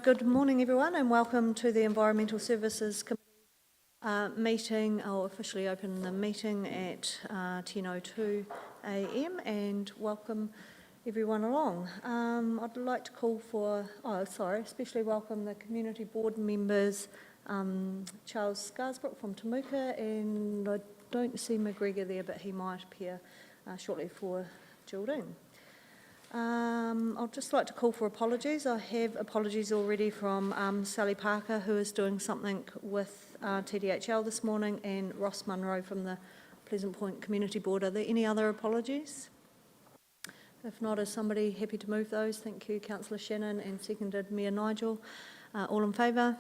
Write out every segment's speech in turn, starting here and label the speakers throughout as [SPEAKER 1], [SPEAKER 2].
[SPEAKER 1] Good morning everyone and welcome to the Environmental Services Committee meeting. I'll officially open the meeting at 10:02 a.m. and welcome everyone along. I'd like to call for, especially welcome the community board members, Charles Scarsbrook from Temuka, and I don't see McGregor there but he might appear shortly for Geraldine. I'd just like to call for apologies. I have apologies already from Sally Parker, who is doing something with TDHL this morning, and Ross Munro from the Pleasant Point Community Board. Are there any other apologies? If not, is somebody happy to move those? Thank you, Councillor Shannon, and seconded Mayor Nigel. All in favour?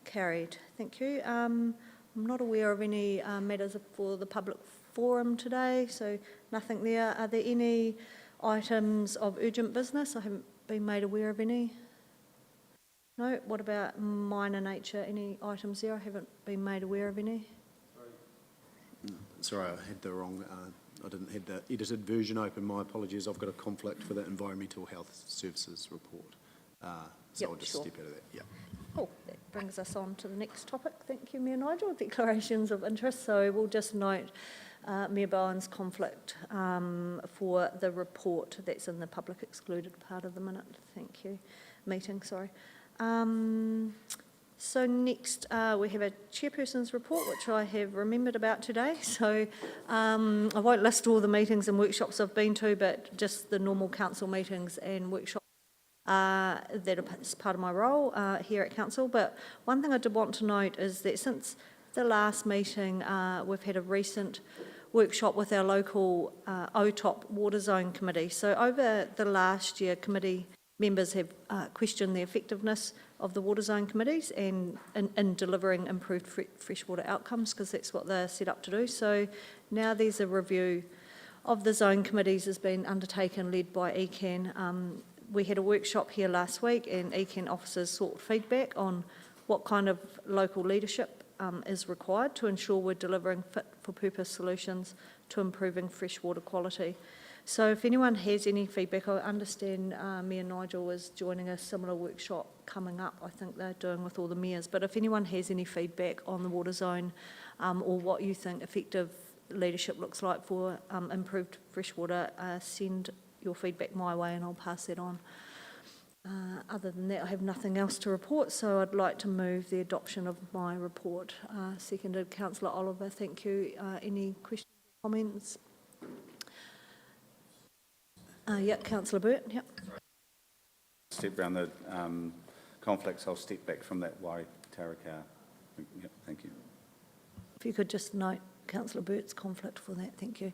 [SPEAKER 1] Carried. Thank you. I'm not aware of any matters for the public forum today, so nothing there. Are there any items of urgent business? I haven't been made aware of any. No? What about minor nature? Any items there? I haven't been made aware of any.
[SPEAKER 2] Sorry, I had the wrong, I didn't have the edited version open. My apologies. I've got a conflict for the Environmental Health Services report. So I'll just step out of that. Yeah.
[SPEAKER 1] Cool. That brings us on to the next topic. Thank you, Mayor Nigel. Declarations of interest. So we'll just note Mayor Bowen's conflict for the report that's in the public excluded part of the minute. Thank you. Meeting, sorry. So next we have a chairperson's report, which I have remembered about today. So I won't list all the meetings and workshops I've been to, but just the normal council meetings and workshops that is part of my role here at council. But one thing I did want to note is that since the last meeting, we've had a recent workshop with our local OTOP Water Zone Committee. So over the last year, committee members have questioned the effectiveness of the Water Zone Committees and in delivering improved freshwater outcomes, because that's what they're set up to do. So now there's a review of the zone committees has been undertaken, led by ECAN. We had a workshop here last week and ECAN officers sought feedback on what kind of local leadership is required to ensure we're delivering fit-for-purpose solutions to improving freshwater quality. So if anyone has any feedback, I understand Mayor Nigel is joining a similar workshop coming up, I think they're doing with all the mayors, but if anyone has any feedback on the water zone or what you think effective leadership looks like for improved freshwater, send your feedback my way and I'll pass that on. Other than that, I have nothing else to report, so I'd like to move the adoption of my report. Seconded, Councillor Oliver. Thank you. Any questions or comments? Councillor Burt. Yep.
[SPEAKER 3] Step around the conflicts. I'll step back from that Wai Taurika. Yep, thank you.
[SPEAKER 1] If you could just note Councillor Burt's conflict for that. Thank you.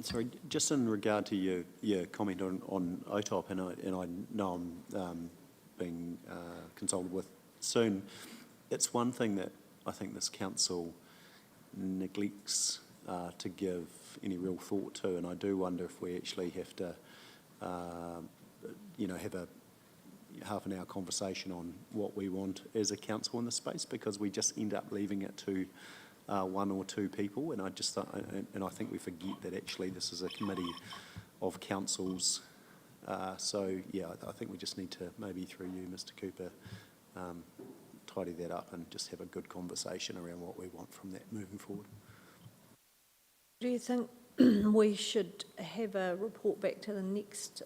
[SPEAKER 2] Sorry, just in regard to your comment on OTOP, and I know I'm being consulted with soon, it's one thing that I think this council neglects to give any real thought to, and I do wonder if we actually have to, have a half an hour conversation on what we want as a council in this space, because we just end up leaving it to one or two people, and I think we forget that actually this is a committee of councils. So yeah, I think we just need to, maybe through you, Mr. Cooper, tidy that up and just have a good conversation around what we want from that moving forward.
[SPEAKER 1] Do you think we should have a report back to the next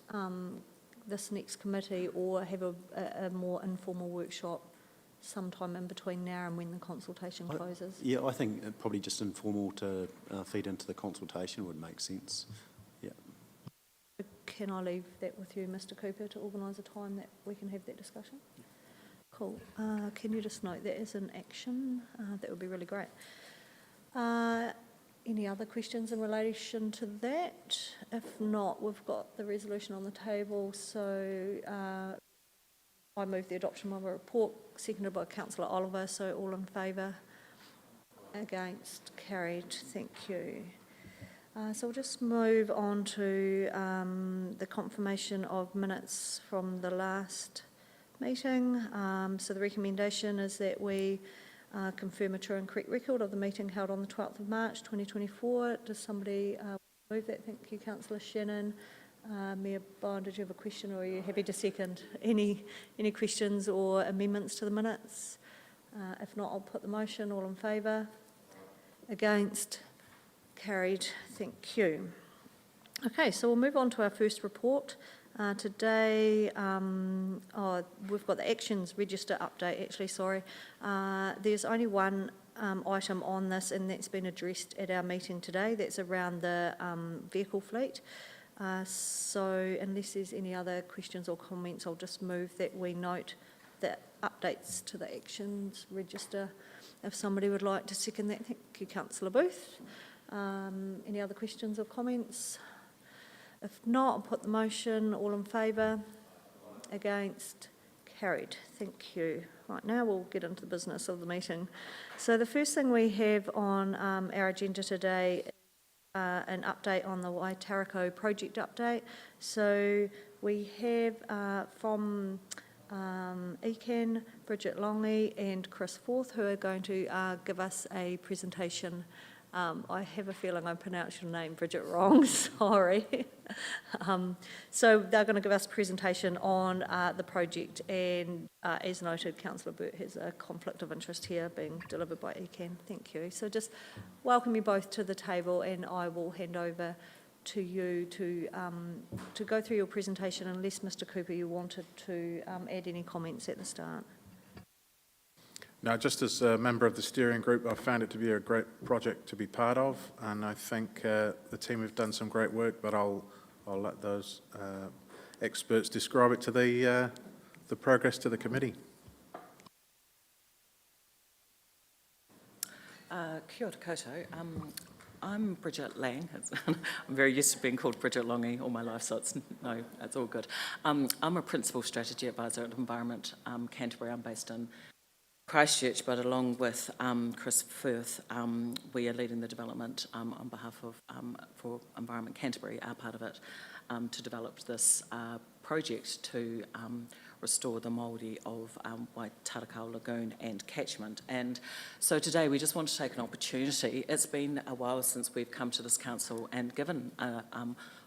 [SPEAKER 1] this next committee, or have a more informal workshop sometime in between now and when the consultation closes?
[SPEAKER 2] Yeah, I think probably just informal to feed into the consultation would make sense. Yeah.
[SPEAKER 1] Can I leave that with you, Mr. Cooper, to organise a time that we can have that discussion? Yeah. Cool. Can you just note that as an action? That would be really great. Any other questions in relation to that? If not, we've got the resolution on the table, so I move the adoption of a report, seconded by Councillor Oliver. So all in favour? Against? Carried. Thank you. So we'll just move on to the confirmation of minutes from the last meeting. So the recommendation is that we confirm a true and correct record of the meeting held on the 12th of March 2024. Does somebody move that? Thank you, Councillor Shannon. Mayor Bowen, did you have a question, or are you happy to second? Any questions or amendments to the minutes? If not, I'll put the motion. All in favour? Against? Carried. Thank you. Okay, so we'll move on to our first report. Today, we've got the actions register update, actually, sorry. There's only one item on this, and that's been addressed at our meeting today. That's around the vehicle fleet. So unless there's any other questions or comments, I'll just move that we note the updates to the actions register. If somebody would like to second that, thank you, Councillor Booth. Any other questions or comments? If not, I'll put the motion. All in favour? Against? Carried. Thank you. Right, now we'll get into the business of the meeting. So the first thing we have on our agenda today is an update on the Waitariko project update. So we have from ECAN, Bridget Longley and Chris Forth, who are going to give us a presentation. I have a feeling I pronounced your name, Bridget, wrong, sorry. So they're going to give us a presentation on the project, and as noted, Councillor Burt has a conflict of interest here being delivered by ECAN. Thank you. So just welcome you both to the table, and I will hand over to you to go through your presentation, unless Mr Cooper, you wanted to add any comments at the start.
[SPEAKER 4] Now, just as a member of the steering group, I've found it to be a great project to be part of, and I think the team have done some great work, but I'll let those experts describe it to the progress to the committee.
[SPEAKER 5] Kia ora koutou. I'm Bridget Lang. I'm very used to being called Bridget Longy all my life, so it's all good. I'm a Principal Strategy Advisor at Environment Canterbury. I'm based in Christchurch, but along with Chris Firth, we are leading the development on behalf of for Environment Canterbury, our part of it, to develop this project to restore the Māori of Waitariko Lagoon and catchment. And so today we just want to take an opportunity. It's been a while since we've come to this council and given a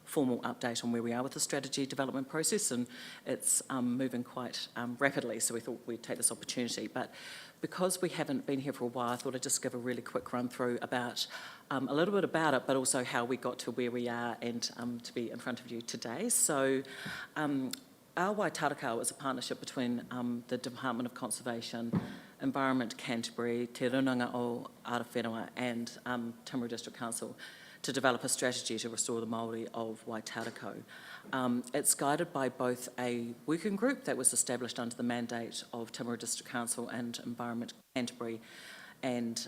[SPEAKER 5] formal update on where we are with the strategy development process, and it's moving quite rapidly, so we thought we'd take this opportunity. But because we haven't been here for a while, I thought I'd just give a really quick run through about a little bit about it, but also how we got to where we are and to be in front of you today. So our Waitariko is a partnership between the Department of Conservation, Environment Canterbury, Te Runanga o Arowhenua and Timaru District Council to develop a strategy to restore the Māori of Waitariko. It's guided by both a working group that was established under the mandate of Timaru District Council and Environment Canterbury, and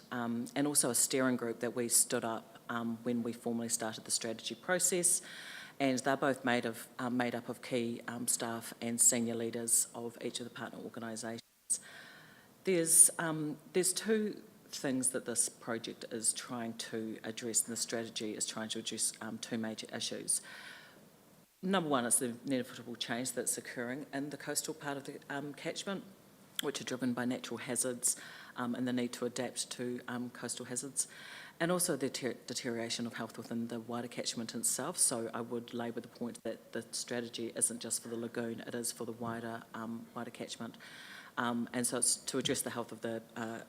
[SPEAKER 5] also a steering group that we stood up when we formally started the strategy process. And they're both made up of key staff and senior leaders of each of the partner organisations. There's two things that this project is trying to address, and the strategy is trying to address two major issues. Number one is the inevitable change that's occurring in the coastal part of the catchment, which are driven by natural hazards and the need to adapt to coastal hazards, and also the deterioration of health within the wider catchment itself. So I would labour the point that the strategy isn't just for the lagoon, it is for the wider catchment. And so it's to address the health of the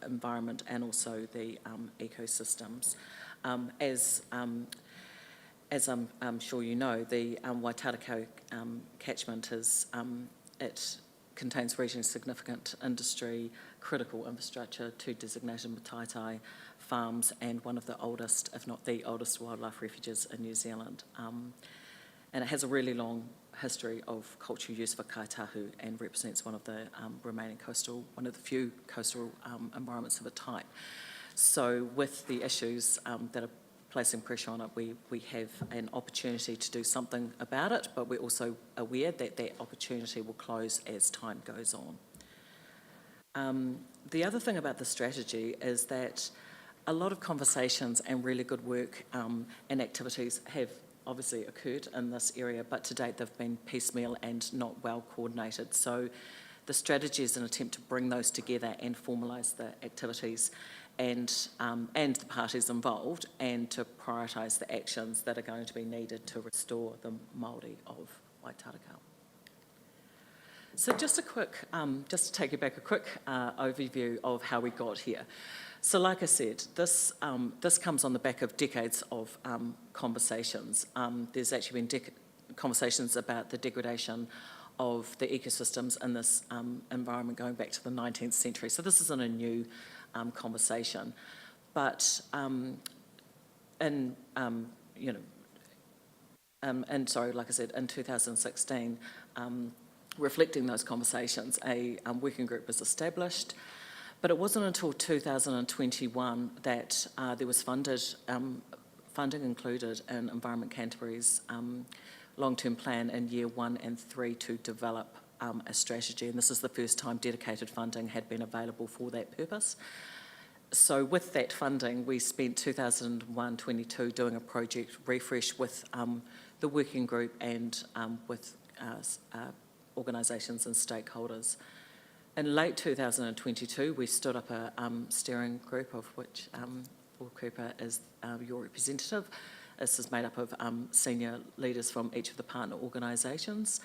[SPEAKER 5] environment and also the ecosystems. As I'm sure you know, the Waitariko catchment it contains regionally significant industry, critical infrastructure, two designated mataitae farms, and one of the oldest, if not the oldest, wildlife refuges in New Zealand. And it has a really long history of cultural use for kaitahu and represents one of the one of the few coastal environments of a type. So with the issues that are placing pressure on it, we have an opportunity to do something about it, but we're also aware that that opportunity will close as time goes on. The other thing about the strategy is that a lot of conversations and really good work and activities have obviously occurred in this area, but to date they've been piecemeal and not well coordinated. So the strategy is an attempt to bring those together and formalise the activities and the parties involved, and to prioritise the actions that are going to be needed to restore the Māori of Waitārakau. So just to take you back, a quick overview of how we got here. So like I said, this comes on the back of decades of conversations. There's actually been conversations about the degradation of the ecosystems in this environment going back to the 19th century. So this isn't a new conversation. But and sorry, like I said, in 2016, reflecting those conversations, a working group was established. But it wasn't until 2021 that there was funding included in Environment Canterbury's long-term plan in year 1 and 3 to develop a strategy. And this is the first time dedicated funding had been available for that purpose. So with that funding, we spent 2021-22 doing a project refresh with the working group and with organisations and stakeholders. In late 2022, we stood up a steering group, of which Paul Cooper is your representative. This is made up of senior leaders from each of the partner organisations.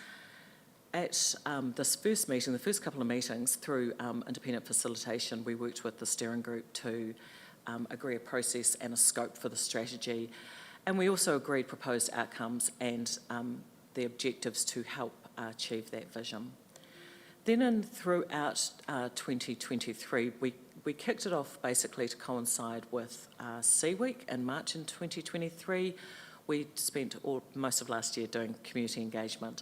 [SPEAKER 5] At this first meeting, the first couple of meetings, through independent facilitation, we worked with the steering group to agree a process and a scope for the strategy. And we also agreed proposed outcomes and the objectives to help achieve that vision. Then throughout 2023, we kicked it off basically to coincide with Sea Week in March in 2023. We spent most of last year doing community engagement.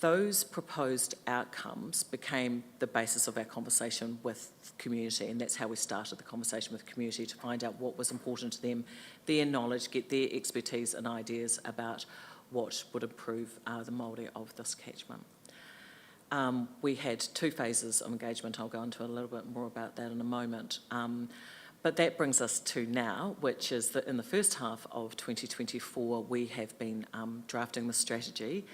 [SPEAKER 5] Those proposed outcomes became the basis of our conversation with community, and that's how we started the conversation with community, to find out what was important to them, their knowledge, get their expertise and ideas about what would improve the Māori of this catchment. We had 2 phases of engagement. I'll go into a little bit more about that in a moment. But that brings us to now, which is that in the first half of 2024, we have been drafting the strategy.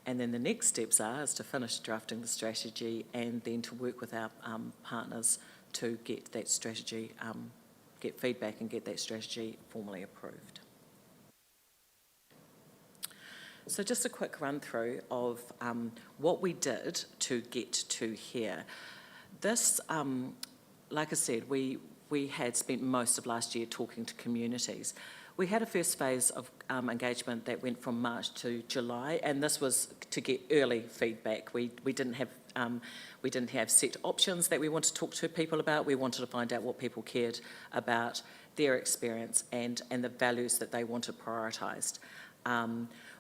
[SPEAKER 5] And then the next steps is to finish drafting the strategy and then to work with our partners to get that strategy, get feedback and get that strategy formally approved. So just a quick run through of what we did to get to here. This, like I said, we had spent most of last year talking to communities. We had a first phase of engagement that went from March to July, and this was to get early feedback. We didn't have set options that we wanted to talk to people about. We wanted to find out what people cared about, their experience, and the values that they wanted prioritised.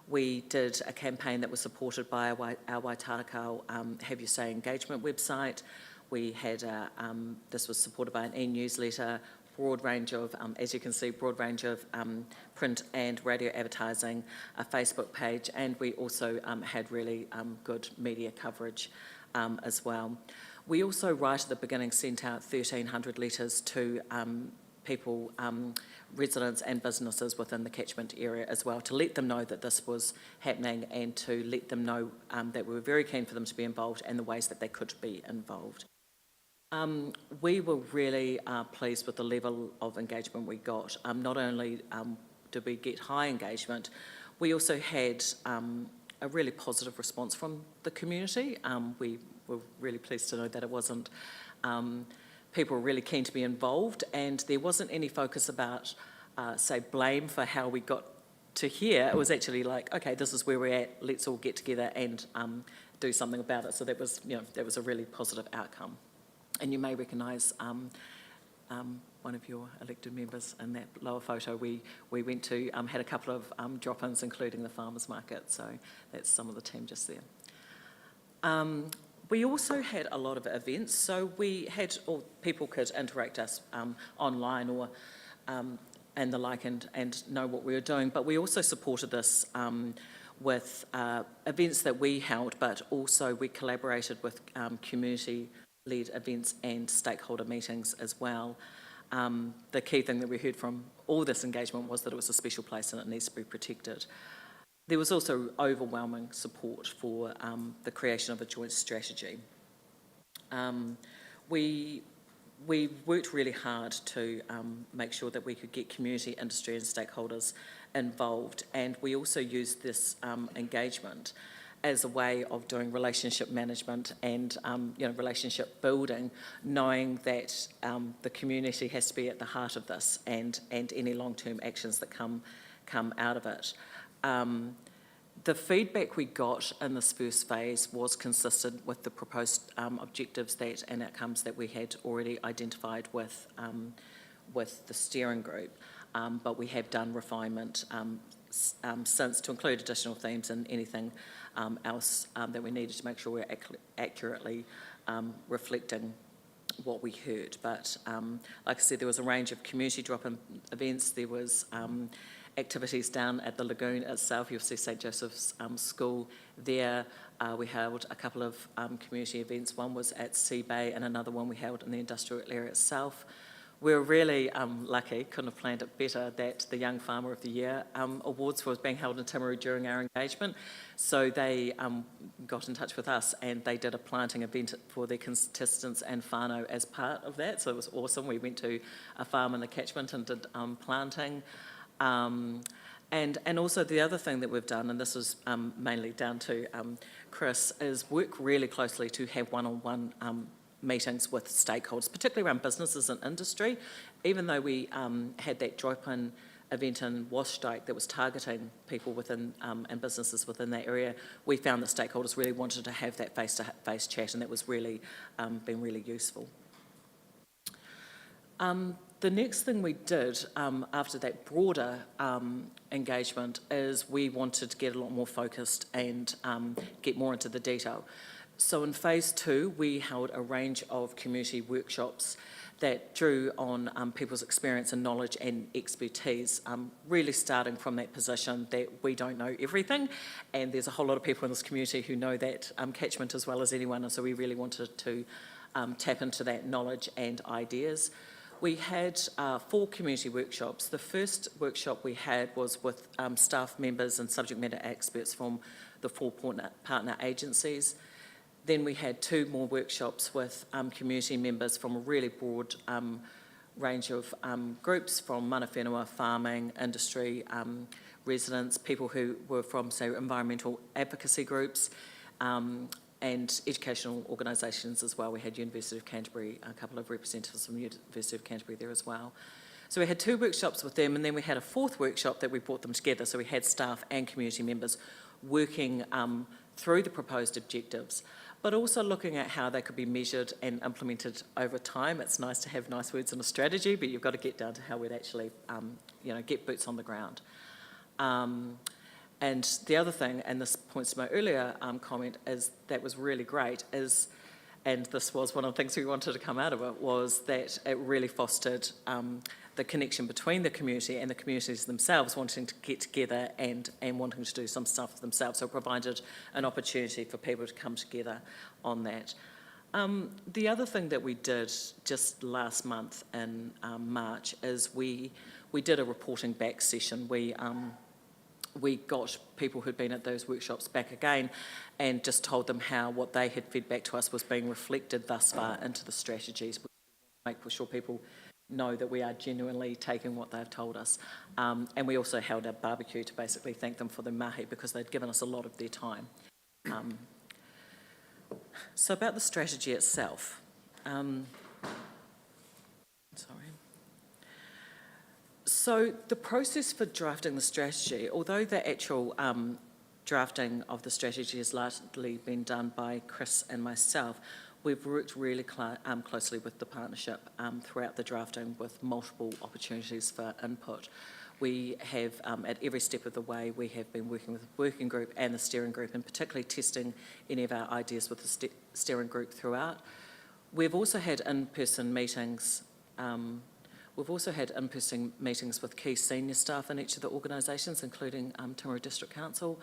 [SPEAKER 5] We did a campaign that was supported by our Waitārakau Have You Say engagement website. We had this was supported by an e-newsletter, broad range of, as you can see, broad range of print and radio advertising, a Facebook page, and we also had really good media coverage as well. We also, right at the beginning, sent out 1,300 letters to people, residents and businesses within the catchment area as well, to let them know that this was happening and to let them know that we were very keen for them to be involved and the ways that they could be involved. We were really pleased with the level of engagement we got. Not only did we get high engagement, we also had a really positive response from the community. We were really pleased to know that it wasn't, people were really keen to be involved, and there wasn't any focus about, say, blame for how we got to here. It was actually like, okay, this is where we're at, let's all get together and do something about it. So that was, that was a really positive outcome. And you may recognise one of your elected members in that lower photo. We went to, had a couple of drop-ins, including the farmers market, so that's some of the team just there. We also had a lot of events, so we had, or people could interact us online or and the like, and know what we were doing, but we also supported this with events that we held, but also we collaborated with community-led events and stakeholder meetings as well. The key thing that we heard from all this engagement was that it was a special place and it needs to be protected. There was also overwhelming support for the creation of a joint strategy. We we worked really hard to make sure that we could get community, industry and stakeholders involved, and we also used this engagement as a way of doing relationship management and relationship building, knowing that the community has to be at the heart of this and any long-term actions that come out of it. The feedback we got in this first phase was consistent with the proposed objectives and outcomes that we had already identified with the steering group, but we have done refinement since to include additional themes and anything else that we needed to make sure we're accurately reflecting what we heard. But like I said, there was a range of community drop-in events. There was activities down at the lagoon itself. You'll see St Joseph's School there. We held a couple of community events. One was at Sea Bay and another one we held in the industrial area itself. We were really lucky, couldn't have planned it better, that the Young Farmer of the Year awards was being held in Timaru during our engagement. So they got in touch with us and they did a planting event for their contestants and whānau as part of that. So it was awesome. We went to a farm in the catchment and did planting. And also the other thing that we've done, and this was mainly down to Chris, is work really closely to have one-on-one meetings with stakeholders, particularly around businesses and industry. Even though we had that drop-in event in Washtenae that was targeting people within and businesses within that area, we found that stakeholders really wanted to have that face-to-face chat, and that was really been really useful. The next thing we did after that broader engagement is we wanted to get a lot more focused and get more into the detail. So in phase 2, we held a range of community workshops that drew on people's experience and knowledge and expertise, really starting from that position that we don't know everything, and there's a whole lot of people in this community who know that catchment as well as anyone, and so we really wanted to tap into that knowledge and ideas. We had 4 community workshops. The first workshop we had was with staff members and subject matter experts from the 4 partner agencies. Then we had 2 more workshops with community members from a really broad range of groups, from mana whenua, farming, industry, residents, people who were from, say, environmental advocacy groups, and educational organisations as well. We had University of Canterbury, a couple of representatives from University of Canterbury there as well. So we had 2 workshops with them, and then we had a 4th workshop that we brought them together. So we had staff and community members working through the proposed objectives, but also looking at how they could be measured and implemented over time. It's nice to have nice words in a strategy, but you've got to get down to how we'd actually, get boots on the ground. And the other thing, and this points to my earlier comment, is that was really great, and this was one of the things we wanted to come out of it, was that it really fostered the connection between the community and the communities themselves wanting to get together and wanting to do some stuff themselves. So it provided an opportunity for people to come together on that. The other thing that we did just last month in March is we did a reporting back session. We got people who'd been at those workshops back again and just told them how what they had fed back to us was being reflected thus far into the strategies. We make sure people know that we are genuinely taking what they've told us. And we also held a barbecue to basically thank them for the mahi, because they'd given us a lot of their time. So about the strategy itself. So the process for drafting the strategy, although the actual drafting of the strategy has largely been done by Chris and myself, we've worked really closely with the partnership throughout the drafting, with multiple opportunities for input. We have, at every step of the way, we have been working with the working group and the steering group, and particularly testing any of our ideas with the steering group throughout. We've also had in-person meetings. We've also had in-person meetings with key senior staff in each of the organisations, including Timaru District Council,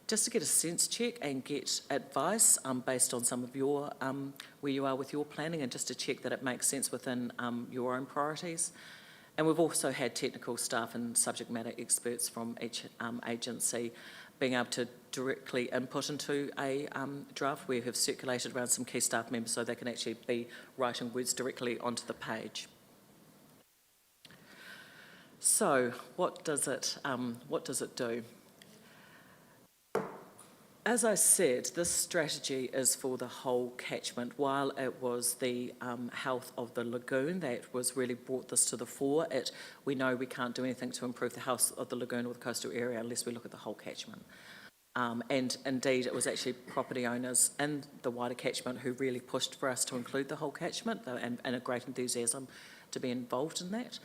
[SPEAKER 5] just to get a sense check and get advice based on some of your, where you are with your planning, and just to check that it makes sense within your own priorities. And we've also had technical staff and subject matter experts from each agency being able to directly input into a draft. We have circulated around some key staff members so they can actually be writing words directly onto the page. So, what does it do? As I said, this strategy is for the whole catchment. While it was the health of the lagoon that was really brought this to the fore, we know we can't do anything to improve the health of the lagoon or the coastal area unless we look at the whole catchment. And indeed, it was actually property owners in the wider catchment who really pushed for us to include the whole catchment and a great enthusiasm to be involved in that.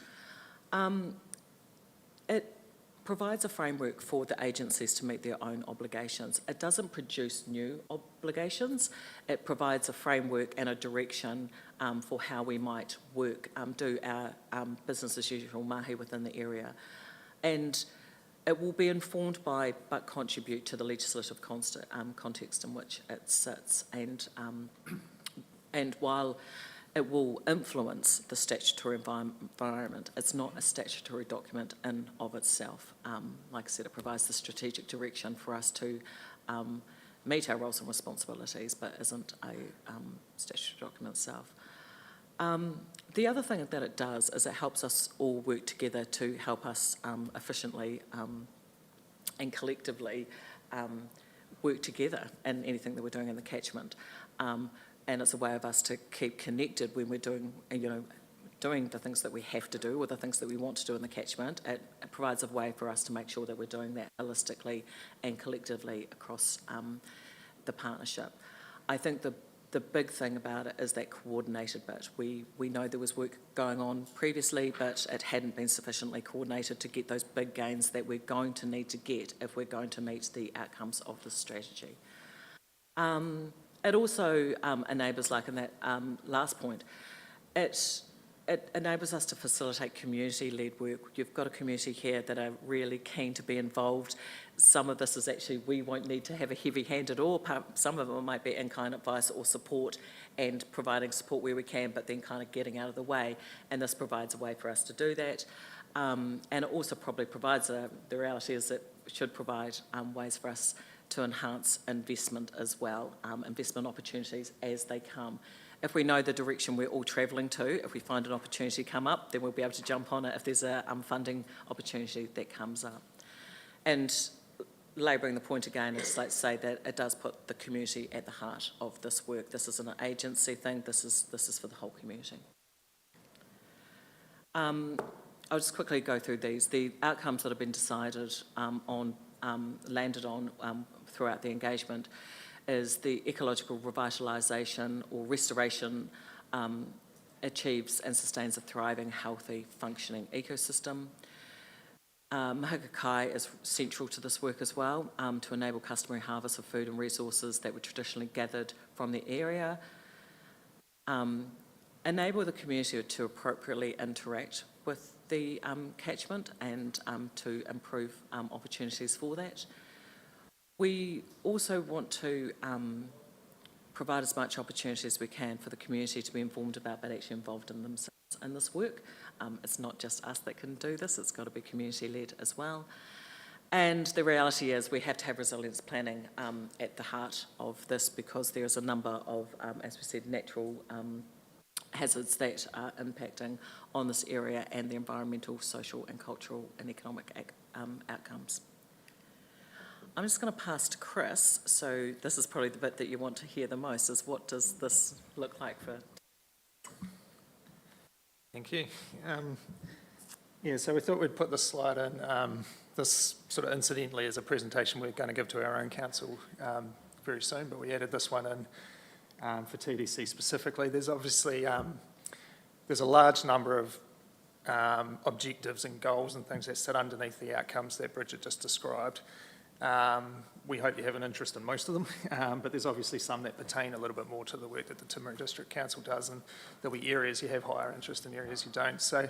[SPEAKER 5] It provides a framework for the agencies to meet their own obligations. It doesn't produce new obligations. It provides a framework and a direction for how we might work, do our business as usual mahi within the area. And it will be informed by, but contribute to the legislative context in which it sits. And while it will influence the statutory environment, it's not a statutory document in of itself. Like I said, it provides the strategic direction for us to meet our roles and responsibilities, but isn't a statutory document itself. The other thing that it does is it helps us all work together to help us efficiently and collectively work together in anything that we're doing in the catchment. And it's a way of us to keep connected when we're doing, doing the things that we have to do or the things that we want to do in the catchment. It provides a way for us to make sure that we're doing that holistically and collectively across the partnership. I think the big thing about it is that coordinated bit. We know there was work going on previously, but it hadn't been sufficiently coordinated to get those big gains that we're going to need to get if we're going to meet the outcomes of the strategy. It also enables, like in that last point, it enables us to facilitate community-led work. You've got a community here that are really keen to be involved. Some of this is actually, we won't need to have a heavy hand at all. Some of it might be in-kind advice or support and providing support where we can, but then kind of getting out of the way. And this provides a way for us to do that. And it also probably provides, the reality is it should provide ways for us to enhance investment as well, investment opportunities as they come. If we know the direction we're all travelling to, if we find an opportunity come up, then we'll be able to jump on it if there's a funding opportunity that comes up. And labouring the point again, it's like to say that it does put the community at the heart of this work. This isn't an agency thing, this is for the whole community. I'll just quickly go through these. The outcomes that have been decided landed on throughout the engagement is the ecological revitalisation or restoration achieves and sustains a thriving, healthy, functioning ecosystem. Mahaka Kai is central to this work as well, to enable customary harvest of food and resources that were traditionally gathered from the area. Enable the community to appropriately interact with the catchment and to improve opportunities for that. We also want to provide as much opportunity as we can for the community to be informed about but actually involved in themselves in this work. It's not just us that can do this, it's got to be community-led as well. And the reality is we have to have resilience planning at the heart of this because there's a number of, as we said, natural hazards that are impacting on this area and the environmental, social and cultural and economic outcomes. I'm just going to pass to Chris, so this is probably the bit that you want to hear the most, is what does this look like for...
[SPEAKER 6] Thank you. So we thought we'd put this slide in. This sort of incidentally is a presentation we're going to give to our own council very soon, but we added this one in for TDC specifically. There's obviously, there's a large number of objectives and goals and things that sit underneath the outcomes that Bridget just described. We hope you have an interest in most of them, but there's obviously some that pertain a little bit more to the work that the Timaru District Council does, and there'll be areas you have higher interest in, areas you don't. So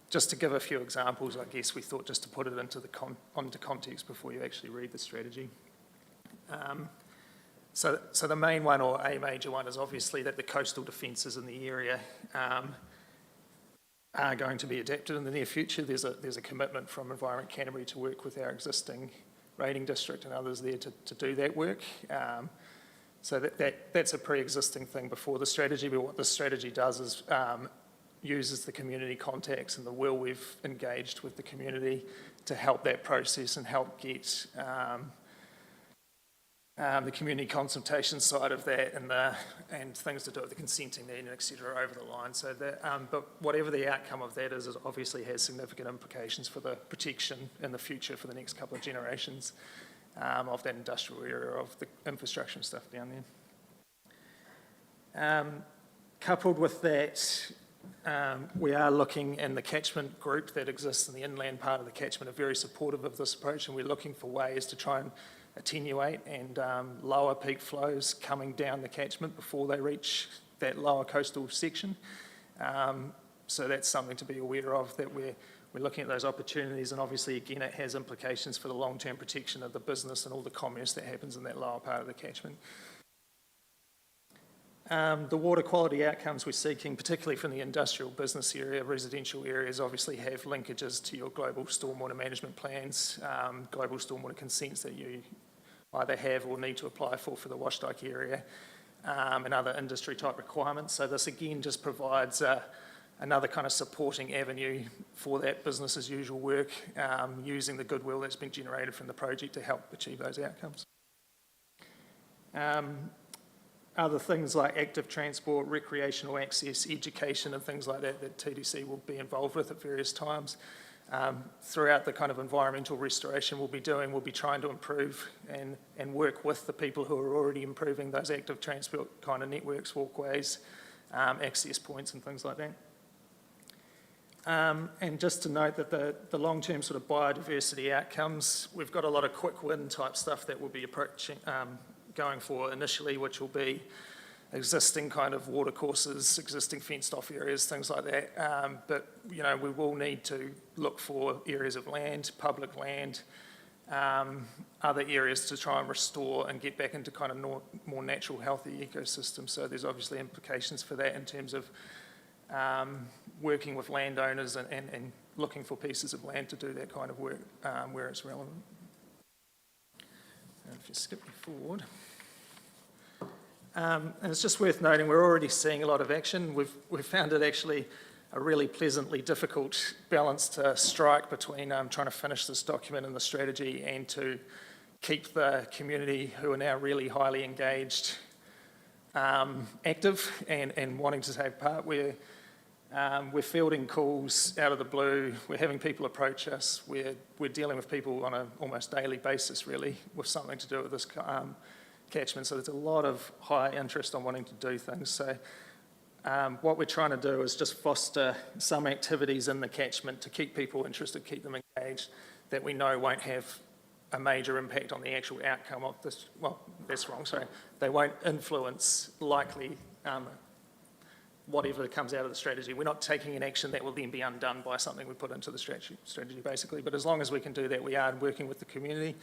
[SPEAKER 6] just to give a few examples, I guess we thought just to put it into onto context before you actually read the strategy. So the main one, or a major one, is obviously that the coastal defences in the area are going to be adapted in the near future. There's a commitment from Environment Canterbury to work with our existing rating district and others there to do that work. So that's a pre-existing thing before the strategy, but what this strategy does is uses the community contacts and the will we've engaged with the community to help that process and help get the community consultation side of that and things to do with the consenting need and et cetera over the line. So that, but whatever the outcome of that is, it obviously has significant implications for the protection in the future for the next couple of generations of that industrial area, of the infrastructure and stuff down there. Coupled with that, we are looking, in the catchment group that exists in the inland part of the catchment are very supportive of this approach, and we're looking for ways to try and attenuate and lower peak flows coming down the catchment before they reach that lower coastal section. So that's something to be aware of, that we're looking at those opportunities, and obviously again it has implications for the long-term protection of the business and all the commerce that happens in that lower part of the catchment. The water quality outcomes we're seeking, particularly from the industrial business area, residential areas, obviously have linkages to your global stormwater management plans, global stormwater consents that you either have or need to apply for the Washdyke area, and other industry type requirements. So this again just provides another kind of supporting avenue for that business as usual work, using the goodwill that's been generated from the project to help achieve those outcomes. Other things like active transport, recreational access, education and things like that TDC will be involved with at various times. Throughout the kind of environmental restoration we'll be trying to improve and work with the people who are already improving those active transport kind of networks, walkways, access points and things like that. And just to note that the long-term sort of biodiversity outcomes, we've got a lot of quick win type stuff that we'll be approaching, going for initially, which will be existing kind of water courses, existing fenced off areas, things like that. But, you know, we will need to look for areas of land, public land, other areas to try and restore and get back into kind of more natural, healthy ecosystems. So there's obviously implications for that in terms of working with landowners and looking for pieces of land to do that kind of work where it's relevant. And if you skip me forward. And it's just worth noting we're already seeing a lot of action. We've found it actually a really pleasantly difficult balance to strike between trying to finish this document and the strategy and to keep the community, who are now really highly engaged, active and wanting to take part. We're fielding calls out of the blue. We're having people approach us. We're dealing with people on an almost daily basis, really, with something to do with this catchment. So there's a lot of high interest on wanting to do things. So what we're trying to do is just foster some activities in the catchment to keep people interested, keep them engaged, that we know won't have a major impact on the actual outcome of this. Well, that's wrong, sorry. They won't influence likely whatever comes out of the strategy. We're not taking an action that will then be undone by something we put into the strategy basically. But as long as we can do that, we are working with the community.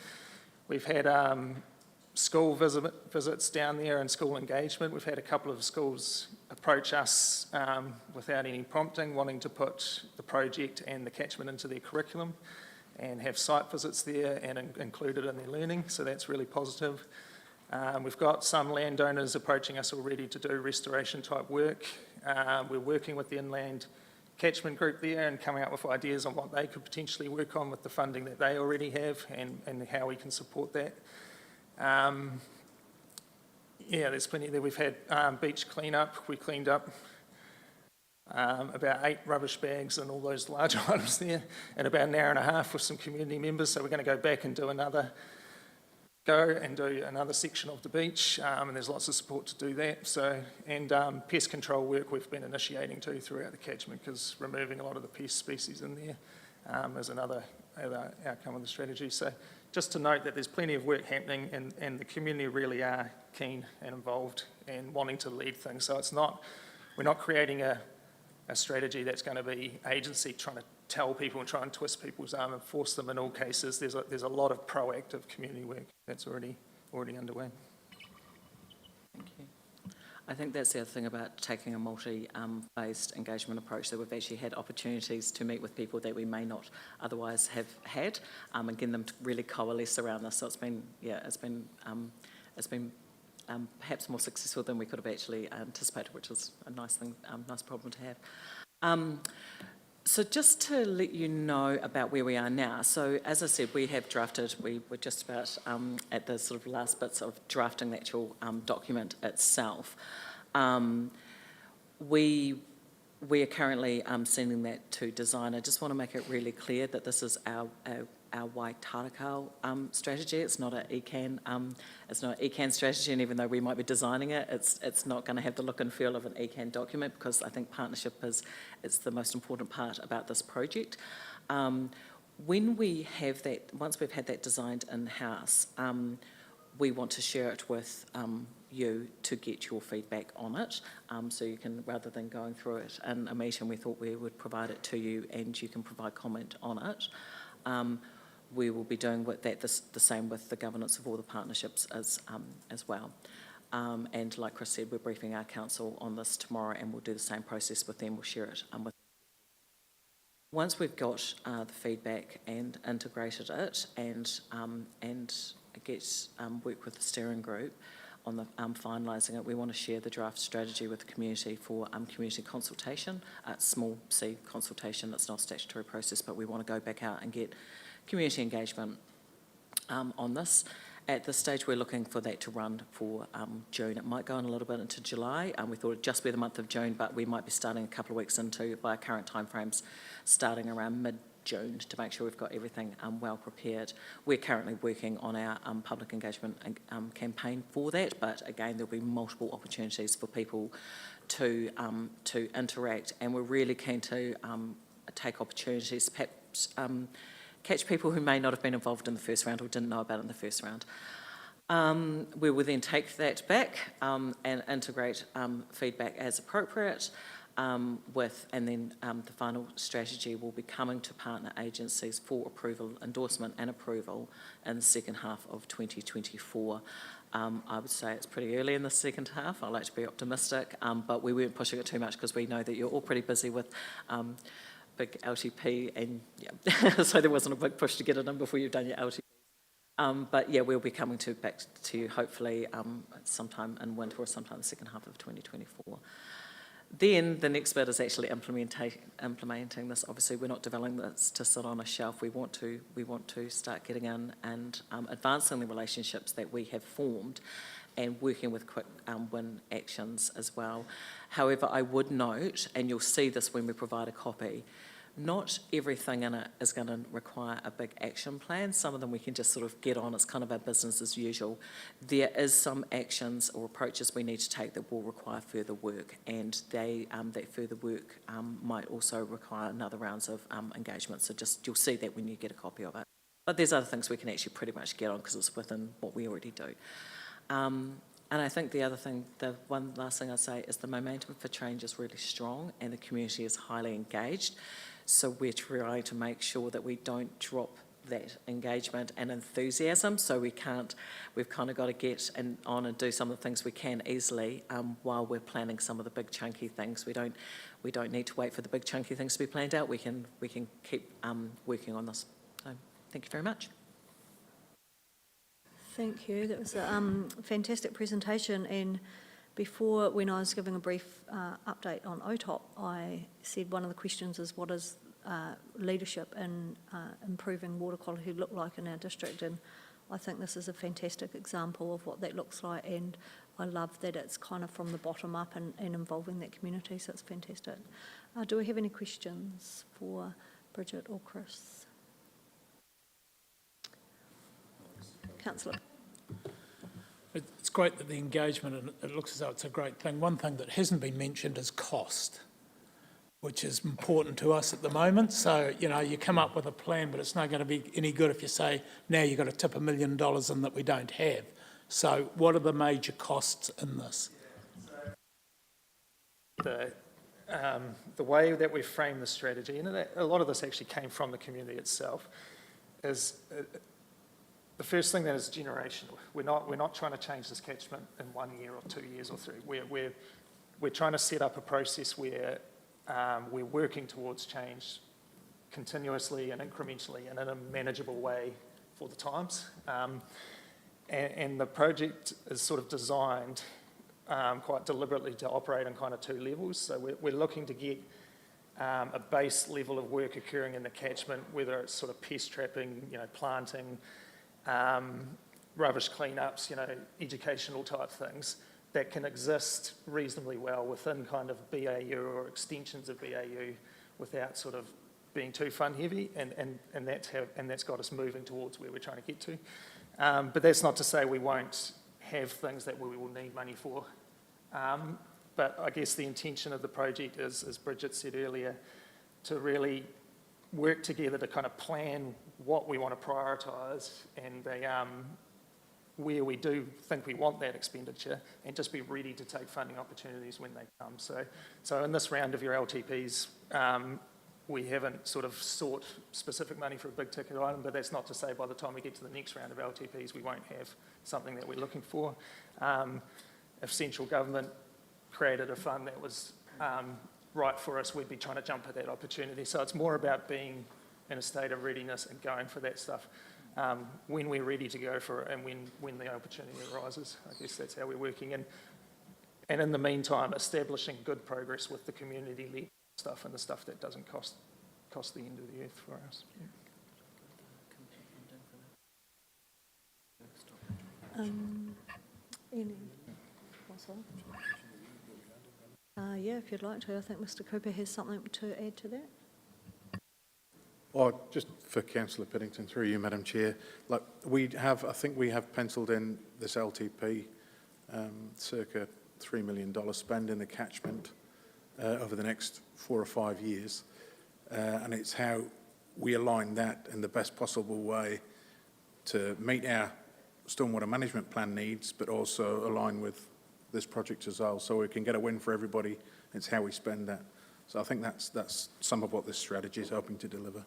[SPEAKER 6] We've had school visits down there and school engagement. We've had a couple of schools approach us without any prompting, wanting to put the project and the catchment into their curriculum and have site visits there and include it in their learning. So that's really positive. We've got some landowners approaching us already to do restoration type work. We're working with the inland catchment group there and coming up with ideas on what they could potentially work on with the funding that they already have and how we can support that. Yeah, there's plenty there. We've had beach cleanup. We cleaned up about 8 rubbish bags and all those large items there in about an hour and a half with some community members. So we're going to go back and do another section of the beach, and there's lots of support to do that. So, and pest control work we've been initiating too throughout the catchment, because removing a lot of the pest species in there is another outcome of the strategy. So just to note that there's plenty of work happening, and the community really are keen and involved and wanting to lead things. So it's not, we're not creating a strategy that's going to be agency trying to tell people and try and twist people's arm and force them in all cases. There's a lot of proactive community work that's already underway.
[SPEAKER 5] Thank you. I think that's the other thing about taking a multi-phased engagement approach, that we've actually had opportunities to meet with people that we may not otherwise have had, and getting them to really coalesce around this. So it's been perhaps more successful than we could have actually anticipated, which is a nice thing, nice problem to have. So just to let you know about where we are now, so as I said, we have drafted, we were just about at the sort of last bits of drafting the actual document itself. We are currently sending that to design. I just want to make it really clear that this is our Waitārakau strategy. It's not an ECAN strategy, and even though we might be designing it, it's not going to have the look and feel of an ECAN document, because I think partnership is the most important part about this project. When we have that, once we've had that designed in-house, we want to share it with you to get your feedback on it. So you can, rather than going through it in a meeting, we thought we would provide it to you and you can provide comment on it. We will be doing the same with the governance of all the partnerships as well. And like Chris said, we're briefing our council on this tomorrow, and we'll do the same process with them. We'll share it with. Once we've got the feedback and integrated it, and work with the steering group on the finalising it, we want to share the draft strategy with the community for community consultation. Small C consultation. It's not a statutory process, but we want to go back out and get community engagement on this. At this stage, we're looking for that to run for June. It might go on a little bit into July. We thought it'd just be the month of June, but we might be starting a couple of weeks into, by current timeframes, starting around mid-June to make sure we've got everything well prepared. We're currently working on our public engagement campaign for that, but again, there'll be multiple opportunities for people to interact, and we're really keen to take opportunities, perhaps catch people who may not have been involved in the first round or didn't know about it in the first round. We will then take that back and integrate feedback as appropriate and then the final strategy will be coming to partner agencies for approval, endorsement and approval in the second half of 2024. I would say it's pretty early in the second half. I like to be optimistic, but we weren't pushing it too much because we know that you're all pretty busy with big LTP, and yeah, so there wasn't a big push to get it in before you've done your LTP. But yeah, we'll be coming back to you hopefully sometime in winter or sometime in the second half of 2024. Then the next bit is actually implementing this. Obviously, we're not developing this to sit on a shelf. We want to start getting in and advancing the relationships that we have formed, and working with quick win actions as well. However, I would note, and you'll see this when we provide a copy, not everything in it is going to require a big action plan. Some of them we can just sort of get on. It's kind of our business as usual. There is some actions or approaches we need to take that will require further work, and that further work might also require another rounds of engagement. So just you'll see that when you get a copy of it. But there's other things we can actually pretty much get on because it's within what we already do. And I think the one last thing I'd say is the momentum for change is really strong and the community is highly engaged. So we're trying to make sure that we don't drop that engagement and enthusiasm. So we've kind of got to get on and do some of the things we can easily while we're planning some of the big chunky things. We don't need to wait for the big chunky things to be planned out. We can keep working on this. So thank you very much.
[SPEAKER 1] Thank you. That was a fantastic presentation. And before, when I was giving a brief update on OTOP, I said one of the questions is what does leadership in improving water quality look like in our district? And I think this is a fantastic example of what that looks like. And I love that it's kind of from the bottom up and involving that community. So it's fantastic. Do we have any questions for Bridget or Chris? Councillor.
[SPEAKER 7] It's great that the engagement, and it looks as though it's a great thing. One thing that hasn't been mentioned is cost, which is important to us at the moment. So, you come up with a plan, but it's not going to be any good if you say, now you've got to tip $1 million in that we don't have. So what are the major costs in this?
[SPEAKER 6] The way that we frame the strategy, and a lot of this actually came from the community itself, is the first thing that is generational. We're not trying to change this catchment in 1 year or 2 years or 3. We're trying to set up a process where we're working towards change continuously and incrementally and in a manageable way for the times. And the project is sort of designed quite deliberately to operate on kind of 2 levels. So we're looking to get a base level of work occurring in the catchment, whether it's sort of pest trapping, planting, rubbish cleanups, educational type things that can exist reasonably well within kind of BAU or extensions of BAU without sort of being too fun heavy, and that's got us moving towards where we're trying to get to. But that's not to say we won't have things that we will need money for. But I guess the intention of the project is, as Bridget said earlier, to really work together to kind of plan what we want to prioritise and where we do think we want that expenditure, and just be ready to take funding opportunities when they come. So in this round of your LTPs, we haven't sort of sought specific money for a big ticket item, but that's not to say by the time we get to the next round of LTPs, we won't have something that we're looking for. If central government created a fund that was right for us, we'd be trying to jump at that opportunity. So it's more about being in a state of readiness and going for that stuff when we're ready to go for it and when the opportunity arises. I guess that's how we're working. And in the meantime, establishing good progress with the community-led stuff and the stuff that doesn't cost the end of the earth for us.
[SPEAKER 1] Any? Yeah, if you'd like to. I think Mr Cooper has something to add to that.
[SPEAKER 4] Or just for Councillor Piddington, through you, Madam Chair, I think we have penciled in this LTP, circa $3 million spend in the catchment over the next 4 or 5 years. And it's how we align that in the best possible way to meet our stormwater management plan needs, but also align with this project as well, so we can get a win for everybody. It's how we spend that. So I think that's some of what this strategy is hoping to deliver.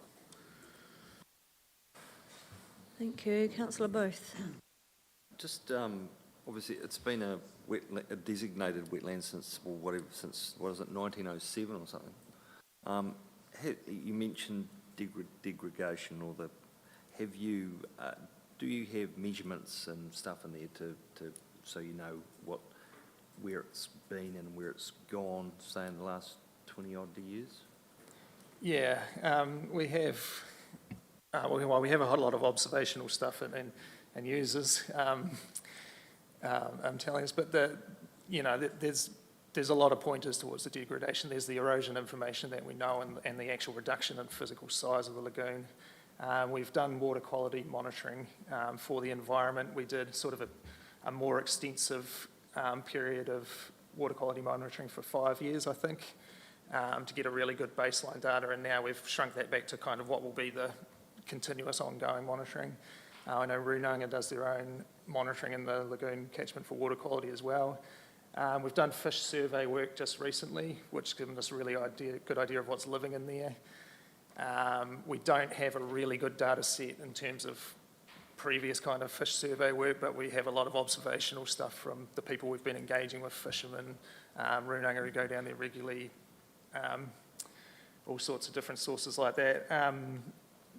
[SPEAKER 1] Thank you. Councillor Booth.
[SPEAKER 8] Just obviously, it's been a designated wetland since, or whatever, since, what is it, 1907 or something. You mentioned degradation, or have you, do you have measurements and stuff in there to so you know where it's been and where it's gone, say, in the last 20-odd years?
[SPEAKER 6] Yeah, we have. We have a whole lot of observational stuff and users telling us, but there's a lot of pointers towards the degradation. There's the erosion information that we know, and the actual reduction in physical size of the lagoon. We've done water quality monitoring for the environment. We did sort of a more extensive period of water quality monitoring for 5 years, I think, to get a really good baseline data, and now we've shrunk that back to kind of what will be the continuous ongoing monitoring. I know Runanga does their own monitoring in the lagoon catchment for water quality as well. We've done fish survey work just recently, which has given us a really good idea of what's living in there. We don't have a really good data set in terms of previous kind of fish survey work, but we have a lot of observational stuff from the people we've been engaging with, fishermen, Runanga who go down there regularly, all sorts of different sources like that.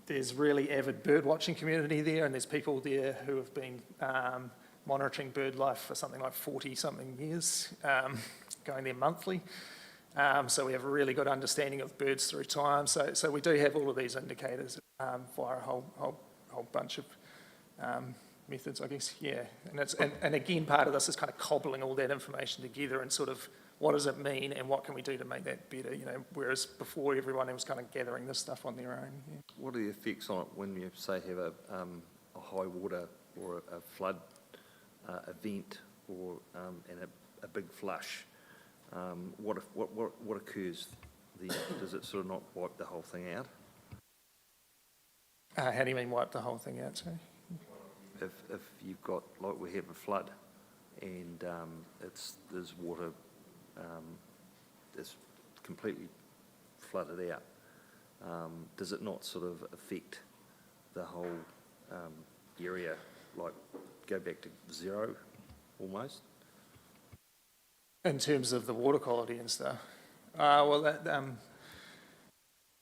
[SPEAKER 6] There's really avid bird watching community there, and there's people there who have been monitoring bird life for something like 40-something years, going there monthly. So we have a really good understanding of birds through time. So we do have all of these indicators via a whole bunch of methods, I guess. Yeah, and again, part of this is kind of cobbling all that information together and sort of what does it mean and what can we do to make that better, whereas before everyone was kind of gathering this stuff on their own. Yeah.
[SPEAKER 8] What are the effects on it when you, say, have a high water or a flood event or and a big flush? What occurs? Does it sort of not wipe the whole thing out?
[SPEAKER 6] How do you mean wipe the whole thing out, sorry?
[SPEAKER 8] If you've got, like we have a flood and there's water, it's completely flooded out, does it not sort of affect the whole area, like go back to zero almost?
[SPEAKER 6] In terms of the water quality and stuff? Well,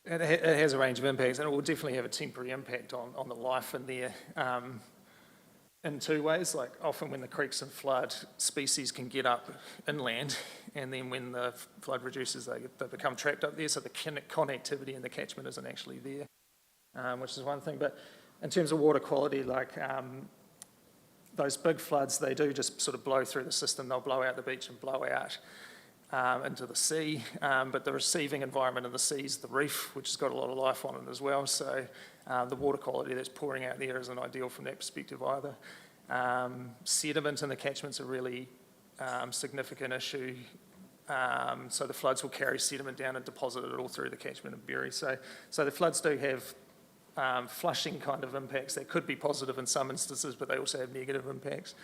[SPEAKER 6] it has a range of impacts, and it will definitely have a temporary impact on the life in there in two ways. Like often when the creeks and flood, species can get up inland, and then when the flood reduces, they become trapped up there, so the connectivity in the catchment isn't actually there, which is one thing. But in terms of water quality, like those big floods, they do just sort of blow through the system. They'll blow out the beach and blow out into the sea, but the receiving environment in the sea is the reef, which has got a lot of life on it as well, so the water quality that's pouring out there isn't ideal from that perspective either. Sediment in the catchment's a really significant issue, so the floods will carry sediment down and deposit it all through the catchment and bury. So the floods do have flushing kind of impacts that could be positive in some instances, but they also have negative impacts.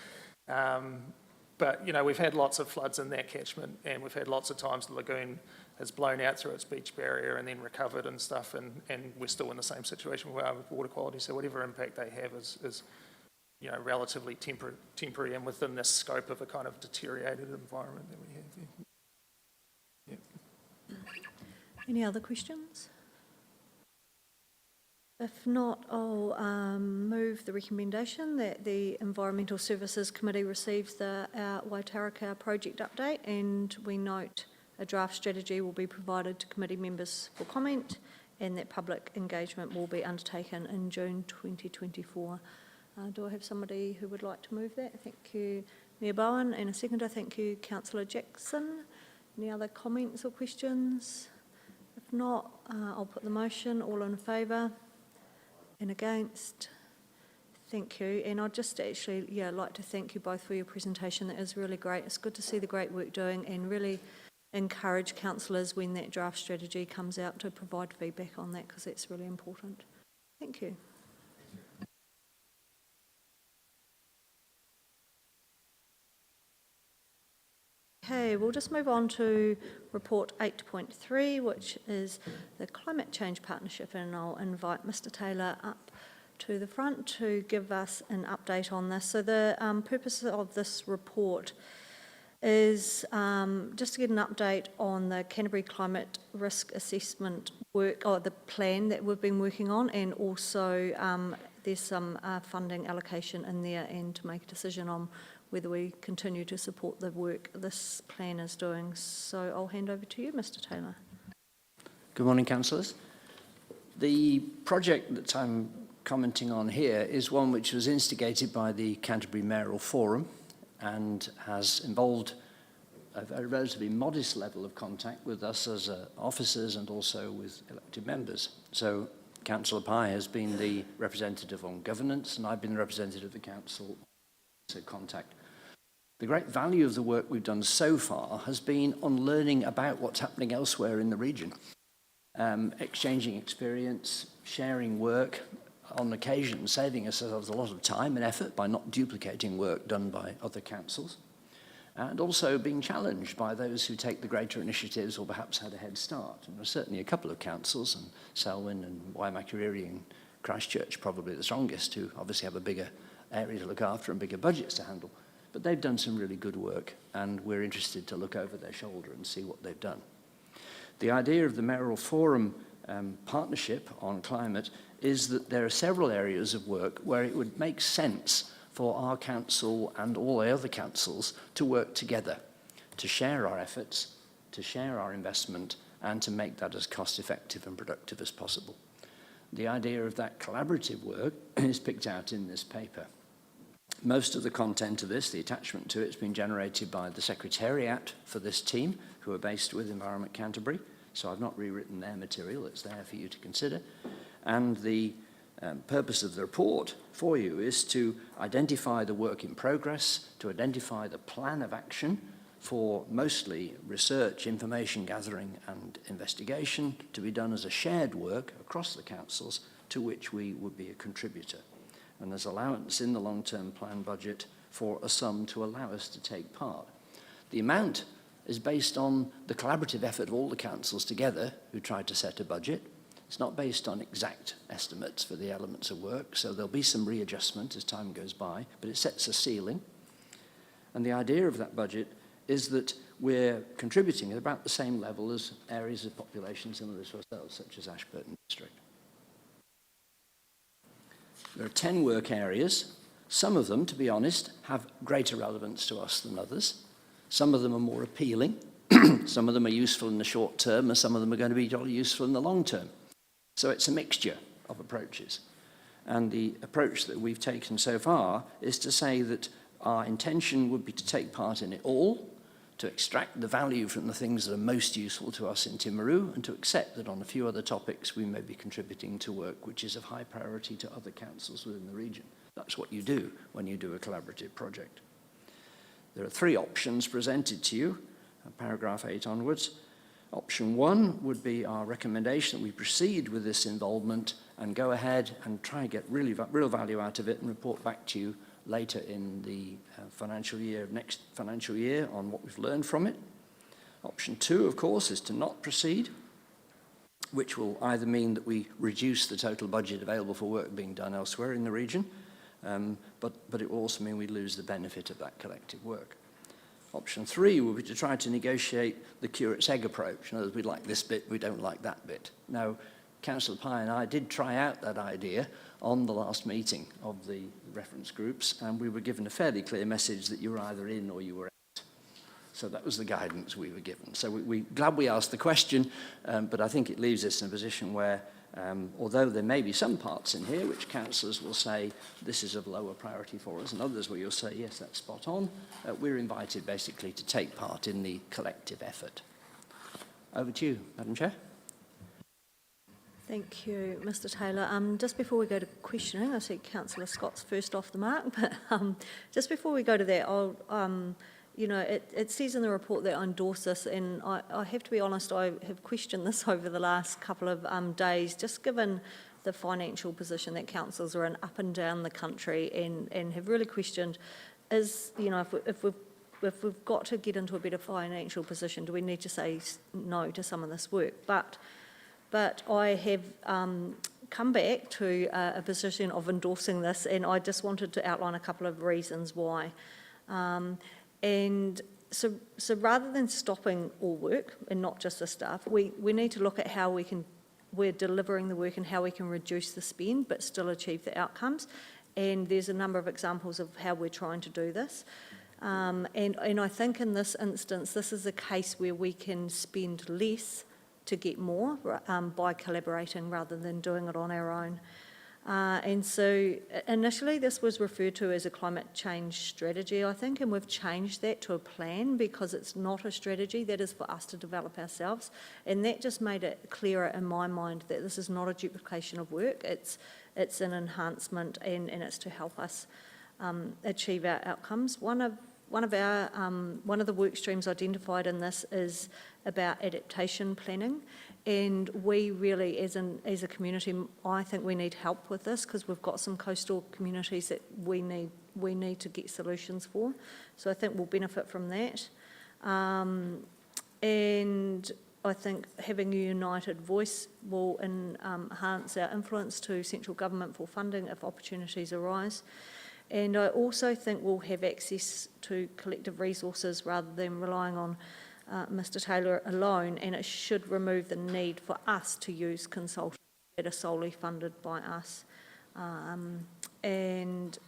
[SPEAKER 6] But, you know, we've had lots of floods in that catchment, and we've had lots of times the lagoon has blown out through its beach barrier and then recovered and stuff, and we're still in the same situation we are with water quality. So whatever impact they have is you know, relatively temporary and within this scope of a kind of deteriorated environment that we have. Yeah.
[SPEAKER 1] Any other questions? If not, I'll move the recommendation that the Environmental Services Committee receives our Waitaraka project update, and we note a draft strategy will be provided to committee members for comment, and that public engagement will be undertaken in June 2024. Do I have somebody who would like to move that? Thank you, Mayor Bowen, and a seconder. Thank you, Councillor Jackson. Any other comments or questions? If not, I'll put the motion. All in favour? And against? Thank you. And I'd just actually, like to thank you both for your presentation. That is really great. It's good to see the great work doing, and really encourage councillors when that draft strategy comes out to provide feedback on that, because that's really important. Thank you. Okay, we'll just move on to report 8.3, which is the Climate Change Partnership, and I'll invite Mr. Taylor up to the front to give us an update on this. So the purpose of this report is just to get an update on the Canterbury Climate Risk Assessment work, or the plan that we've been working on, and also there's some funding allocation in there, and to make a decision on whether we continue to support the work this plan is doing. So I'll hand over to you, Mr. Taylor.
[SPEAKER 9] Good morning, councillors. The project that I'm commenting on here is one which was instigated by the Canterbury Mayoral Forum and has involved a relatively modest level of contact with us as officers and also with elected members. So Councillor Pye has been the representative on governance, and I've been the representative of the council to contact. The great value of the work we've done so far has been on learning about what's happening elsewhere in the region, exchanging experience, sharing work, on occasion saving ourselves a lot of time and effort by not duplicating work done by other councils, and also being challenged by those who take the greater initiatives or perhaps had a head start. And there's certainly a couple of councils, and Selwyn and Waimakariri and Christchurch probably the strongest, who obviously have a bigger area to look after and bigger budgets to handle. But they've done some really good work, and we're interested to look over their shoulder and see what they've done. The idea of the Mayoral Forum partnership on climate is that there are several areas of work where it would make sense for our council and all the other councils to work together, to share our efforts, to share our investment, and to make that as cost effective and productive as possible. The idea of that collaborative work is picked out in this paper. Most of the content of this, the attachment to it, has been generated by the Secretariat for this team, who are based with Environment Canterbury. So I've not rewritten their material, it's there for you to consider. And the purpose of the report for you is to identify the work in progress, to identify the plan of action for mostly research, information gathering and investigation to be done as a shared work across the councils to which we would be a contributor. And there's allowance in the long-term plan budget for a sum to allow us to take part. The amount is based on the collaborative effort of all the councils together who tried to set a budget. It's not based on exact estimates for the elements of work, so there'll be some readjustment as time goes by, but it sets a ceiling. And the idea of that budget is that we're contributing at about the same level as areas of population similar to ourselves, such as Ashburton District. There are 10 work areas. Some of them, to be honest, have greater relevance to us than others. Some of them are more appealing. Some of them are useful in the short term, and some of them are going to be jolly useful in the long term. So it's a mixture of approaches. And the approach that we've taken so far is to say that our intention would be to take part in it all, to extract the value from the things that are most useful to us in Timaru, and to accept that on a few other topics we may be contributing to work which is of high priority to other councils within the region. That's what you do when you do a collaborative project. There are 3 options presented to you, paragraph 8 onwards. Option 1 would be our recommendation that we proceed with this involvement and go ahead and try and get real value out of it and report back to you later in the next financial year on what we've learned from it. Option 2, of course, is to not proceed, which will either mean that we reduce the total budget available for work being done elsewhere in the region, but it will also mean we lose the benefit of that collective work. Option 3 will be to try to negotiate the curate's egg approach. In other words, we like this bit, we don't like that bit. Now, Councillor Pye and I did try out that idea on the last meeting of the reference groups, and we were given a fairly clear message that you were either in or you were out. So that was the guidance we were given. So we're glad we asked the question, but I think it leaves us in a position where, although there may be some parts in here which councillors will say this is of lower priority for us, and others where you'll say, yes, that's spot on, we're invited basically to take part in the collective effort. Over to you, Madam Chair.
[SPEAKER 1] Thank you, Mr Taylor. Just before we go to questioning, I see Councillor Scott's first off the mark, but just before we go to that, you know, it says in the report that I endorse this, and I have to be honest, I have questioned this over the last couple of days, just given the financial position that councils are in up and down the country, and have really questioned, you know, if we've got to get into a better financial position, do we need to say no to some of this work? But I have come back to a position of endorsing this, and I just wanted to outline a couple of reasons why. And so rather than stopping all work, and not just the staff, we need to look at how we're delivering the work and how we can reduce the spend but still achieve the outcomes. And there's a number of examples of how we're trying to do this. And I think in this instance, this is a case where we can spend less to get more by collaborating rather than doing it on our own. And so initially this was referred to as a climate change strategy, I think, and we've changed that to a plan because it's not a strategy, that is for us to develop ourselves. And that just made it clearer in my mind that this is not a duplication of work, it's an enhancement, and it's to help us achieve our outcomes. One of the work streams identified in this is about adaptation planning, and we really, as a community, I think we need help with this because we've got some coastal communities that we need to get solutions for. So I think we'll benefit from that, and I think having a united voice will enhance our influence to central government for funding if opportunities arise. And I also think we'll have access to collective resources rather than relying on Mr Taylor alone, and it should remove the need for us to use consultants that are solely funded by us. And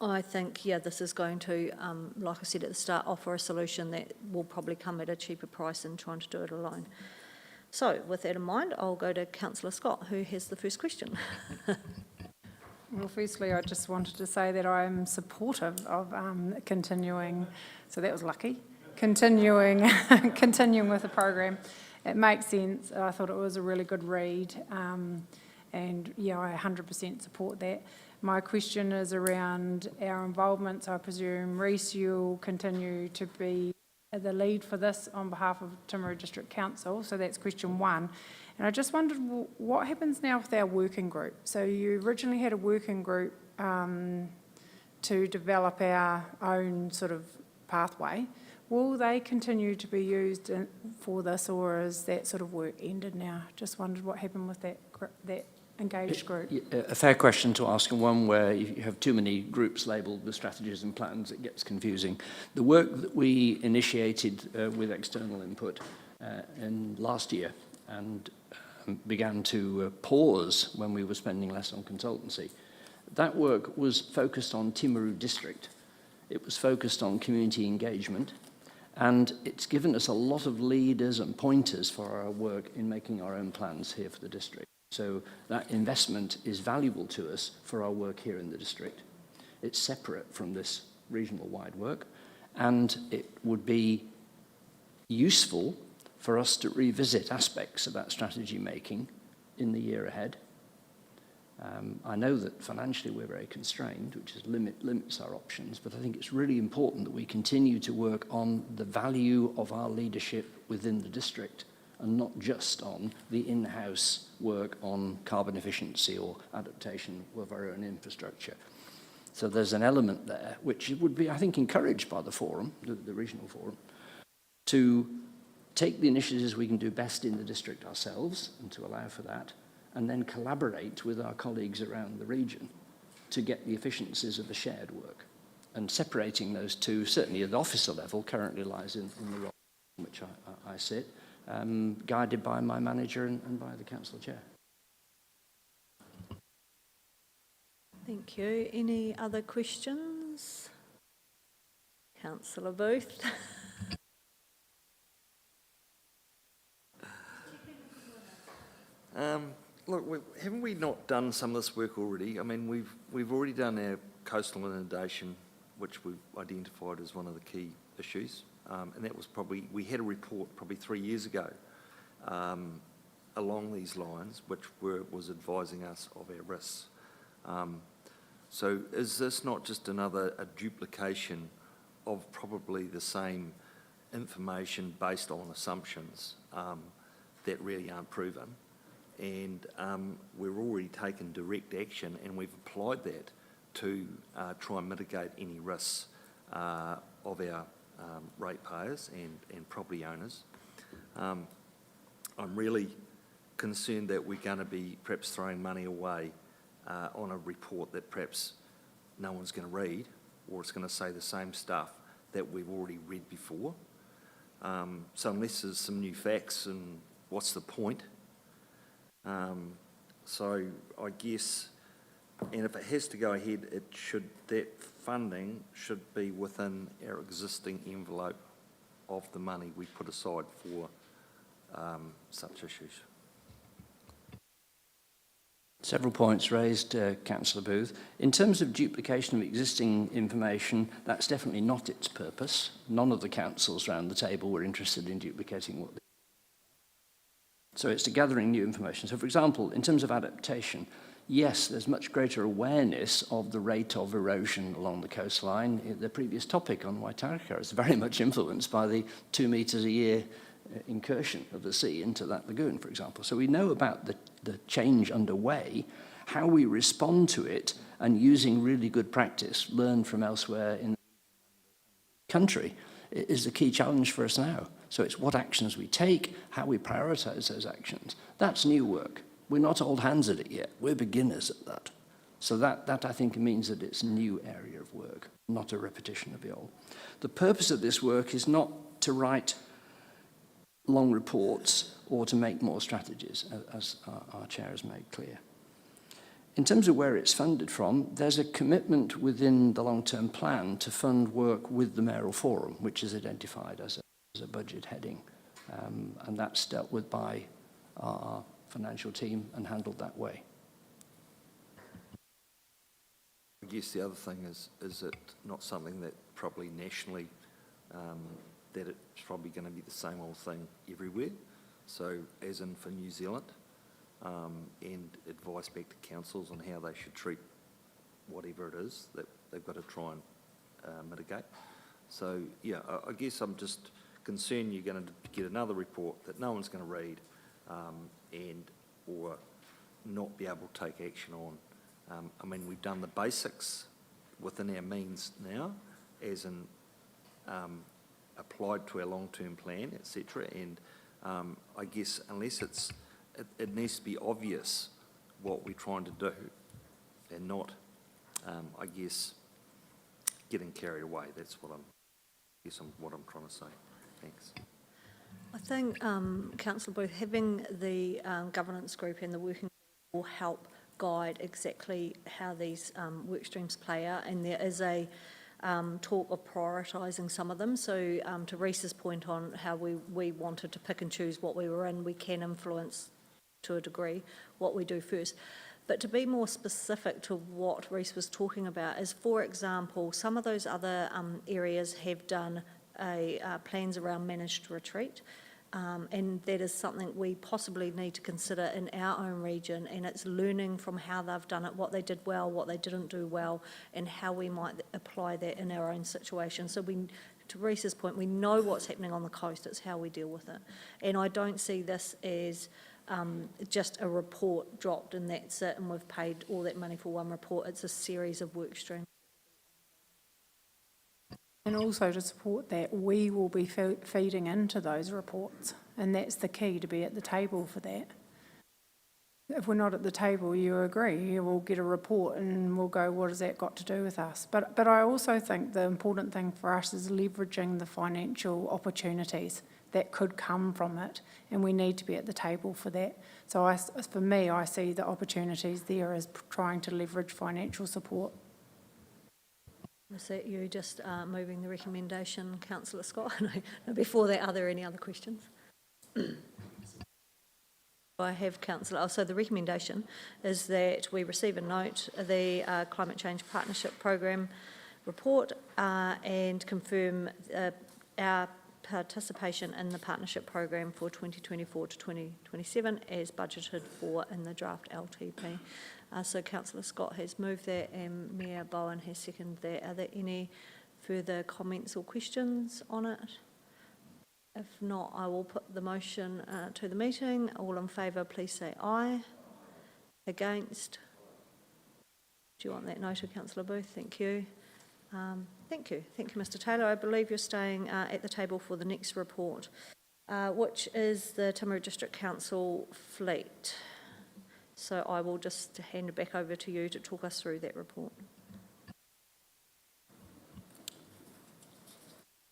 [SPEAKER 1] I think, yeah, this is going to, like I said at the start, offer a solution that will probably come at a cheaper price than trying to do it alone. So with that in mind, I'll go to Councillor Scott, who has the first question.
[SPEAKER 10] Well, firstly, I just wanted to say that I'm supportive of continuing, so that was lucky, continuing with the program. It makes sense. I thought it was a really good read, and yeah, I 100% support that. My question is around our involvement, so I presume Reece, you'll continue to be the lead for this on behalf of Timaru District Council, so that's question 1. And I just wondered what happens now with our working group. So you originally had a working group to develop our own sort of pathway. Will they continue to be used for this, or is that sort of work ended now? Just wondered what happened with that engaged group.
[SPEAKER 9] A fair question to ask, and one where you have too many groups labelled with strategies and plans, it gets confusing. The work that we initiated with external input in last year and began to pause when we were spending less on consultancy, that work was focused on Timaru district. It was focused on community engagement, and it's given us a lot of leaders and pointers for our work in making our own plans here for the district. So that investment is valuable to us for our work here in the district. It's separate from this regional-wide work, and it would be useful for us to revisit aspects of that strategy making in the year ahead. I know that financially we're very constrained, which limits our options, but I think it's really important that we continue to work on the value of our leadership within the district and not just on the in-house work on carbon efficiency or adaptation of our own infrastructure. So there's an element there which would be, I think, encouraged by the forum, the regional forum, to take the initiatives we can do best in the district ourselves and to allow for that, and then collaborate with our colleagues around the region to get the efficiencies of the shared work. And separating those two, certainly at the officer level, currently lies in the role in which I sit, guided by my manager and by the council chair.
[SPEAKER 1] Thank you. Any other questions? Councillor Booth.
[SPEAKER 8] Look, haven't we not done some of this work already? I mean, we've already done our coastal inundation, which we've identified as one of the key issues. And that was probably, we had a report probably 3 years ago along these lines, which was advising us of our risks. So is this not just a duplication of probably the same information based on assumptions that really aren't proven? And we've already taken direct action, and we've applied that to try and mitigate any risks of our ratepayers and property owners. I'm really concerned that we're going to be perhaps throwing money away on a report that perhaps no one's going to read, or it's going to say the same stuff that we've already read before. So unless there's some new facts, and what's the point? So I guess, and if it has to go ahead, that funding should be within our existing envelope of the money we put aside for such issues.
[SPEAKER 9] Several points raised, Councillor Booth. In terms of duplication of existing information, that's definitely not its purpose. None of the councils around the table were interested in duplicating what they. So it's to gathering new information. So for example, in terms of adaptation, yes, there's much greater awareness of the rate of erosion along the coastline. The previous topic on Waitarika is very much influenced by the 2 metres a year incursion of the sea into that lagoon, for example. So we know about the change underway, how we respond to it, and using really good practice learned from elsewhere in the country is the key challenge for us now. So it's what actions we take, how we prioritise those actions. That's new work. We're not old hands at it yet. We're beginners at that. So that I think means that it's a new area of work, not a repetition of the old. The purpose of this work is not to write long reports or to make more strategies, as our chair has made clear. In terms of where it's funded from, there's a commitment within the long-term plan to fund work with the Mayoral Forum, which is identified as a budget heading. And that's dealt with by our financial team and handled that way.
[SPEAKER 8] I guess the other thing is it not something that probably nationally, that it's probably going to be the same old thing everywhere. So as in for New Zealand, and advice back to councils on how they should treat whatever it is that they've got to try and mitigate. So yeah, I guess I'm just concerned you're going to get another report that no one's going to read and or not be able to take action on. I mean, we've done the basics within our means now, as in applied to our long-term plan, etc. And I guess unless it needs to be obvious what we're trying to do, and not, I guess, getting carried away. That's what I'm trying to say. Thanks.
[SPEAKER 1] I think, Councillor Booth, having the governance group and the working group will help guide exactly how these work streams play out, and there is a talk of prioritising some of them. So to Rhys's point on how we wanted to pick and choose what we were in, we can influence to a degree what we do first. But to be more specific to what Rhys was talking about is, for example, some of those other areas have done plans around managed retreat. And that is something we possibly need to consider in our own region, and it's learning from how they've done it, what they did well, what they didn't do well, and how we might apply that in our own situation. So to Rhys's point, we know what's happening on the coast, it's how we deal with it. And I don't see this as just a report dropped and that's it, and we've paid all that money for one report. It's a series of work streams.
[SPEAKER 10] And also to support that, we will be feeding into those reports, and that's the key, to be at the table for that. If we're not at the table, you agree, you will get a report and we'll go, what has that got to do with us? But I also think the important thing for us is leveraging the financial opportunities that could come from it, and we need to be at the table for that. So for me, I see the opportunities there as trying to leverage financial support.
[SPEAKER 1] Was that you just moving the recommendation, Councillor Scott? No, before that, are there any other questions? I have Councillor. So the recommendation is that we receive and note the Climate Change Partnership Programme report and confirm our participation in the partnership program for 2024 to 2027 as budgeted for in the draft LTP. So Councillor Scott has moved that and Mayor Bowen has seconded that. Are there any further comments or questions on it? If not, I will put the motion to the meeting. All in favour, please say aye. Against? Do you want that noted, Councillor Booth? Thank you. Thank you, Mr Taylor. I believe you're staying at the table for the next report, which is the Timaru District Council fleet. So I will just hand it back over to you to talk us through that report.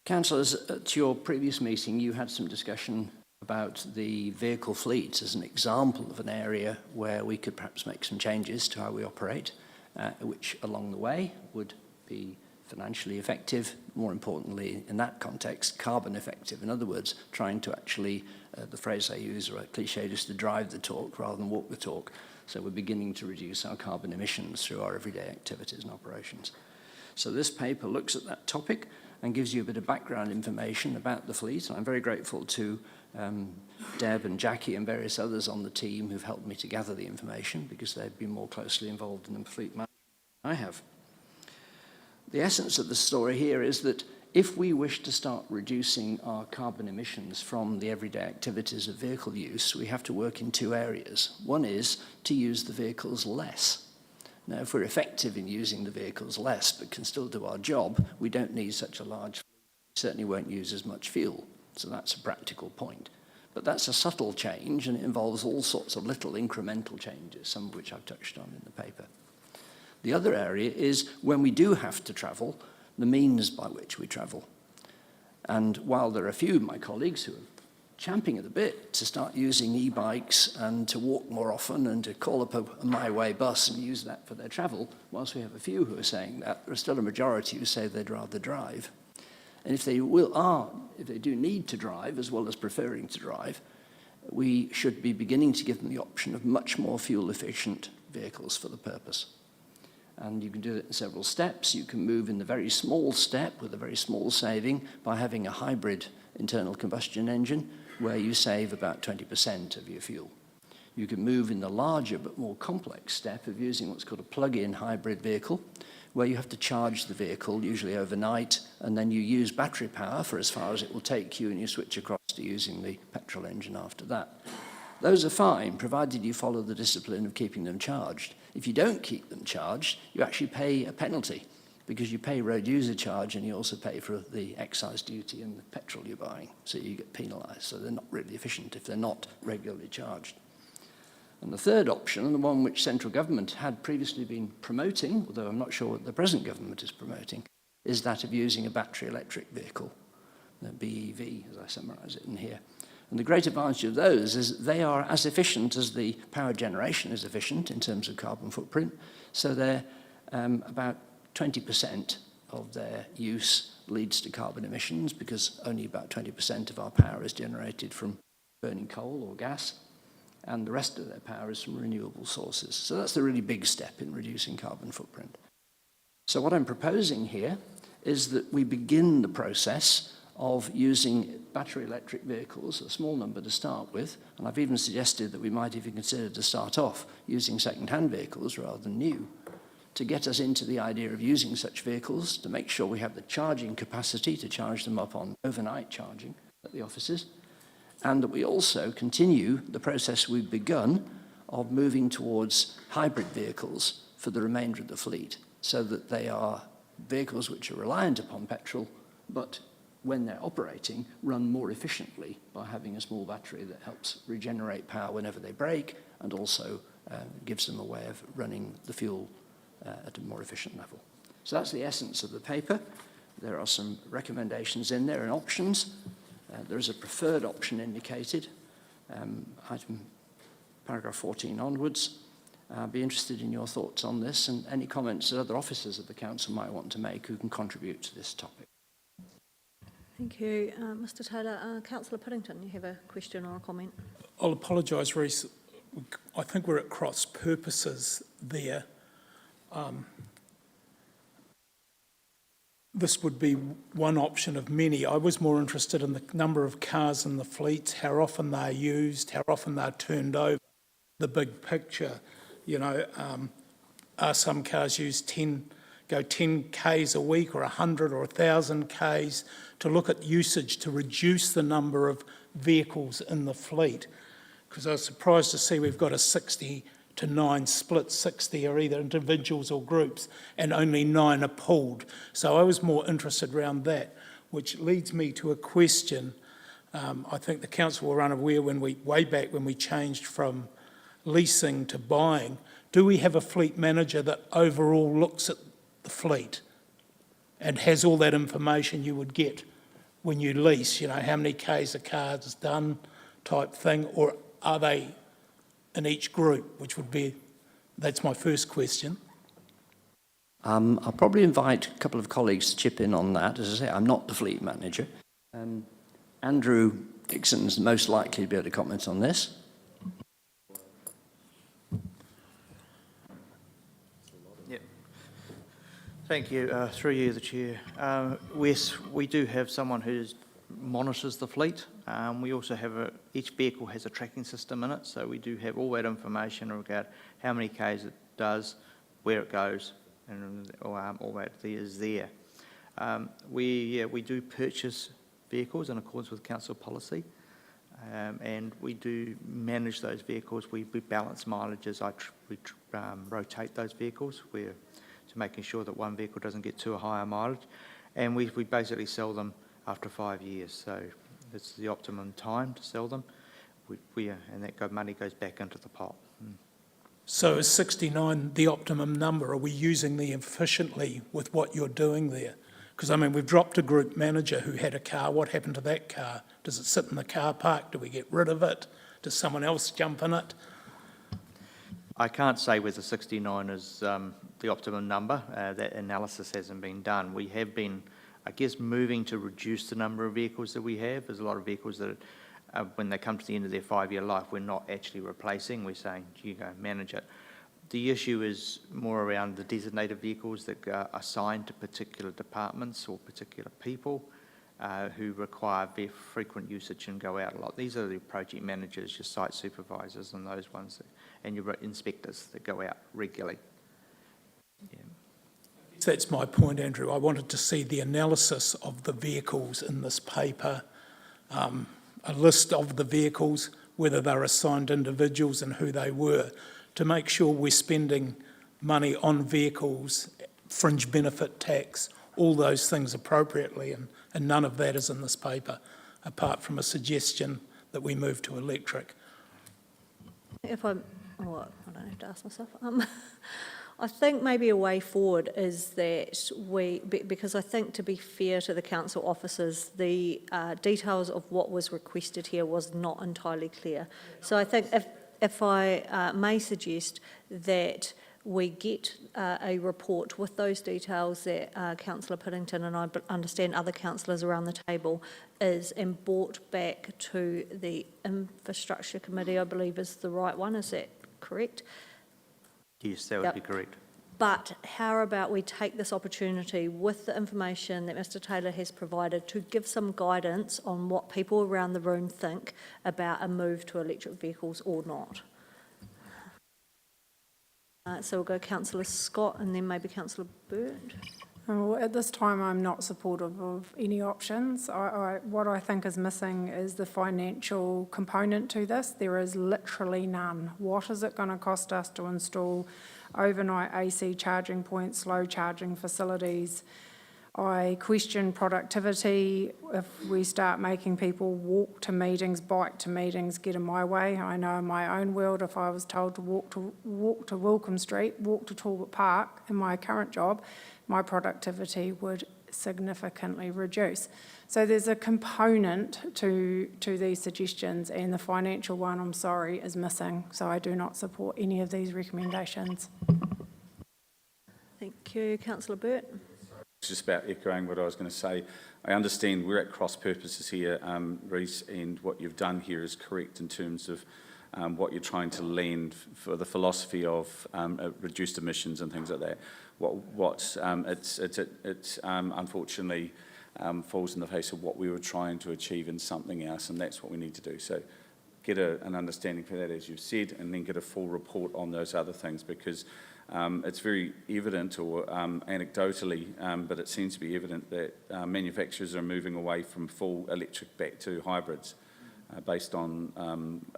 [SPEAKER 9] Councillors, at your previous meeting, you had some discussion about the vehicle fleet as an example of an area where we could perhaps make some changes to how we operate, which along the way would be financially effective, more importantly in that context, carbon effective. In other words, trying to actually, the phrase I use, right, cliche, is to drive the talk rather than walk the talk. So we're beginning to reduce our carbon emissions through our everyday activities and operations. So this paper looks at that topic and gives you a bit of background information about the fleet. And I'm very grateful to Deb and Jackie and various others on the team who've helped me to gather the information, because they've been more closely involved in the fleet management than I have. The essence of the story here is that if we wish to start reducing our carbon emissions from the everyday activities of vehicle use, we have to work in two areas. One is to use the vehicles less. Now, if we're effective in using the vehicles less but can still do our job, we don't need such a large fleet. We certainly won't use as much fuel. So that's a practical point. But that's a subtle change, and it involves all sorts of little incremental changes, some of which I've touched on in the paper. The other area is when we do have to travel, the means by which we travel. And while there are a few of my colleagues who are champing at the bit to start using e-bikes and to walk more often and to call up a My Way bus and use that for their travel, whilst we have a few who are saying that, there are still a majority who say they'd rather drive. And if they do need to drive as well as preferring to drive, we should be beginning to give them the option of much more fuel-efficient vehicles for the purpose. And you can do it in several steps. You can move in the very small step with a very small saving by having a hybrid internal combustion engine where you save about 20% of your fuel. You can move in the larger but more complex step of using what's called a plug-in hybrid vehicle, where you have to charge the vehicle, usually overnight, and then you use battery power for as far as it will take you, and you switch across to using the petrol engine after that. Those are fine, provided you follow the discipline of keeping them charged. If you don't keep them charged, you actually pay a penalty. because you pay road user charge and you also pay for the excise duty and the petrol you're buying, so you get penalised. So they're not really efficient if they're not regularly charged. And the third option, and the one which central government had previously been promoting, although I'm not sure what the present government is promoting, is that of using a battery electric vehicle, the BEV, as I summarise it in here. And the great advantage of those is they are as efficient as the power generation is efficient in terms of carbon footprint. So they're about 20% of their use leads to carbon emissions, because only about 20% of our power is generated from burning coal or gas, and the rest of their power is from renewable sources. So that's the really big step in reducing carbon footprint. So what I'm proposing here is that we begin the process of using battery electric vehicles, a small number to start with, and I've even suggested that we might even consider to start off using second-hand vehicles rather than new, to get us into the idea of using such vehicles, to make sure we have the charging capacity to charge them up on overnight charging at the offices, and that we also continue the process we've begun of moving towards hybrid vehicles for the remainder of the fleet, so that they are vehicles which are reliant upon petrol, but when they're operating, run more efficiently by having a small battery that helps regenerate power whenever they break, and also gives them a way of running the fuel at a more efficient level. So that's the essence of the paper. There are some recommendations in there and options. There is a preferred option indicated, item paragraph 14 onwards. I'd be interested in your thoughts on this and any comments that other officers of the council might want to make who can contribute to this topic.
[SPEAKER 1] Thank you. Mr Taylor, Councillor Puddington, you have a question or a comment?
[SPEAKER 7] I'll apologise, Rhys. I think we're at cross purposes there. This would be one option of many. I was more interested in the number of cars in the fleet, how often they're used, how often they're turned over, the big picture. You know, are some cars used 10 Ks a week or 100 or 1,000 Ks, to look at usage to reduce the number of vehicles in the fleet. Because I was surprised to see we've got a 60-9 split. 60 are either individuals or groups, and only 9 are pooled. So I was more interested around that, which leads me to a question. I think the council were unaware way back when we changed from leasing to buying. Do we have a fleet manager that overall looks at the fleet and has all that information you would get when you lease, you know, how many Ks a car is done type thing, or are they in each group, which would be, that's my first question.
[SPEAKER 9] I'll probably invite a couple of colleagues to chip in on that. As I say, I'm not the fleet manager. Andrew Dixon's most likely to be able to comment on this.
[SPEAKER 11] Thank you. Through you, the Chair. Yes, we do have someone who monitors the fleet. We also have each vehicle has a tracking system in it, so we do have all that information regarding how many Ks it does, where it goes, and all that is there. We do purchase vehicles in accordance with council policy, and we do manage those vehicles. We balance mileages. We rotate those vehicles. We're to making sure that one vehicle doesn't get too high a mileage, and we basically sell them after 5 years. So it's the optimum time to sell them. And that money goes back into the pot.
[SPEAKER 7] So is 69 the optimum number? Are we using them efficiently with what you're doing there? Because, I mean, we've dropped a group manager who had a car. What happened to that car? Does it sit in the car park? Do we get rid of it? Does someone else jump in it?
[SPEAKER 11] I can't say whether 69 is the optimum number. That analysis hasn't been done. We have been, I guess, moving to reduce the number of vehicles that we have. There's a lot of vehicles that, when they come to the end of their 5-year life, we're not actually replacing. We're saying, you go manage it. The issue is more around the designated vehicles that are assigned to particular departments or particular people who require very frequent usage and go out a lot. These are the project managers, your site supervisors, and those ones, and your inspectors that go out regularly. Yeah.
[SPEAKER 7] That's my point, Andrew. I wanted to see the analysis of the vehicles in this paper, a list of the vehicles, whether they're assigned individuals and who they were, to make sure we're spending money on vehicles fringe benefit tax, all those things appropriately, and none of that is in this paper, apart from a suggestion that we move to electric.
[SPEAKER 1] If I don't have to ask myself. I think maybe a way forward is that because I think, to be fair to the council officers, the details of what was requested here was not entirely clear. So I think if I may suggest that we get a report with those details that Councillor Piddington and I understand other councillors around the table and brought back to the Infrastructure Committee, I believe is the right one. Is that correct?
[SPEAKER 11] Yes, that would be correct.
[SPEAKER 1] But how about we take this opportunity with the information that Mr Taylor has provided to give some guidance on what people around the room think about a move to electric vehicles or not? So we'll go Councillor Scott and then maybe Councillor Burt.
[SPEAKER 10] Well, at this time, I'm not supportive of any options. What I think is missing is the financial component to this. There is literally none. What is it going to cost us to install overnight AC charging points, slow charging facilities? I question productivity if we start making people walk to meetings, bike to meetings, get in my way. I know in my own world, if I was told to walk to Wilcombe Street, walk to Talbot Park in my current job, my productivity would significantly reduce. So there's a component to these suggestions, and the financial one, I'm sorry, is missing. So I do not support any of these recommendations.
[SPEAKER 1] Thank you. Councillor Burt.
[SPEAKER 3] It's just about echoing what I was going to say. I understand we're at cross purposes here, Rhys, and what you've done here is correct in terms of what you're trying to land for the philosophy of reduced emissions and things like that. It's unfortunately falls in the face of what we were trying to achieve in something else, and that's what we need to do. So get an understanding for that, as you've said, and then get a full report on those other things, because it's very evident, or anecdotally, but it seems to be evident that manufacturers are moving away from full electric back to hybrids based on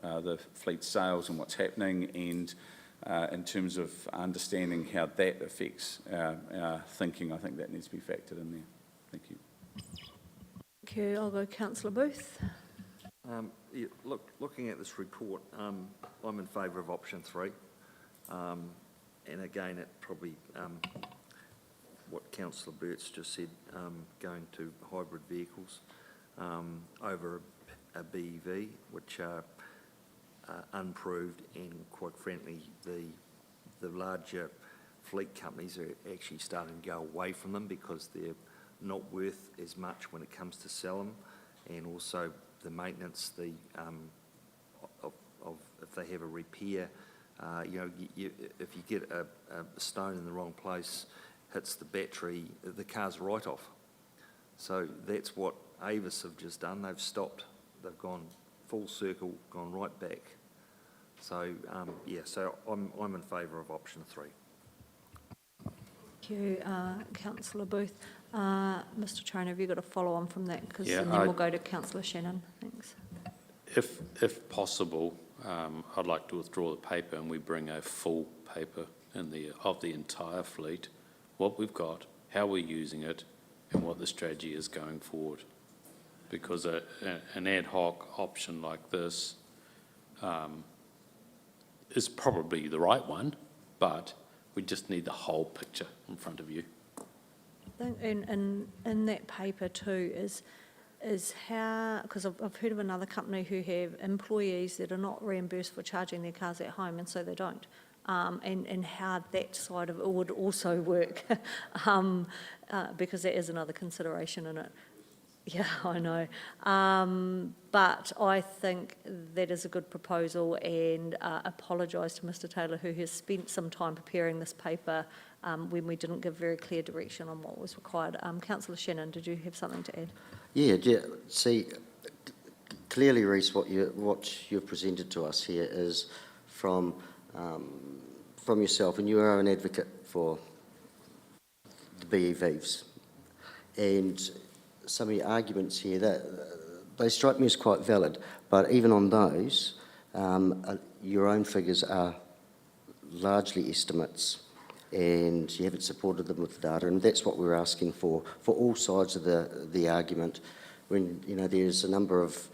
[SPEAKER 3] the fleet sales and what's happening, and in terms of understanding how that affects our thinking, I think that needs to be factored in there. Thank you.
[SPEAKER 1] Thank you. I'll go Councillor Booth.
[SPEAKER 8] Yeah, looking at this report, I'm in favour of option 3. And again, it probably, what Councillor Burt's just said, going to hybrid vehicles over a BEV, which are unproved, and quite frankly, the larger fleet companies are actually starting to go away from them because they're not worth as much when it comes to sell them, and also the maintenance, of if they have a repair. If you get a stone in the wrong place, hits the battery, the car's right off. So that's what Avis have just done. They've stopped. They've gone full circle, gone right back. So so I'm in favour of option 3.
[SPEAKER 1] Thank you, Councillor Booth. Mr Traynor, have you got a follow on from that? Because
[SPEAKER 12] Yeah,
[SPEAKER 1] then we'll go to Councillor Shannon. Thanks.
[SPEAKER 12] If possible, I'd like to withdraw the paper and we bring a full paper of the entire fleet, what we've got, how we're using it, and what the strategy is going forward. Because an ad hoc option like this is probably the right one, but we just need the whole picture in front of you.
[SPEAKER 1] I think in that paper too is how, because I've heard of another company who have employees that are not reimbursed for charging their cars at home, and so they don't, and how that side of it would also work, because there is another consideration in it. Yeah, I know. But I think that is a good proposal, and apologise to Mr Taylor, who has spent some time preparing this paper when we didn't give very clear direction on what was required. Councillor Shannon, did you have something to add?
[SPEAKER 13] Yeah, see, clearly, Rhys, what you've presented to us here is from yourself, and you are an advocate for the BEVs. And some of your arguments here, they strike me as quite valid, but even on those, your own figures are largely estimates, and you haven't supported them with data, and that's what we're asking for all sides of the argument. When, you know, there's a number of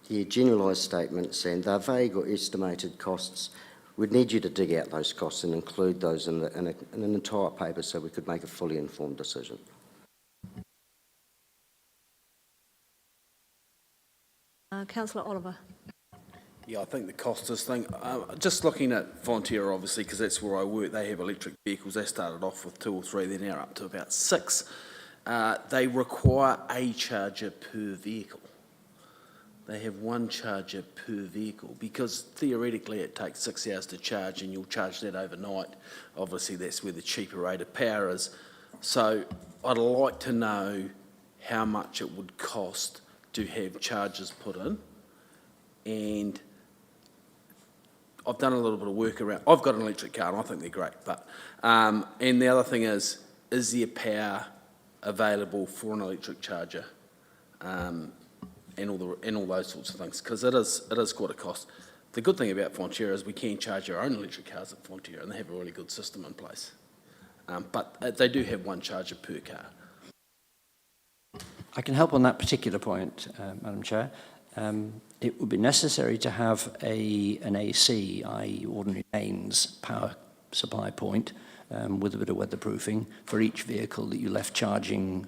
[SPEAKER 13] generalised statements, and they're vague or estimated costs. We'd need you to dig out those costs and include those in an entire paper so we could make a fully informed decision.
[SPEAKER 1] Councillor Oliver.
[SPEAKER 14] Yeah, I think the costers thing, just looking at Fonterra, obviously, because that's where I work, they have electric vehicles. They started off with 2 or 3, they're now up to about 6. They require a charger per vehicle. They have one charger per vehicle because theoretically it takes 6 hours to charge and you'll charge that overnight. Obviously, that's where the cheaper rate of power is. So I'd like to know how much it would cost to have chargers put in. And I've done a little bit of work around, I've got an electric car and I think they're great, but, and the other thing is there power available for an electric charger? And all those sorts of things, because it is quite a cost. The good thing about Fonterra is we can charge our own electric cars at Fonterra, and they have a really good system in place. But they do have one charger per car.
[SPEAKER 9] I can help on that particular point, Madam Chair. It would be necessary to have an AC, i.e. ordinary mains power supply point with a bit of weatherproofing for each vehicle that you left charging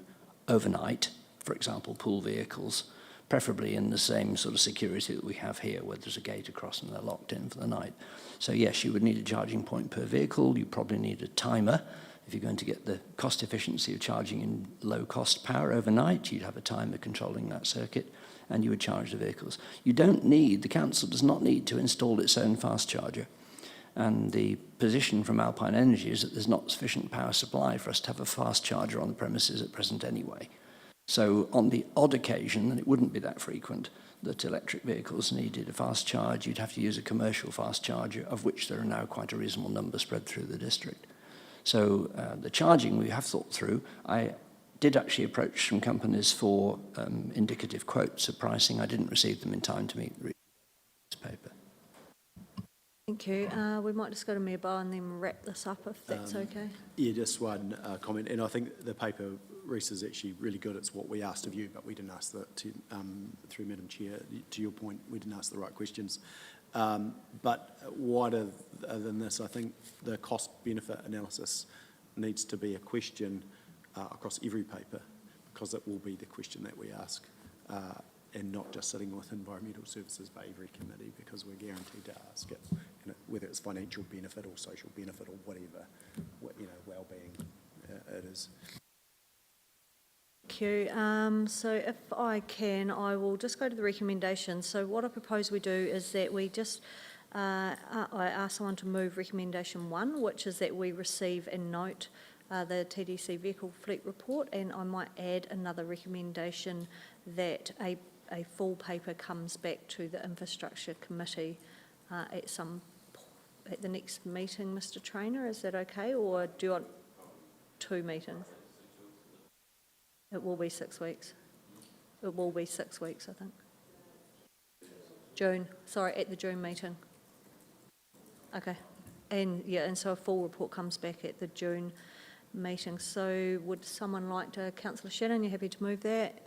[SPEAKER 9] overnight, for example, pool vehicles, preferably in the same sort of security that we have here, where there's a gate across and they're locked in for the night. So yes, you would need a charging point per vehicle. You probably need a timer. If you're going to get the cost efficiency of charging in low-cost power overnight, you'd have a timer controlling that circuit, and you would charge the vehicles. You don't need, the council does not need to install its own fast charger. And the position from Alpine Energy is that there's not sufficient power supply for us to have a fast charger on the premises at present anyway. So on the odd occasion, and it wouldn't be that frequent, that electric vehicles needed a fast charge, you'd have to use a commercial fast charger, of which there are now quite a reasonable number spread through the district. So the charging we have thought through. I did actually approach some companies for indicative quotes of pricing. I didn't receive them in time to meet this paper.
[SPEAKER 1] Thank you. We might just go to Mayor Bowen and then wrap this up if that's okay.
[SPEAKER 2] Yeah, just one comment, and I think the paper, Reece, is actually really good. It's what we asked of you, but we didn't ask through Madam Chair, to your point, we didn't ask the right questions. But wider than this, I think the cost-benefit analysis needs to be a question across every paper, because it will be the question that we ask, and not just sitting with environmental services by every committee, because we're guaranteed to ask it, whether it's financial benefit or social benefit or whatever, well-being it is.
[SPEAKER 1] Thank you. So if I can, I will just go to the recommendations. So what I propose we do is that we just, I ask someone to move recommendation 1, which is that we receive and note the TDC vehicle fleet report, and I might add another recommendation that a full paper comes back to the Infrastructure Committee at the next meeting, Mr. Traynor. Is that okay, or do you want 2 meetings? It will be 6 weeks. It will be 6 weeks, I think. June, sorry, at the June meeting. Okay, and so a full report comes back at the June meeting. So would someone like to, Councillor Shannon, you're happy to move that?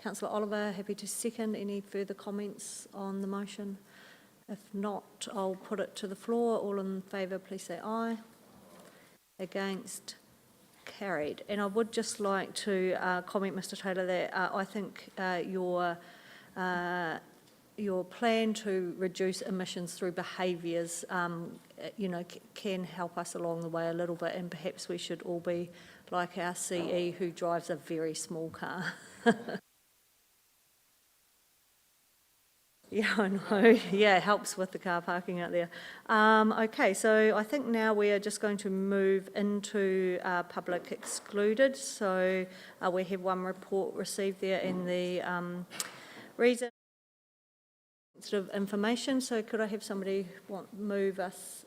[SPEAKER 1] Councillor Oliver, happy to second. Any further comments on the motion? If not, I'll put it to the floor. All in favour, please say aye. Against? Carried. And I would just like to comment, Mr. Taylor, that I think your plan to reduce emissions through behaviours, can help us along the way a little bit, and perhaps we should all be like our CE who drives a very small car. Yeah, I know. Yeah, it helps with the car parking out there. Okay, so I think now we are just going to move into public excluded. So we have one report received there in the reason sensitive information. So could I have somebody move us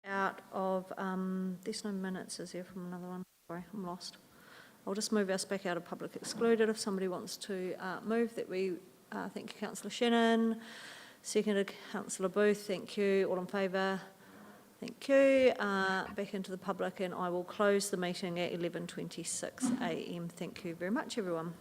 [SPEAKER 1] out of, there's no minutes, is there, from another one? Sorry, I'm lost. I'll just move us back out of public excluded if somebody wants to move that we, thank you, councillor Shannon. Seconded, councillor Booth, thank you. All in favour? Thank you. Back into the public, and I will close the meeting at 11:26 a.m. Thank you very much, everyone.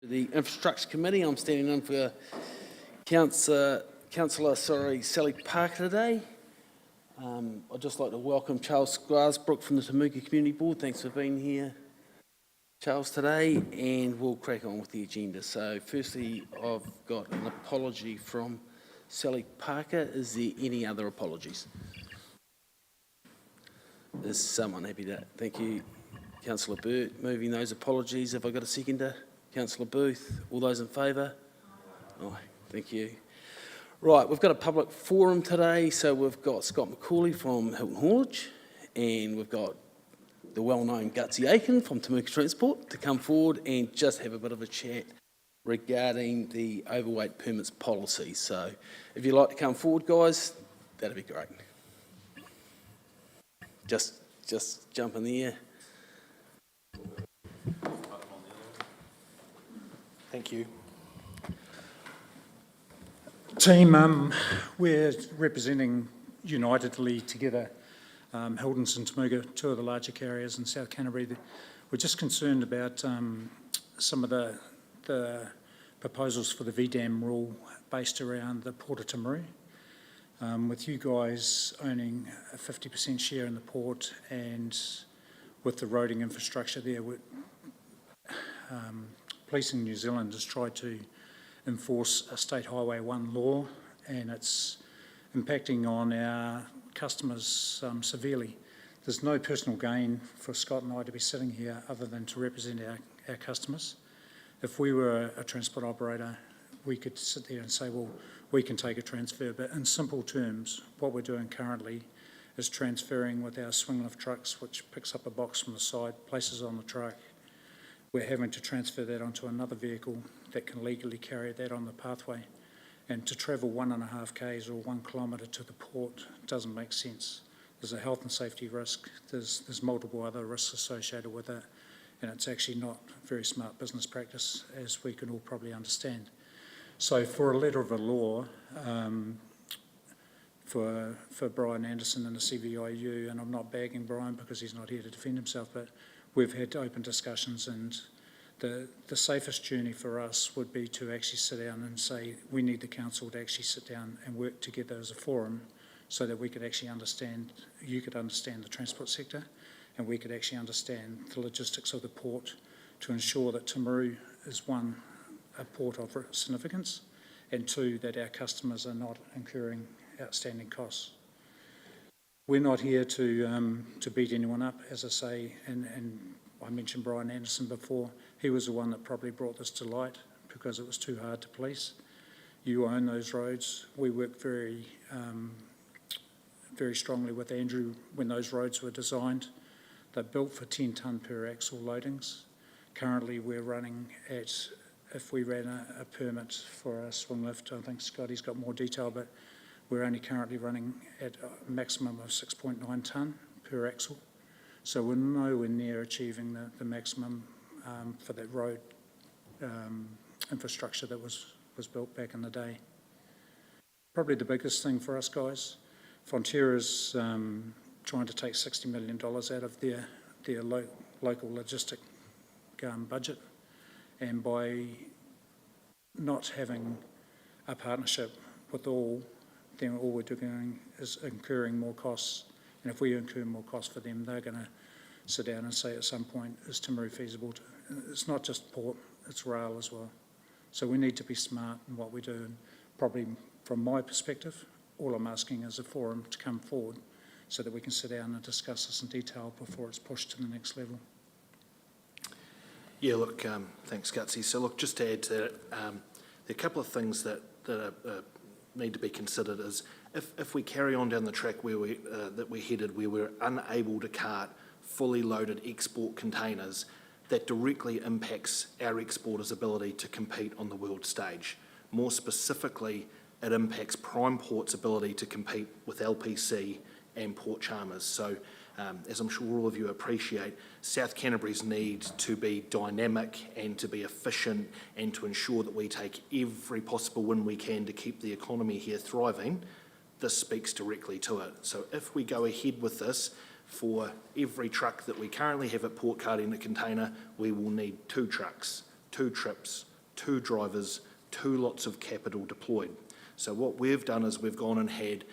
[SPEAKER 14] The Infrastructure Committee, I'm standing in for Councillor Sally Parker today. I'd just like to welcome Charles Glasbrook from the Temuka Community Board. Thanks for being here, Charles, today, and we'll crack on with the agenda. So firstly, I've got an apology from Sally Parker. Is there any other apologies? Is someone happy to? Thank you, Councillor Burt. Moving those apologies. Have I got a seconder? Councillor Booth. All those in favour? Oh, thank you. Right, we've got a public forum today. So we've got Scott McCauley from Hilton Haulage, and we've got the well-known Gutsy Aiken from Temuka Transport to come forward and just have a bit of a chat regarding the overweight permits policy. So if you'd like to come forward, guys, that'd be great. Just jump in the air.
[SPEAKER 15] Thank you. Team, we're representing unitedly together Hildens and Temuka, two of the larger carriers in South Canterbury. We're just concerned about some of the proposals for the VDAM rule based around the Port of Timaru. With you guys owning a 50% share in the port and with the roading infrastructure there, Policing New Zealand has tried to enforce a State Highway 1 law, and it's impacting on our customers severely. There's no personal gain for Scott and I to be sitting here other than to represent our customers. If we were a transport operator, we could sit there and say, well, we can take a transfer, but in simple terms, what we're doing currently is transferring with our swing lift trucks, which picks up a box from the side, places it on the truck. We're having to transfer that onto another vehicle that can legally carry that on the pathway. And to travel 1.5 k's or 1 kilometre to the port doesn't make sense. There's a health and safety risk, there's multiple other risks associated with it, and it's actually not very smart business practice, as we can all probably understand. So for a letter of a law, for Brian Anderson and the CVIU, and I'm not bagging Brian because he's not here to defend himself, but we've had open discussions, and the safest journey for us would be to actually sit down and say we need the council to actually sit down and work together as a forum so that we could actually understand, you could understand the transport sector, and we could actually understand the logistics of the port to ensure that Timaru is, one, a port of significance, and two, that our customers are not incurring outstanding costs. We're not here to beat anyone up, as I say, and I mentioned Brian Anderson before. He was the one that probably brought this to light because it was too hard to police. You own those roads. We worked very strongly with Andrew when those roads were designed. They're built for 10 tonne per axle loadings. Currently we're running at, if we ran a permit for a swing lift, I think Scotty's got more detail, but we're only currently running at a maximum of 6.9 tonne per axle. So we're nowhere near achieving the maximum for that road infrastructure that was built back in the day. Probably the biggest thing for us guys, Fonterra's trying to take $60 million out of their local logistic budget, and by not having a partnership with all, then all we're doing is incurring more costs. And if we incur more costs for them, they're going to sit down and say at some point, is Timaru feasible? It's not just port, it's rail as well. So we need to be smart in what we do. And probably from my perspective, all I'm asking is a forum to come forward so that we can sit down and discuss this in detail before it's pushed to the next level. Yeah, look, thanks, Gutsy. So look, just to add to that, there are a couple of things that need to be considered is if we carry on down the track where that we're headed, where we're unable to cart fully loaded export containers, that directly impacts our exporters' ability to compete on the world stage. More specifically, it impacts Prime Port's ability to compete with LPC and Port Chalmers. So, as I'm sure all of you appreciate, South Canterbury's need to be dynamic and to be efficient and to ensure that we take every possible win we can to keep the economy here thriving, this speaks directly to it. So if we go ahead with this, for every truck that we currently have at port carting a container, we will need 2 trucks, 2 trips
[SPEAKER 16] 2 drivers, 2 lots of capital deployed. So what we've done is we've gone and had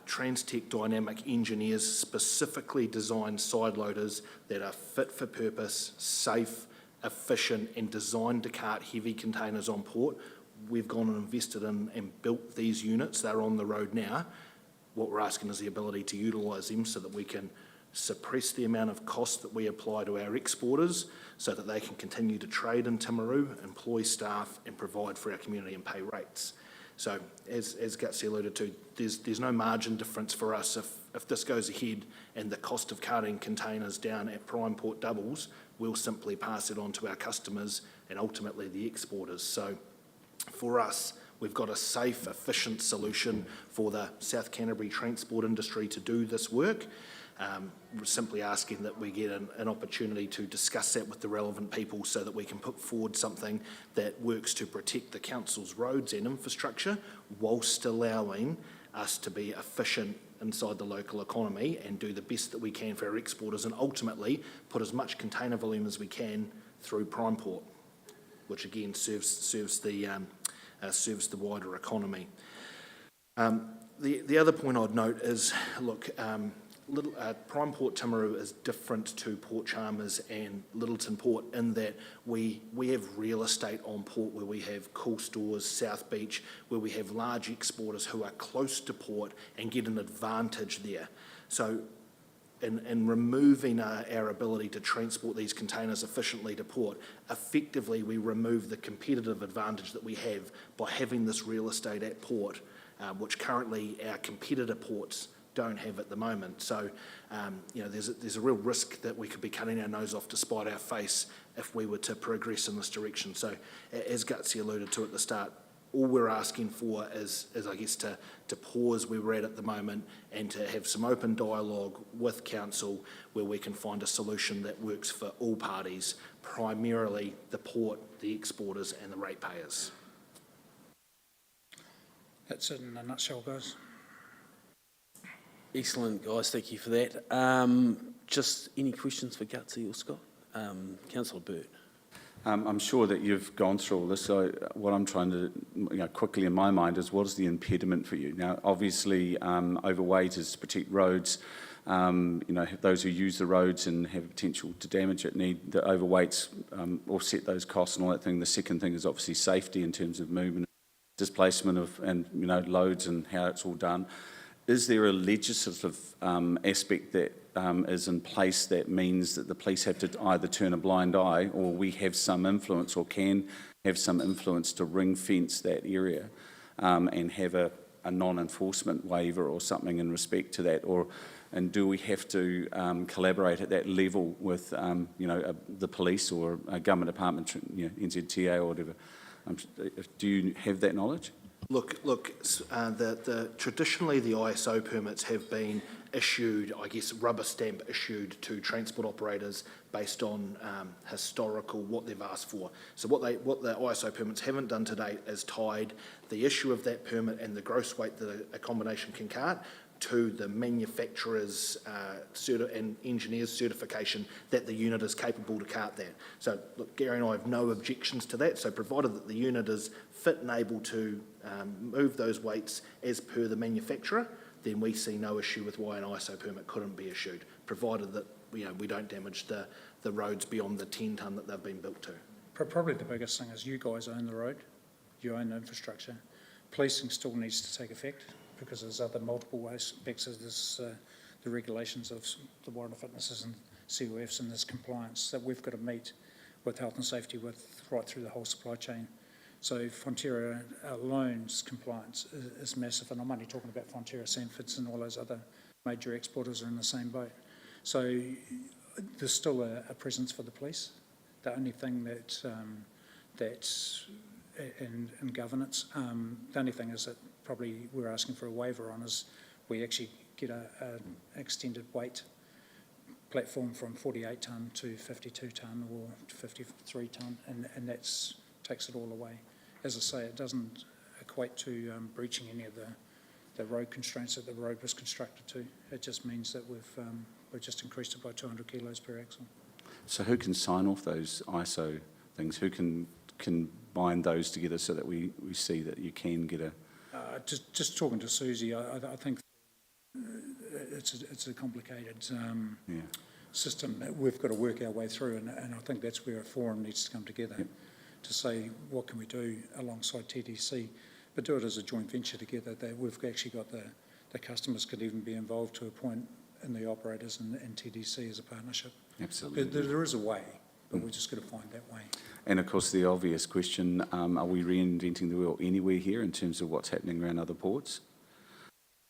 [SPEAKER 16] Transtech Dynamic engineers specifically design side loaders that are fit for purpose, safe, efficient, and designed to cart heavy containers on port. We've gone and invested in and built these units. They're on the road now. What we're asking is the ability to utilise them so that we can suppress the amount of cost that we apply to our exporters so that they can continue to trade in Timaru, employ staff, and provide for our community and pay rates. So as Gutsy alluded to, there's no margin difference for us if this goes ahead and the cost of carting containers down at Prime Port doubles. We'll simply pass it on to our customers and ultimately the exporters. So for us, we've got a safe, efficient solution for the South Canterbury transport industry to do this work. We're simply asking that we get an opportunity to discuss that with the relevant people so that we can put forward something that works to protect the council's roads and infrastructure whilst allowing us to be efficient inside the local economy and do the best that we can for our exporters and ultimately put as much container volume as we can through Prime Port, which again serves the wider economy. The other point I'd note is, look, Prime Port Timaru is different to Port Chalmers and Littleton Port in that we have real estate on port where we have cool stores, South Beach, where we have large exporters who are close to port and get an advantage there. So in removing our ability to transport these containers efficiently to port, effectively we remove the competitive advantage that we have by having this real estate at port, which currently our competitor ports don't have at the moment. So, there's a real risk that we could be cutting our nose off to spite our face if we were to progress in this direction. So, as Gutsy alluded to at the start, all we're asking for is I guess, to pause where we're at the moment and to have some open dialogue with council where we can find a solution that works for all parties, primarily the port, the exporters and the ratepayers. That's it in a nutshell, guys.
[SPEAKER 14] Excellent, guys. Thank you for that. Just any questions for Gutsy or Scott? Councillor Burt.
[SPEAKER 3] I'm sure that you've gone through all this, so what I'm trying to, quickly in my mind is what is the impediment for you? Now, obviously, overweight is to protect roads. Those who use the roads and have potential to damage it need the overweights offset those costs and all that thing. The second thing is obviously safety in terms of movement, displacement of loads and how it's all done. Is there a legislative aspect that is in place that means that the police have to either turn a blind eye or we have some influence or can have some influence to ring fence that area and have a non-enforcement waiver or something in respect to that? And do we have to collaborate at that level with the police or a government department, NZTA or whatever? Do you have that knowledge?
[SPEAKER 16] Look. Traditionally, the ISO permits have been issued, I guess, rubber stamp issued to transport operators based on historical what they've asked for. So what the ISO permits haven't done to date is tied the issue of that permit and the gross weight that a combination can cart to the manufacturer's and engineer's certification that the unit is capable to cart that. So look, Gary and I have no objections to that. So provided that the unit is fit and able to move those weights as per the manufacturer, then we see no issue with why an ISO permit couldn't be issued, provided that we don't damage the roads beyond the 10 tonne that they've been built to.
[SPEAKER 15] Probably the biggest thing is you guys own the road, you own the infrastructure. Policing still needs to take effect because there's other multiple aspects of this, the regulations of the warrant of fitnesses and COFs and this compliance that we've got to meet with health and safety with right through the whole supply chain. So Fonterra alone's compliance is massive, and I'm only talking about Fonterra, Sanfords and all those other major exporters are in the same boat. So there's still a presence for the police. The only thing that's in governance, the only thing is that probably we're asking for a waiver on is we actually get an extended weight platform from 48 tonne to 52 tonne or 53 tonne, and that takes it all away. As I say, it doesn't equate to breaching any of the road constraints that the road was constructed to. It just means that we've just increased it by 200 kilos per axle.
[SPEAKER 3] So who can sign off those ISO things? Who can combine those together so that we see that you can get a...
[SPEAKER 15] Just talking to Susie, I think it's a complicated system that we've got to work our way through, and I think that's where a forum needs to come together to say what can we do alongside TDC, but do it as a joint venture together. That we've actually got the customers could even be involved to a point, and the operators and TDC as a partnership.
[SPEAKER 3] Absolutely.
[SPEAKER 15] There is a way, but we've just got to find that way.
[SPEAKER 3] And of course, the obvious question, are we reinventing the wheel anywhere here in terms of what's happening around other ports?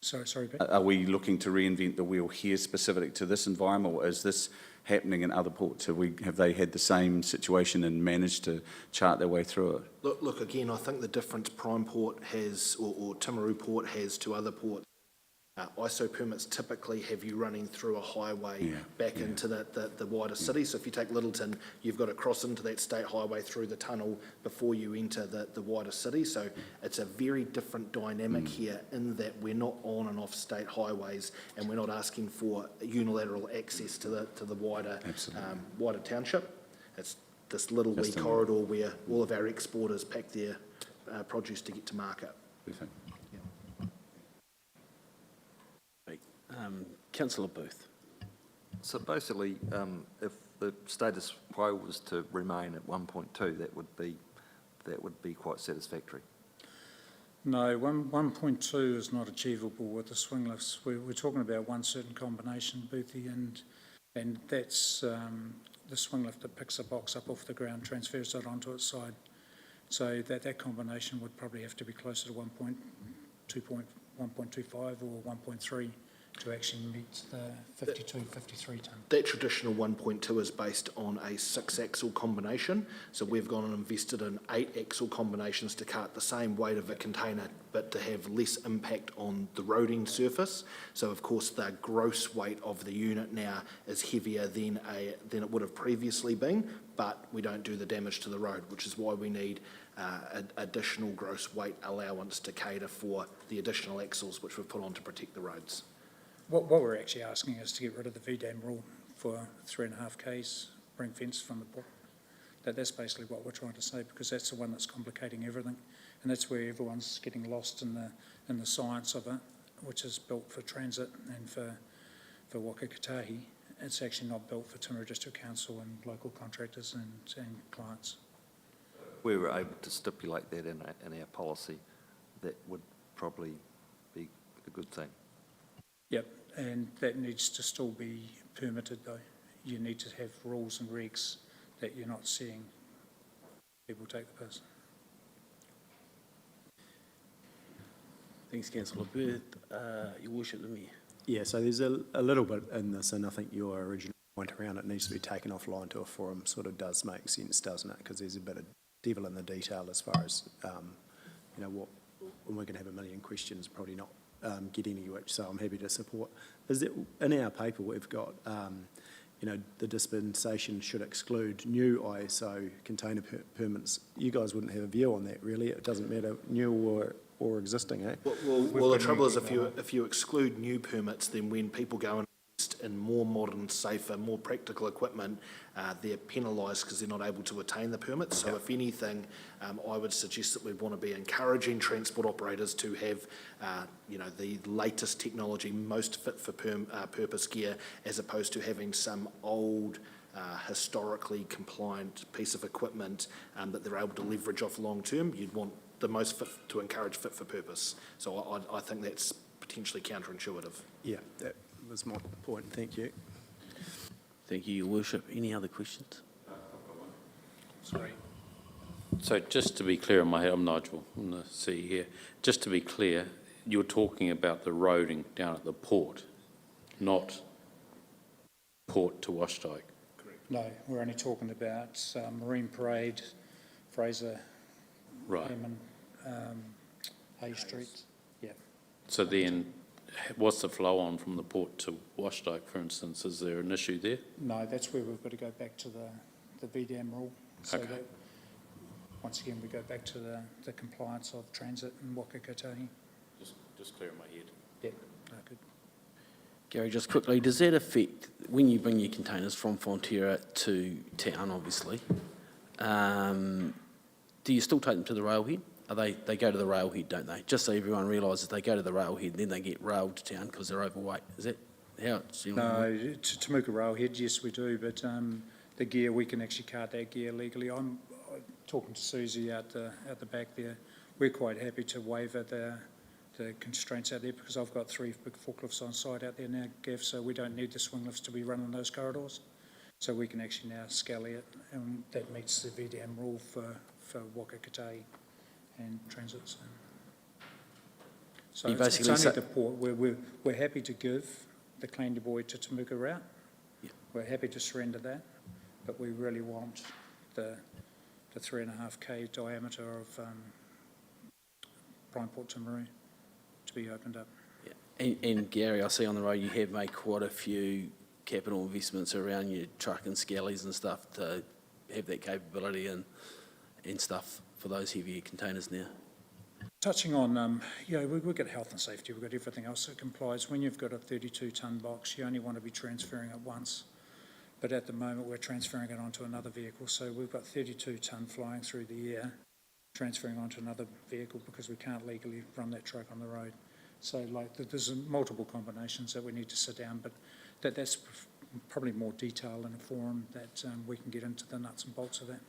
[SPEAKER 15] Sorry, Ben?
[SPEAKER 3] Are we looking to reinvent the wheel here specific to this environment, or is this happening in other ports? Have they had the same situation and managed to chart their way through it?
[SPEAKER 16] Look, again, I think the difference Prime Port has, or Timaru Port has to other ports, ISO permits typically have you running through a highway back into the wider city. So if you take Littleton, you've got to cross into that state highway through the tunnel before you enter the wider city. So it's a very different dynamic here in that we're not on and off state highways, and we're not asking for unilateral access to the wider wider township. It's this little wee corridor where all of our exporters pack their produce to get to market.
[SPEAKER 3] Perfect.
[SPEAKER 14] Councillor Booth.
[SPEAKER 8] So basically, if the status quo was to remain at 1.2, that would be quite satisfactory.
[SPEAKER 15] No, 1.2 is not achievable with the swing lifts. We're talking about one certain combination, Boothie, and that's the swing lift that picks a box up off the ground, transfers it onto its side. So that combination would probably have to be closer to 1.25 or 1.3 to actually meet the 52, 53 tonne.
[SPEAKER 16] That traditional 1.2 is based on a 6-axle combination. So we've gone and invested in 8-axle combinations to cart the same weight of a container, but to have less impact on the roading surface. So of course the gross weight of the unit now is heavier than it would have previously been, but we don't do the damage to the road, which is why we need additional gross weight allowance to cater for the additional axles which we've put on to protect the roads.
[SPEAKER 15] What we're actually asking is to get rid of the VDAM rule for 3.5 Ks, ring fence from the port. That's basically what we're trying to say, because that's the one that's complicating everything, and that's where everyone's getting lost in the science of it, which is built for transit and for Waka Kotahi. It's actually not built for Timaru District Council and local contractors and clients.
[SPEAKER 8] We were able to stipulate that in our policy. That would probably be a good thing.
[SPEAKER 15] Yep, and that needs to still be permitted though. You need to have rules and regs that you're not seeing people take the piss.
[SPEAKER 14] Thanks, Councillor Booth. Your Worship, the Mayor.
[SPEAKER 2] Yeah, so there's a little bit in this, and I think your original point around it needs to be taken offline to a forum sort of does make sense, doesn't it? Because there's a bit of devil in the detail as far as, what, and we're going to have a million questions, probably not get any which, so I'm happy to support. Is that in our paper we've got, the dispensation should exclude new ISO container permits. You guys wouldn't have a view on that, really? It doesn't matter new or existing, eh?
[SPEAKER 16] Well, the trouble is if you exclude new permits, then when people go and invest in more modern, safer, more practical equipment, they're penalised because they're not able to attain the permits. So if anything, I would suggest that we want to be encouraging transport operators to have, the latest technology, most fit for purpose gear, as opposed to having some old, historically compliant piece of equipment that they're able to leverage off long term. You'd want the most fit to encourage fit for purpose. So I think that's potentially counterintuitive.
[SPEAKER 2] Yeah, that was my point. Thank you.
[SPEAKER 14] Thank you, Your Worship. Any other questions?
[SPEAKER 15] Sorry.
[SPEAKER 12] So just to be clear in my head, I'm Nigel, I'm the CEO here. Just to be clear, you're talking about the roading down at the port, not port to Washdyke.
[SPEAKER 15] No, we're only talking about Marine Parade, Fraser,
[SPEAKER 12] Right.
[SPEAKER 15] Hammond, Hay Street. Yeah.
[SPEAKER 12] So then, what's the flow on from the port to Washdyke, for instance? Is there an issue there?
[SPEAKER 15] No, that's where we've got to go back to the VDAM rule. So
[SPEAKER 12] Okay.
[SPEAKER 15] that, once again, we go back to the compliance of transit and Waka Kotahi.
[SPEAKER 12] Just clear in my head.
[SPEAKER 15] Yeah, no, good.
[SPEAKER 14] Gary, just quickly, does that affect, when you bring your containers from Fonterra to town, obviously, do you still take them to the railhead? They go to the railhead, don't they? Just so everyone realises they go to the railhead, then they get railed to town because they're overweight. Is that how it's generally?
[SPEAKER 15] No, to Temuka Railhead, yes, we do, but the gear, we can actually cart that gear legally. I'm talking to Susie out the back there. We're quite happy to waiver the constraints out there because I've got 3 big forklifts on site out there now, Gav, so we don't need the swing lifts to be running those corridors. So we can actually now scally it, and that meets the VDM rule for Waka Kotahi and transit. So
[SPEAKER 14] You
[SPEAKER 15] it's
[SPEAKER 14] basically
[SPEAKER 15] only
[SPEAKER 14] say-
[SPEAKER 15] the port. We're happy to give the Clandy Boy to Temuka route.
[SPEAKER 14] Yeah.
[SPEAKER 15] We're happy to surrender that, but we really want the 3.5k diameter of Prime Port Timaru to be opened up.
[SPEAKER 14] Yeah. And Gary, I see on the road you have made quite a few capital investments around your truck and skellies and stuff to have that capability and stuff for those heavier containers now.
[SPEAKER 15] Touching on, we've got health and safety, we've got everything else that complies. When you've got a 32-tonne box, you only want to be transferring it once. But at the moment, we're transferring it onto another vehicle. So we've got 32 tonne flying through the air, transferring onto another vehicle because we can't legally run that truck on the road. So there's multiple combinations that we need to sit down, but that's probably more detail in a forum that we can get into the nuts and bolts of that.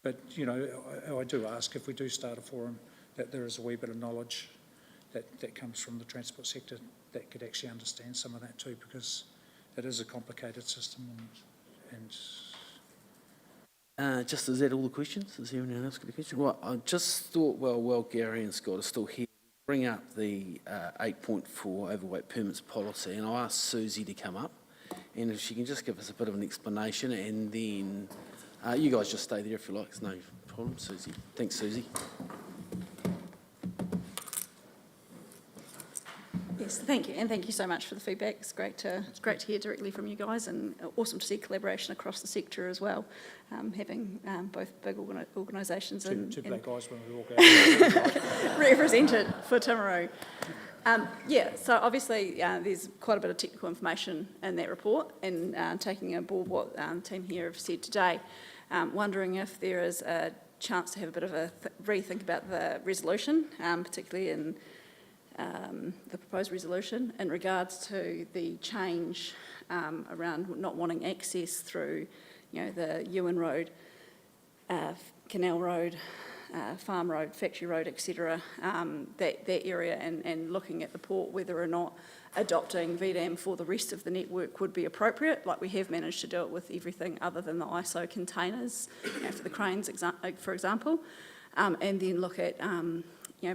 [SPEAKER 15] But, I do ask if we do start a forum that there is a wee bit of knowledge that comes from the transport sector that could actually understand some of that too, because it is a complicated system and
[SPEAKER 14] Just, is that all the questions? Is there anyone else got a question? Right, I just thought, while Gary and Scott are still here, bring up the 8.4 overweight permits policy, and I'll ask Susie to come up, and if she can just give us a bit of an explanation, and then you guys just stay there if you like, it's no problem, Susie. Thanks, Susie.
[SPEAKER 17] Yes, thank you, and thank you so much for the feedback. It's great to hear directly from you guys, and awesome to see collaboration across the sector as well, having both big organisations and
[SPEAKER 15] two black guys when we walk out.
[SPEAKER 17] represented for Timaru. So obviously there's quite a bit of technical information in that report, and taking on board what the team here have said today, wondering if there is a chance to have a bit of a rethink about the resolution, particularly in the proposed resolution in regards to the change around not wanting access through, the Ewan Road, Canal Road, Farm Road, Factory Road, etc., that area, and looking at the port, whether or not adopting VDAM for the rest of the network would be appropriate, like we have managed to do it with everything other than the ISO containers, for the cranes, for example, and then look at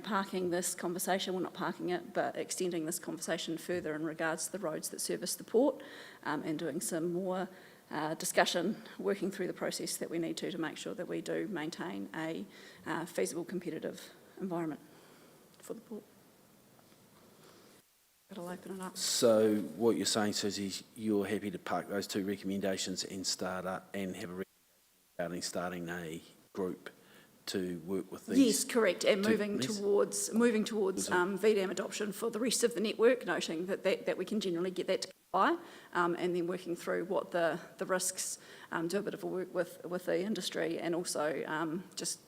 [SPEAKER 17] parking this conversation, well, not parking it, but extending this conversation further in regards to the roads that service the port, and doing some more discussion, working through the process that we need to make sure that we do maintain a feasible, competitive environment for the port. I'll open it up.
[SPEAKER 14] So what you're saying, Susie, is you're happy to park those 2 recommendations and start up and have a recommendation regarding starting a group to work with these?
[SPEAKER 17] Yes, correct, and moving towards VDAM adoption for the rest of the network, noting that we can generally get that to comply, and then working through what the risks, do a bit of a work with the industry, and also just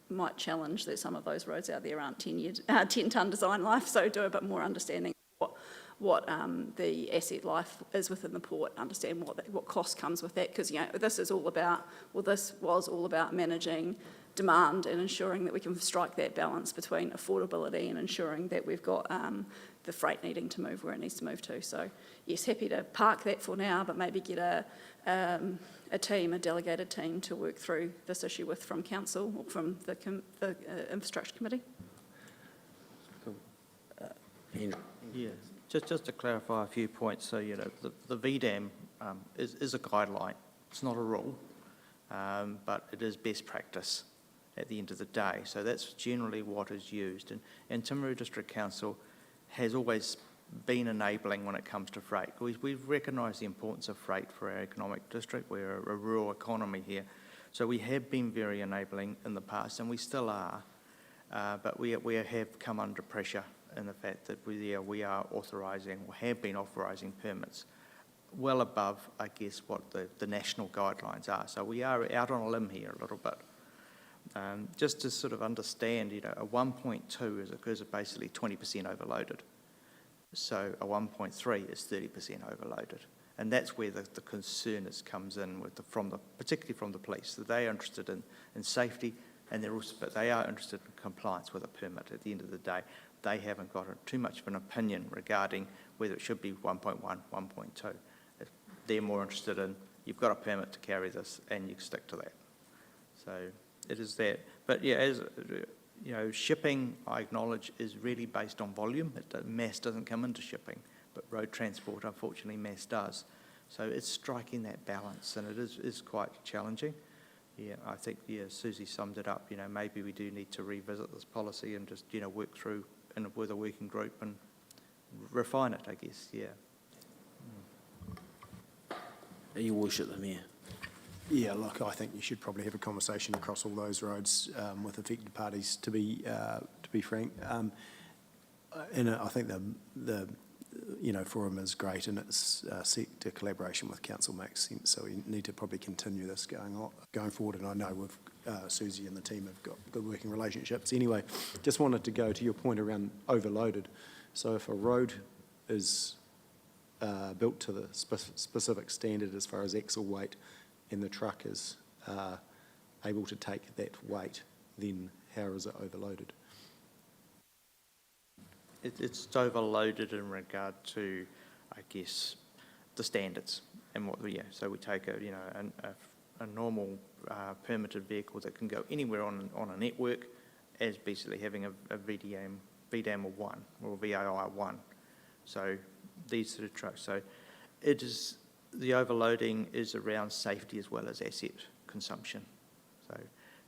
[SPEAKER 17] might challenge that some of those roads out there aren't 10-tonne design life, so do a bit more understanding what the asset life is within the port, understand what cost comes with that, because this was all about managing demand and ensuring that we can strike that balance between affordability and ensuring that we've got the freight needing to move where it needs to move to. So yes, happy to park that for now, but maybe get a delegated team to work through this issue with from council or from the infrastructure committee.
[SPEAKER 14] Cool.
[SPEAKER 11] Yeah, just to clarify a few points. So, the VDAM is a guideline. It's not a rule, but it is best practice at the end of the day. So that's generally what is used. And Timaru District Council has always been enabling when it comes to freight. We've recognised the importance of freight for our economic district. We're a rural economy here. So we have been very enabling in the past, and we still are. But we have come under pressure in the fact that we are authorising, or have been authorising permits well above, I guess, what the national guidelines are. So we are out on a limb here a little bit. Just to sort of understand, you know, a 1.2 is basically 20% overloaded. So a 1.3 is 30% overloaded. And that's where the concern comes in with particularly from the police. So they are interested in safety, and but they are interested in compliance with a permit. At the end of the day, they haven't got too much of an opinion regarding whether it should be 1.1, 1.2. They're more interested in, you've got a permit to carry this, and you stick to that. So it is that. But yeah, as you know, shipping, I acknowledge, is really based on volume. Mass doesn't come into shipping, but road transport, unfortunately, mass does. So it's striking that balance, and it is quite challenging. Yeah, I think, yeah, Susie summed it up. You know, maybe we do need to revisit this policy and just, you know, work through with a working group and refine it, I guess, yeah.
[SPEAKER 14] Your Worship, the Mayor.
[SPEAKER 2] Yeah, look, I think you should probably have a conversation across all those roads with affected parties, to be frank. And I think the forum is great, and its sector collaboration with council makes sense. So we need to probably continue this going forward. And I know with Susie and the team have got good working relationships. Anyway, just wanted to go to your point around overloaded. So if a road is built to the specific standard as far as axle weight, and the truck is able to take that weight, then how is it overloaded?
[SPEAKER 11] It's overloaded in regard to, I guess, the standards and what yeah. So we take a normal permitted vehicle that can go anywhere on a network as basically having a VDAM of 1 or VAI 1. So these sort of trucks. So it is. The overloading is around safety as well as asset consumption.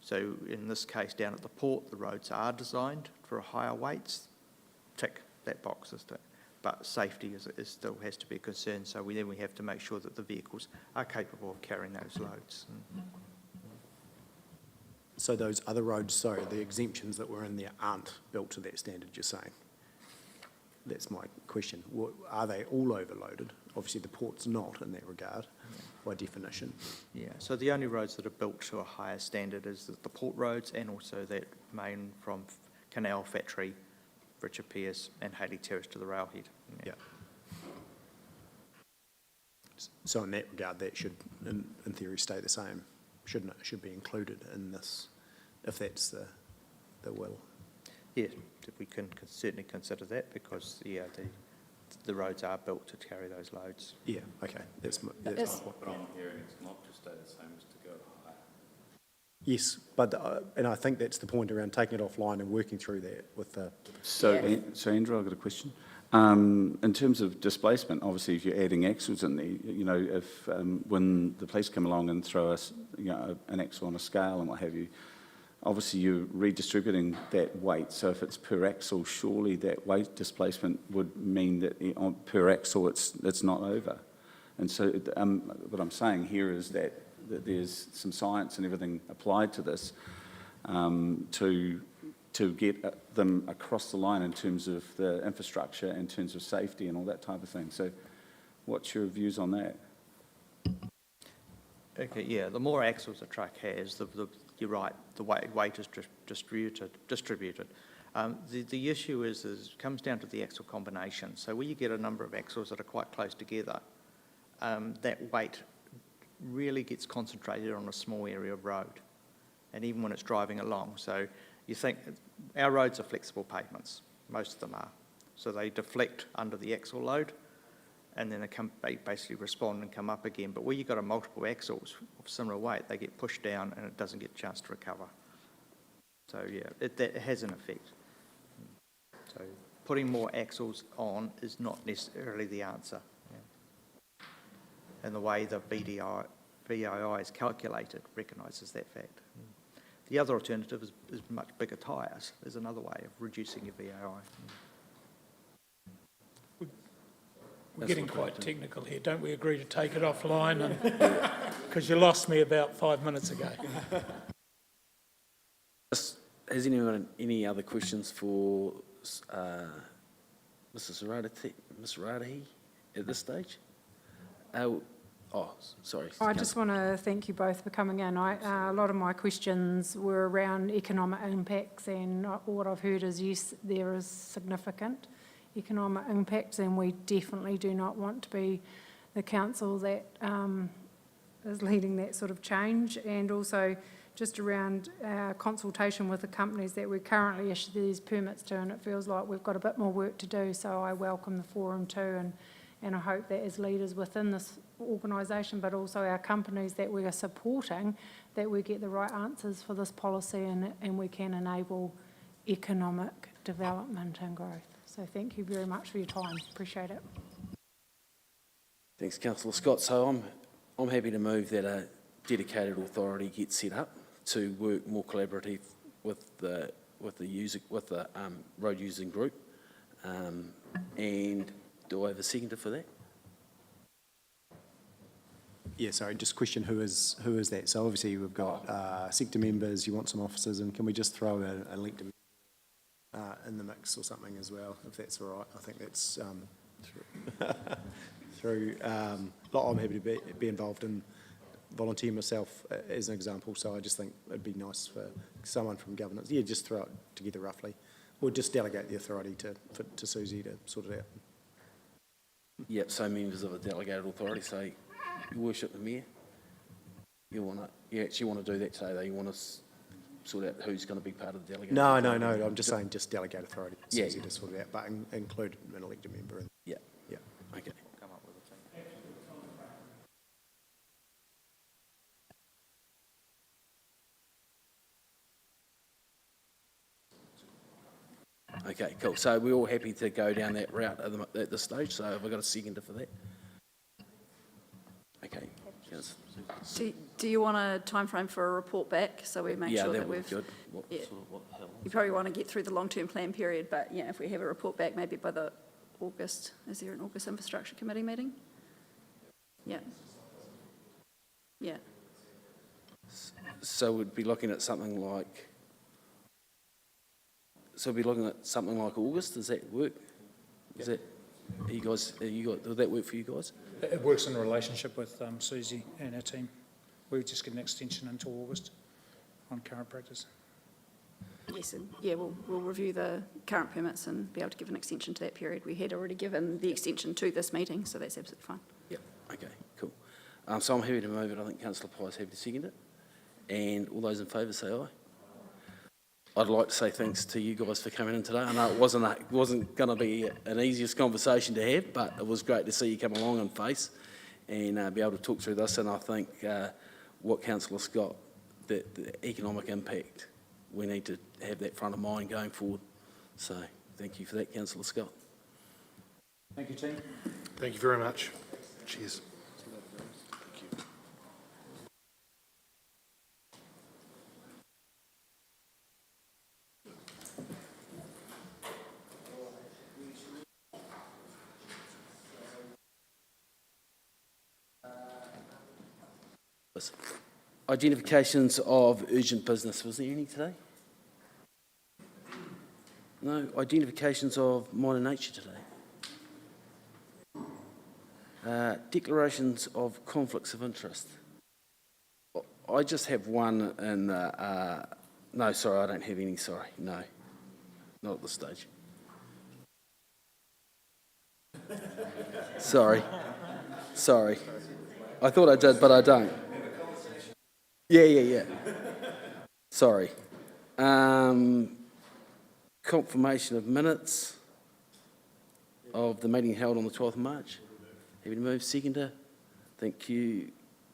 [SPEAKER 11] So in this case, down at the port, the roads are designed for higher weights. Tick that box, but safety still has to be a concern. So we have to make sure that the vehicles are capable of carrying those loads.
[SPEAKER 2] So those other roads, the exemptions that were in there aren't built to that standard, you're saying? That's my question. Are they all overloaded? Obviously, the port's not in that regard, by definition.
[SPEAKER 11] Yeah, so the only roads that are built to a higher standard is the port roads, and also that main from Canal Factory, Richard Pearce and Haley Terrace to the railhead.
[SPEAKER 2] Yeah. So in that regard, that should, in theory, stay the same, shouldn't it? It should be included in this, if that's the will.
[SPEAKER 11] Yes, we can certainly consider that, because the roads are built to carry those loads.
[SPEAKER 2] Yeah, okay. That's my point.
[SPEAKER 12] What I'm hearing is not to stay the same, as to go higher.
[SPEAKER 2] Yes, but and I think that's the point around taking it offline and working through that with the...
[SPEAKER 3] So Andrew, I've got a question. In terms of displacement, obviously, if you're adding axles in there, you know, if when the police come along and throw us, you know, an axle on a scale and what have you, obviously you're redistributing that weight. So if it's per axle, surely that weight displacement would mean that per axle it's not over. And so what I'm saying here is that there's some science and everything applied to this to get them across the line in terms of the infrastructure, in terms of safety and all that type of thing. So what's your views on that?
[SPEAKER 11] Okay, yeah, the more axles a truck has, you're right, the weight is distributed. The issue is comes down to the axle combination. So where you get a number of axles that are quite close together, that weight really gets concentrated on a small area of road, and even when it's driving along. So you think, our roads are flexible pavements, most of them are. So they deflect under the axle load, and then they basically respond and come up again. But where you've got a multiple axles of similar weight, they get pushed down and it doesn't get a chance to recover. So yeah, that has an effect. So putting more axles on is not necessarily the answer. Yeah. And the way the VII is calculated recognises that fact. The other alternative is much bigger tyres. There's another way of reducing your VII.
[SPEAKER 7] We're getting quite technical here. Don't we agree to take it offline? Because you lost me about 5 minutes ago.
[SPEAKER 14] Has anyone any other questions for Mr. Saradahi at this stage? Oh, sorry.
[SPEAKER 10] I just want to thank you both for coming in. A lot of my questions were around economic impacts, and what I've heard is, yes, there is significant economic impacts, and we definitely do not want to be the council that is leading that sort of change. And also just around consultation with the companies that we currently issue these permits to, and it feels like we've got a bit more work to do, so I welcome the forum too, and I hope that as leaders within this organisation, but also our companies that we are supporting, that we get the right answers for this policy, and we can enable economic development and growth. So thank you very much for your time. Appreciate it.
[SPEAKER 14] Thanks, Councillor Scott. So I'm happy to move that a dedicated authority gets set up to work more collaborative with the road using group. And do I have a seconder for that?
[SPEAKER 2] Yeah, sorry, just question who is that? So obviously we've got sector members, you want some officers, and can we just throw a link to in the mix or something as well, if that's all right? I think that's through. I'm happy to be involved and volunteer myself as an example, so I just think it'd be nice for someone from governance, yeah, just throw it together roughly, or just delegate the authority to Susie to sort it out.
[SPEAKER 14] Yep, so members of a delegated authority say, Your Worship, the Mayor, you actually want to do that today, though? You want to sort out who's going to be part of the delegated authority?
[SPEAKER 2] No, I'm just saying just delegate authority. It's
[SPEAKER 14] Yeah.
[SPEAKER 2] easy to sort it out, but include an elected member.
[SPEAKER 14] Yeah.
[SPEAKER 2] Yeah.
[SPEAKER 14] Okay.
[SPEAKER 3] Come up with a team.
[SPEAKER 14] Okay, cool. So we're all happy to go down that route at this stage. So have I got a seconder for that? Okay. Yes.
[SPEAKER 17] Do you want a timeframe for a report back, so we make sure that
[SPEAKER 14] would
[SPEAKER 17] we've...
[SPEAKER 14] be good.
[SPEAKER 17] Yeah.
[SPEAKER 14] What the hell?
[SPEAKER 17] You probably want to get through the long-term plan period, but yeah, if we have a report back maybe by the August, is there an August Infrastructure Committee meeting? Yeah. Yeah.
[SPEAKER 14] So we'd be looking at something like... So we'd be looking at something like August. Does that work? Is that... Would that work for you guys?
[SPEAKER 15] It works in a relationship with Susie and our team. We just get an extension until August on current practice.
[SPEAKER 17] Yes, and yeah, we'll review the current permits and be able to give an extension to that period. We had already given the extension to this meeting, so that's absolutely fine.
[SPEAKER 14] Yep. Okay, cool. So I'm happy to move it. I think Councillor Pye is happy to second it. And all those in favour say aye. I'd like to say thanks to you guys for coming in today. I know it wasn't going to be an easiest conversation to have, but it was great to see you come along and face and be able to talk through this. And I think what Councillor Scott, the economic impact, we need to have that front of mind going forward. So thank you for that, Councillor Scott.
[SPEAKER 15] Thank you, team.
[SPEAKER 16] Thank you very much. Cheers.
[SPEAKER 14] Identifications of urgent business. Was there any today? No. Identifications of minor nature today. Declarations of conflicts of interest. I just have one in the... no, sorry, I don't have any, sorry. No, not at this stage. Sorry. I thought I did, but I don't. Yeah. Sorry. Confirmation of minutes of the meeting held on the 12th of March. Happy to move. Seconder. Thank you,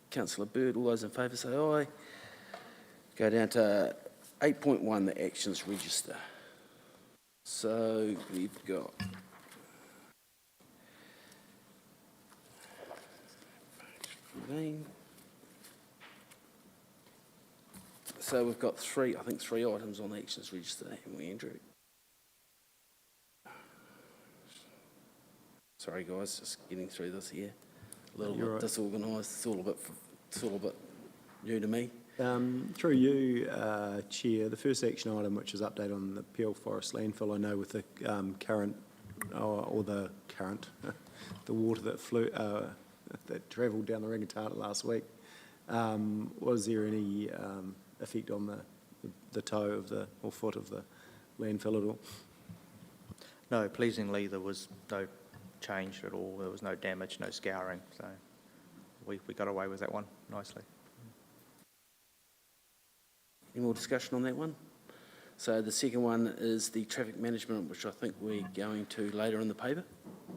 [SPEAKER 14] Councillor Bird. All those in favour say aye. Go down to 8.1, the actions register. So we've got... So we've got three items on the actions register, haven't we, Andrew? Sorry, guys, just getting through this here. A little bit disorganised. It's all a bit new to me.
[SPEAKER 2] Through you, Chair, the first action item, which is update on the Peel Forest landfill, I know with the the water that that travelled down the Rangatana last week. Was there any effect on the toe of the, or foot of the landfill at all?
[SPEAKER 11] No, pleasingly, there was no change at all. There was no damage, no scouring, so we got away with that one nicely.
[SPEAKER 14] Any more discussion on that one? So the second one is the traffic management, which I think we're going to later in the paper.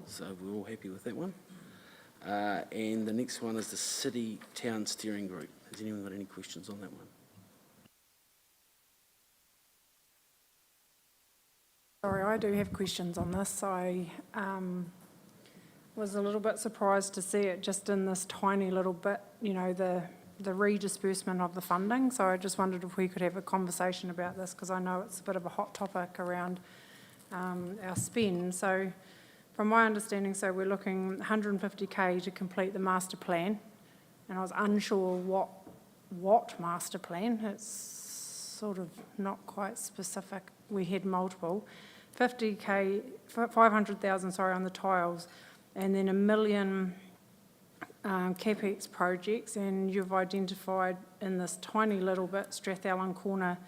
[SPEAKER 14] So we're all happy with that one. And the next one is the City Town Steering Group. Has anyone got any questions on that one?
[SPEAKER 10] Sorry, I do have questions on this. I was a little bit surprised to see it just in this tiny little bit, you know, the redisbursement of the funding. So I just wondered if we could have a conversation about this, because I know it's a bit of a hot topic around our spend. So from my understanding, so we're looking 150K to complete the master plan, and I was unsure what master plan. It's sort of not quite specific. We had multiple. 50K, 500,000, sorry, on the tiles, and then $1 million CapEx projects, and you've identified in this tiny little bit Strathallan Corner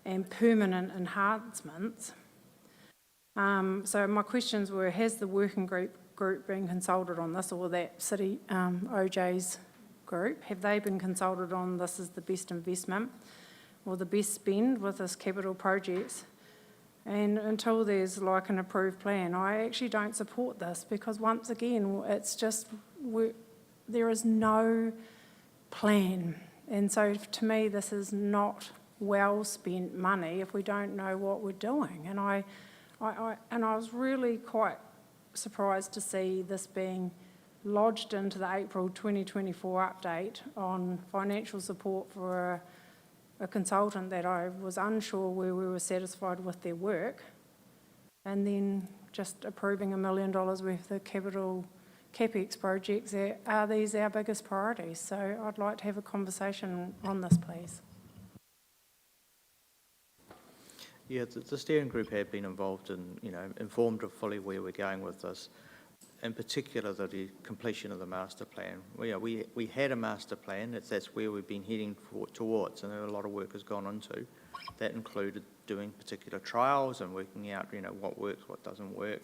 [SPEAKER 10] and permanent enhancements. So my questions were, has the working group been consulted on this, or that City OJ's group? Have they been consulted on this is the best investment or the best spend with this capital projects? And until there's like an approved plan, I actually don't support this, because once again, it's just, there is no plan. And so to me, this is not well spent money if we don't know what we're doing. And I was really quite surprised to see this being lodged into the April 2024 update on financial support for a consultant that I was unsure where we were satisfied with their work, and then just approving $1 million worth of capital CapEx projects. Are these our biggest priorities? So I'd like to have a conversation on this, please.
[SPEAKER 11] Yeah, the steering group have been involved in, you know, informed of fully where we're going with this. In particular, the completion of the master plan. We had a master plan, that's where we've been heading towards, and a lot of work has gone into. That included doing particular trials and working out, you know, what works, what doesn't work,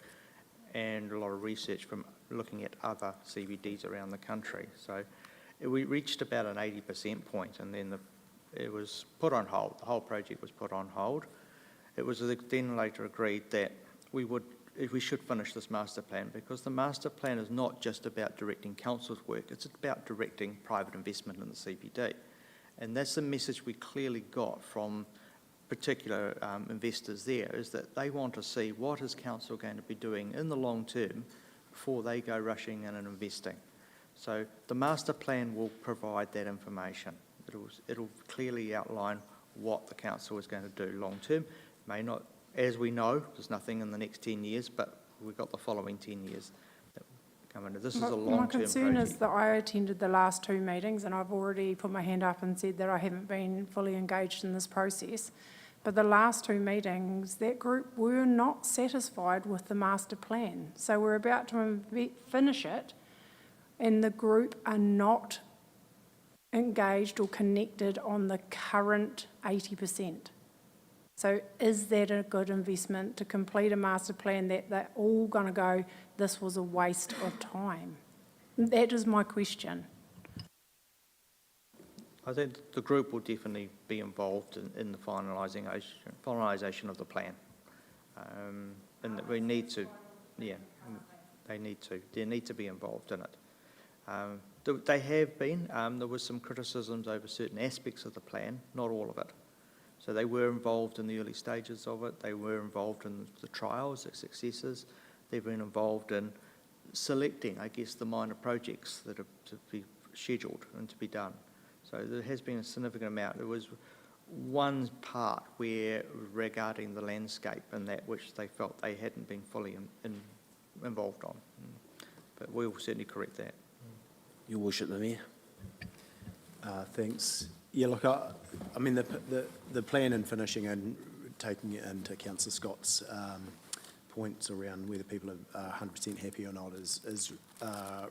[SPEAKER 11] and a lot of research from looking at other CBDs around the country. So we reached about an 80% point, and then it was put on hold. The whole project was put on hold. It was then later agreed that we should finish this master plan, because the master plan is not just about directing council's work, it's about directing private investment in the CBD. And that's the message we clearly got from particular investors there, is that they want to see what is council going to be doing in the long term before they go rushing in and investing. So the master plan will provide that information. It'll clearly outline what the council is going to do long term. May not, as we know, there's nothing in the next 10 years, but we've got the following 10 years that come into. This is a long-term project.
[SPEAKER 10] My concern is that I attended the last 2 meetings, and I've already put my hand up and said that I haven't been fully engaged in this process. But the last 2 meetings, that group were not satisfied with the master plan. So we're about to finish it, and the group are not engaged or connected on the current 80%. So is that a good investment to complete a master plan that they're all going to go, this was a waste of time? That is my question.
[SPEAKER 11] I think the group will definitely be involved in the finalisation of the plan. And we need to, they need to be involved in it. They have been. There was some criticisms over certain aspects of the plan, not all of it. So they were involved in the early stages of it. They were involved in the trials, the successes. They've been involved in selecting, I guess, the minor projects that are to be scheduled and to be done. So there has been a significant amount. There was one part where, regarding the landscape and that which they felt they hadn't been fully involved on. But we will certainly correct that.
[SPEAKER 14] Your Worship, the Mayor.
[SPEAKER 2] Thanks. Yeah, look, I mean, the plan and finishing and taking it into Councillor Scott's points around whether people are 100% happy or not is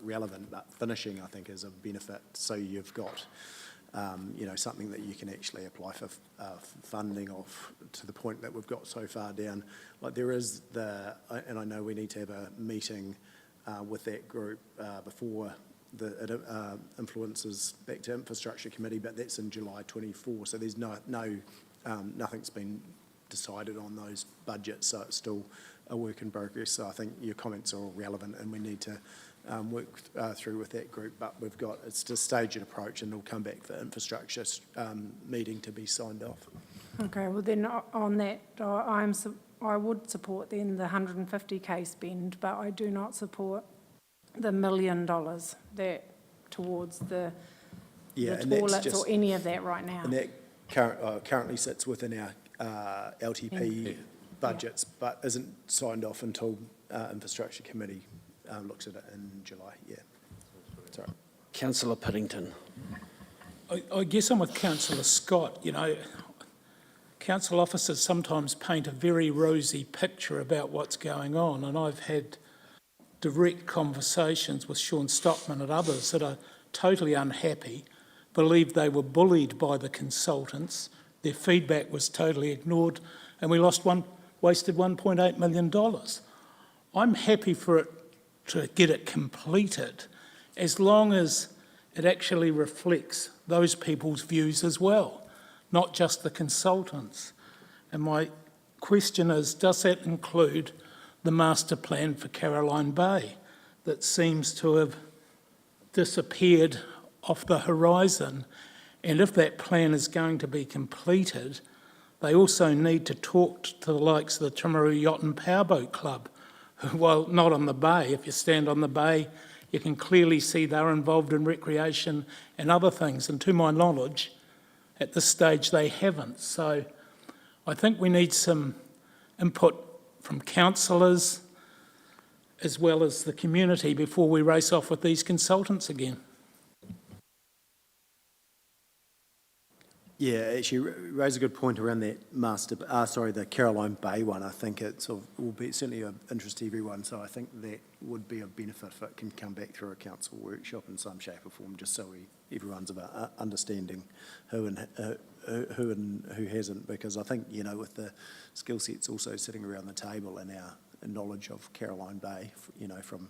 [SPEAKER 2] relevant, but finishing, I think, is a benefit. So you've got, something that you can actually apply for funding of, to the point that we've got so far down. Like there is and I know we need to have a meeting with that group before it influences back to Infrastructure Committee, but that's in July 24. So there's nothing's been decided on those budgets, so it's still a work in progress. So I think your comments are all relevant, and we need to work through with that group. But it's just a staged approach, and it'll come back for infrastructure meeting to be signed off.
[SPEAKER 10] Okay, well then on that, I would support then the 150k spend, but I do not support the $1 million that towards the toilets or any of that right now.
[SPEAKER 2] And that currently sits within our LTP budgets, but isn't signed off until Infrastructure Committee looks at it in July. Yeah. Sorry.
[SPEAKER 14] Councillor Piddington.
[SPEAKER 7] I guess I'm with Councillor Scott. Council officers sometimes paint a very rosy picture about what's going on, and I've had direct conversations with Sean Stockman and others that are totally unhappy, believe they were bullied by the consultants, their feedback was totally ignored, and we wasted $1.8 million. I'm happy for it to get it completed, as long as it actually reflects those people's views as well, not just the consultants. And my question is, does that include the master plan for Caroline Bay that seems to have disappeared off the horizon? And if that plan is going to be completed, they also need to talk to the likes of the Timaru Yacht and Powerboat Club, who, while not on the bay, if you stand on the bay, you can clearly see they're involved in recreation and other things. And to my knowledge, at this stage, they haven't. So I think we need some input from councillors as well as the community before we race off with these consultants again.
[SPEAKER 2] Yeah, actually, raise a good point around that the Caroline Bay one. I think it will be certainly of interest to everyone. So I think that would be a benefit if it can come back through a council workshop in some shape or form, just so everyone's about understanding who and who hasn't. Because I think with the skill sets also sitting around the table and our knowledge of Caroline Bay, from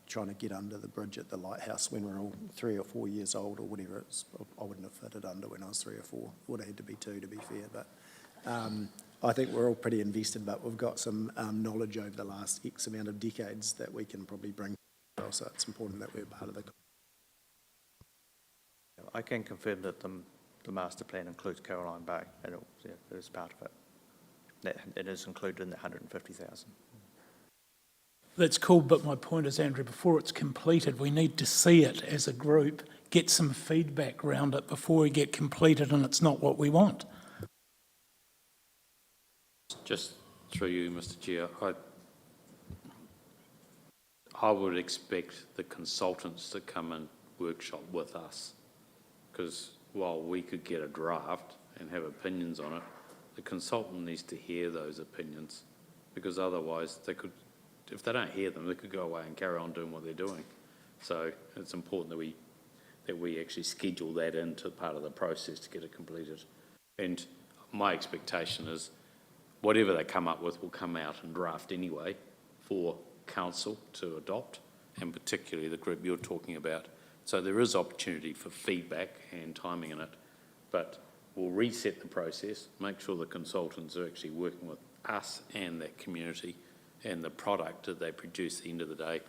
[SPEAKER 2] trying to get under the bridge at the lighthouse when we're all 3 or 4 years old or whatever. I wouldn't have fitted under when I was 3 or 4. Would have had to be 2 to be fair. But I think we're all pretty invested, but we've got some knowledge over the last X amount of decades that we can probably bring. So it's important that we're part of the.
[SPEAKER 11] I can confirm that the master plan includes Caroline Bay, and it is part of it. It is included in the 150,000.
[SPEAKER 7] That's cool, but my point is, Andrew, before it's completed, we need to see it as a group, get some feedback around it before we get completed and it's not what we want.
[SPEAKER 12] Just through you, Mr Chair, I would expect the consultants to come and workshop with us, because while we could get a draft and have opinions on it, the consultant needs to hear those opinions, because otherwise they could, if they don't hear them, they could go away and carry on doing what they're doing. So it's important that we actually schedule that into part of the process to get it completed. And my expectation is whatever they come up with will come out in draft anyway for council to adopt, and particularly the group you're talking about. So there is opportunity for feedback and timing in it, but we'll reset the process, make sure the consultants are actually working with us and that community, and the product that they produce at the end of the day,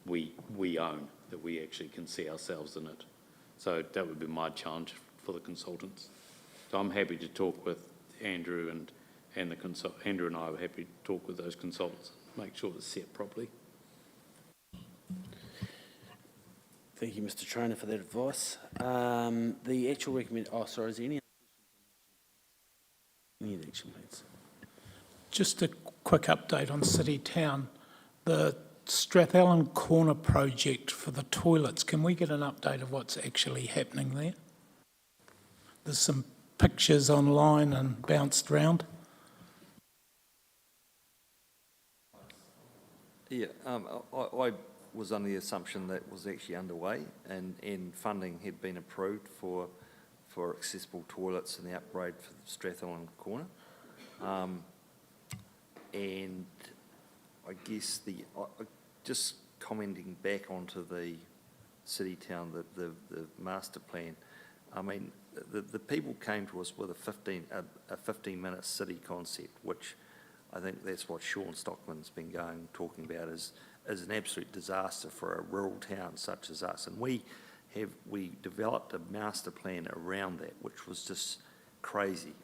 [SPEAKER 12] we own, that we actually can see ourselves in it. So that would be my challenge for the consultants. So I'm happy to talk with Andrew and Andrew and I are happy to talk with those consultants, make sure it's set properly.
[SPEAKER 14] Thank you, Mr Trainer, for that advice. The actual recommend. Oh, sorry. Is there any action plans?
[SPEAKER 7] Just a quick update on City Town. The Strathallan Corner project for the toilets, can we get an update of what's actually happening there? There's some pictures online and bounced around.
[SPEAKER 8] Yeah, I was under the assumption that was actually underway and funding had been approved for accessible toilets and the upgrade for Strathallan Corner. And I guess just commenting back onto the city town, the master plan, I mean, the people came to us with a 15-minute city concept, which I think that's what Sean Stockman's been talking about is an absolute disaster for a rural town such as us. And we developed a master plan around that, which was just crazy.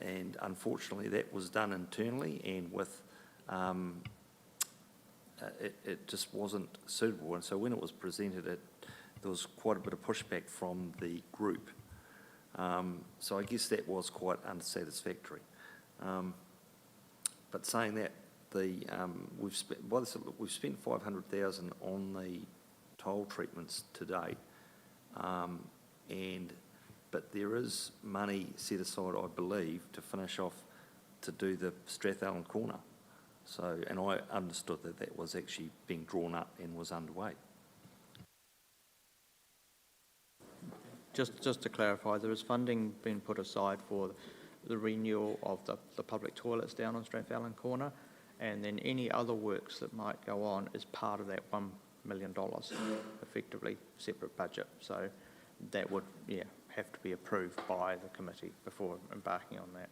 [SPEAKER 8] And unfortunately, that was done internally, and with it just wasn't suitable. And so when it was presented, there was quite a bit of pushback from the group. So I guess that was quite unsatisfactory. But saying that, we've spent 500,000 on the toll treatments to date, but there is money set aside, I believe, to finish off to do the Strathallan Corner. So, and I understood that was actually being drawn up and was underway.
[SPEAKER 11] Just to clarify, there is funding being put aside for the renewal of the public toilets down on Strathallan Corner, and then any other works that might go on is part of that $1 million, effectively separate budget. So that would, have to be approved by the committee before embarking on that.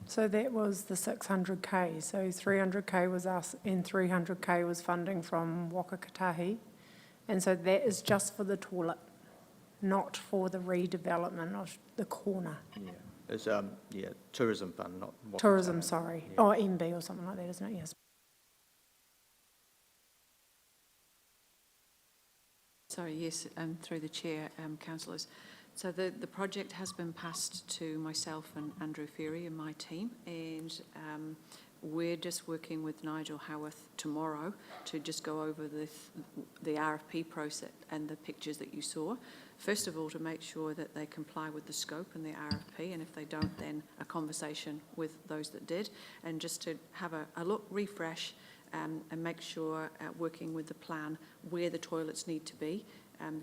[SPEAKER 10] So that was the 600K. So 300K was us and 300K was funding from Waka Kotahi. And so that is just for the toilet, not for the redevelopment of the corner.
[SPEAKER 11] Yeah, it's tourism fund, not Waka
[SPEAKER 10] Tourism,
[SPEAKER 11] Kotahi.
[SPEAKER 10] sorry.
[SPEAKER 11] Yeah.
[SPEAKER 10] Oh, MB or something like that, isn't it? Yes.
[SPEAKER 18] Sorry, yes, through the chair, councillors. So the project has been passed to myself and Andrew Ferry and my team, and we're just working with Nigel Howarth tomorrow to just go over the RFP process and the pictures that you saw. First of all, to make sure that they comply with the scope and the RFP, and if they don't, then a conversation with those that did, and just to have a look, refresh, and make sure, working with the plan, where the toilets need to be,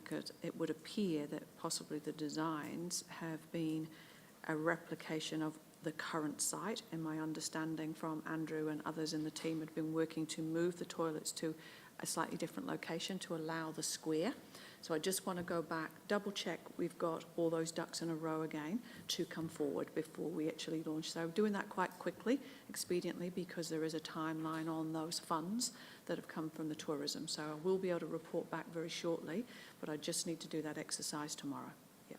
[SPEAKER 18] because it would appear that possibly the designs have been a replication of the current site, and my understanding from Andrew and others in the team had been working to move the toilets to a slightly different location to allow the square. So I just want to go back, double check we've got all those ducks in a row again to come forward before we actually launch. So doing that quite quickly, expediently, because there is a timeline on those funds that have come from the tourism. So I will be able to report back very shortly, but I just need to do that exercise tomorrow. Yeah.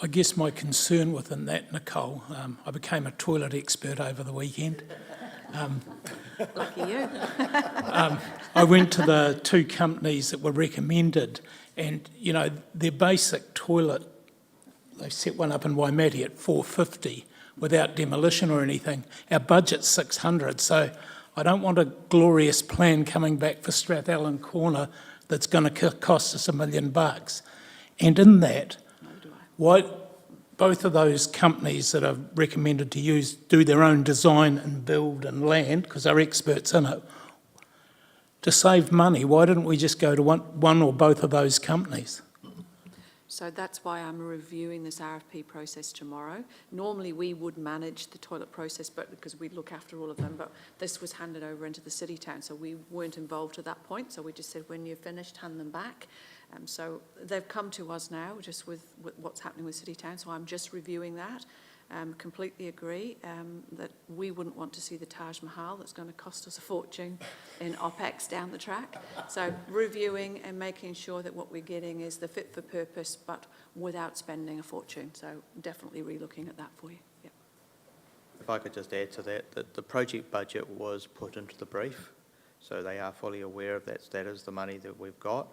[SPEAKER 7] I guess my concern within that, Nicole, I became a toilet expert over the weekend.
[SPEAKER 18] Lucky you.
[SPEAKER 7] I went to the two companies that were recommended, and, you know, their basic toilet, they set one up in Waimate at $450 without demolition or anything. Our budget's $600, so I don't want a glorious plan coming back for Strathallan Corner that's going to cost us $1 million. And in that, why both of those companies that are recommended to use do their own design and build and land, because they're experts in it. To save money, why didn't we just go to one or both of those companies?
[SPEAKER 18] So that's why I'm reviewing this RFP process tomorrow. Normally we would manage the toilet process, but because we look after all of them, but this was handed over into the city town, so we weren't involved at that point. So we just said, when you're finished, hand them back. So they've come to us now just with what's happening with City Town, so I'm just reviewing that. Completely agree that we wouldn't want to see the Taj Mahal that's going to cost us a fortune in OPEX down the track. So reviewing and making sure that what we're getting is the fit for purpose, but without spending a fortune. So definitely re-looking at that for you. Yeah.
[SPEAKER 11] If I could just add to that the project budget was put into the brief, so they are fully aware of that. That is the money that we've got.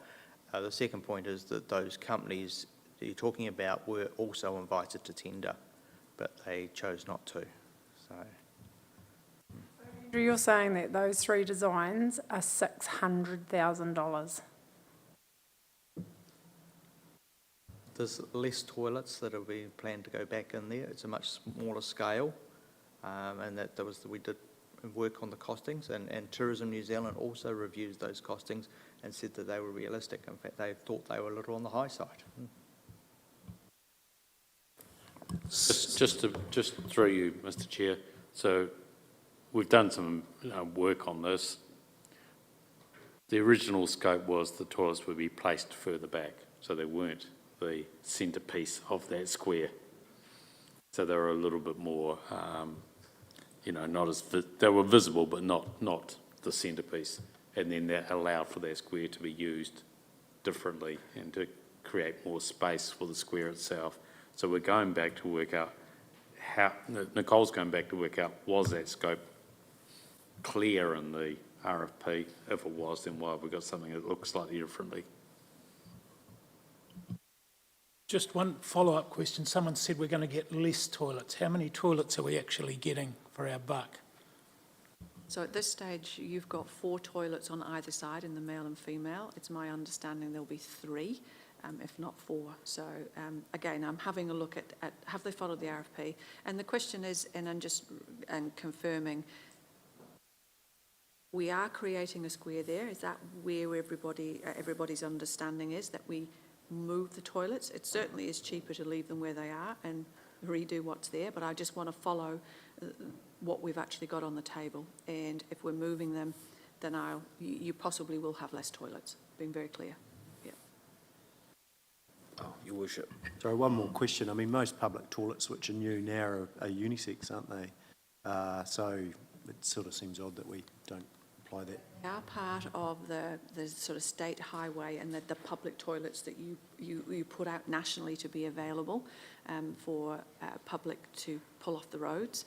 [SPEAKER 11] The second point is that those companies that you're talking about were also invited to tender, but they chose not to. So,
[SPEAKER 10] Andrew, you're saying that those three designs are $600,000.
[SPEAKER 11] there's less toilets that will be planned to go back in there. It's a much smaller scale, and we did work on the costings, and Tourism New Zealand also reviews those costings and said that they were realistic. In fact, they thought they were a little on the high side.
[SPEAKER 12] Just through you, Mr. Chair. So we've done some work on this. The original scope was the toilets would be placed further back, so they weren't the centrepiece of that square. So they were a little bit more, not as they were visible, but not the centrepiece. And then that allowed for that square to be used differently and to create more space for the square itself. So we're going back to work out Nicole's going back to work out, was that scope clear in the RFP? If it was, then why have we got something that looks slightly differently?
[SPEAKER 7] Just one follow-up question. Someone said we're going to get less toilets. How many toilets are we actually getting for our buck?
[SPEAKER 18] So at this stage, you've got 4 toilets on either side in the male and female. It's my understanding there'll be 3, if not 4. So again, I'm having a look at have they followed the RFP? And the question is, and I'm just confirming, we are creating a square there. Is that where everybody's understanding is, that we move the toilets? It certainly is cheaper to leave them where they are and redo what's there, but I just want to follow what we've actually got on the table. And if we're moving them, then you possibly will have less toilets, being very clear. Yeah.
[SPEAKER 14] Oh, Your Worship.
[SPEAKER 2] Sorry, one more question. I mean, most public toilets which are new now are unisex, aren't they? So it sort of seems odd that we don't apply that.
[SPEAKER 18] They are part of the sort of state highway and the public toilets that you put out nationally to be available for public to pull off the roads.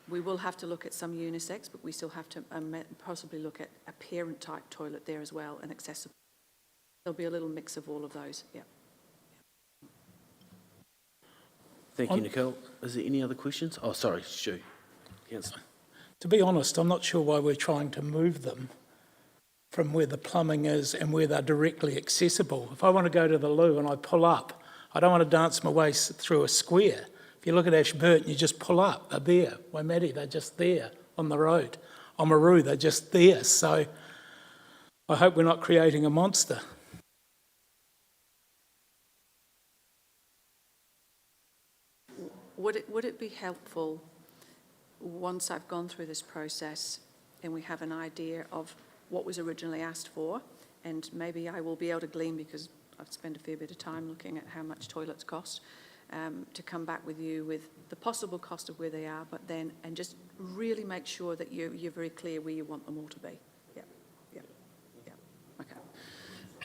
[SPEAKER 18] We will have to look at some unisex, but we still have to possibly look at a parent-type toilet there as well, and accessible. There'll be a little mix of all of those, yeah.
[SPEAKER 14] Thank you, Nicole. Is there any other questions? Oh, sorry, Stu. Councillor.
[SPEAKER 7] To be honest, I'm not sure why we're trying to move them from where the plumbing is and where they're directly accessible. If I want to go to the loo and I pull up, I don't want to dance my way through a square. If you look at Ashburton, you just pull up, they're there. Waimate, they're just there on the road. Oamaru, they're just there. So I hope we're not creating a monster.
[SPEAKER 18] Would it be helpful, once I've gone through this process and we have an idea of what was originally asked for, and maybe I will be able to glean, because I've spent a fair bit of time looking at how much toilets cost, to come back with you with the possible cost of where they are, but then, and just really make sure that you're very clear where you want them all to be. Yeah. Okay.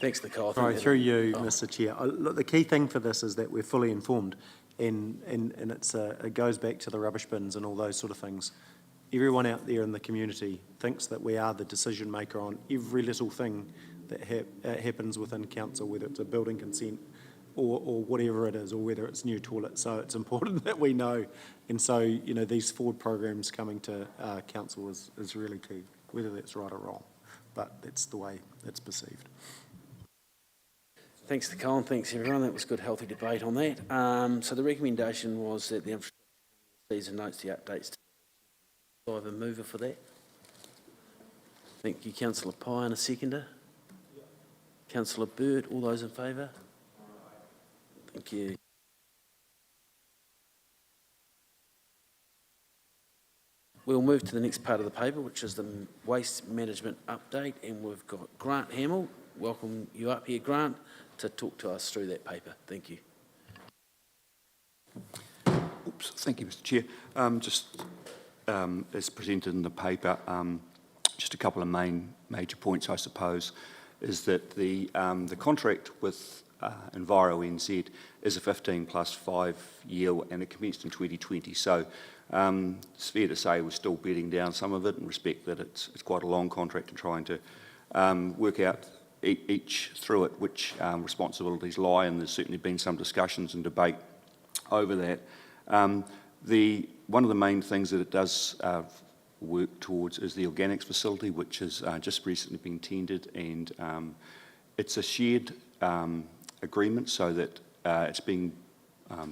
[SPEAKER 14] Thanks, Nicole.
[SPEAKER 2] Sorry, through you, Mr. Chair. Look, the key thing for this is that we're fully informed, and it goes back to the rubbish bins and all those sort of things. Everyone out there in the community thinks that we are the decision maker on every little thing that happens within council, whether it's a building consent or whatever it is, or whether it's new toilets. So it's important that we know. And so, these forward programs coming to council is really key, whether that's right or wrong. But that's the way it's perceived.
[SPEAKER 14] Thanks, Nicole, and thanks, everyone. That was good, healthy debate on that. So the recommendation was that the infrastructure sees and notes the updates. Do I have a mover for that? Thank you, Councillor Pye, and a seconder. Councillor Bird, all those in favour? Thank you. We'll move to the next part of the paper, which is the waste management update, and we've got Grant Hamill. Welcome you up here, Grant, to talk to us through that paper. Thank you.
[SPEAKER 19] Thank you, Mr. Chair. As presented in the paper, just a couple of major points, I suppose, is that the contract with Enviro NZ is a 15 plus 5 year, and it commenced in 2020. So it's fair to say we're still bedding down some of it in respect that it's quite a long contract, and trying to work out each through it which responsibilities lie, and there's certainly been some discussions and debate over that. One of the main things that it does work towards is the organics facility, which has just recently been tendered, and it's a shared agreement, so that it's being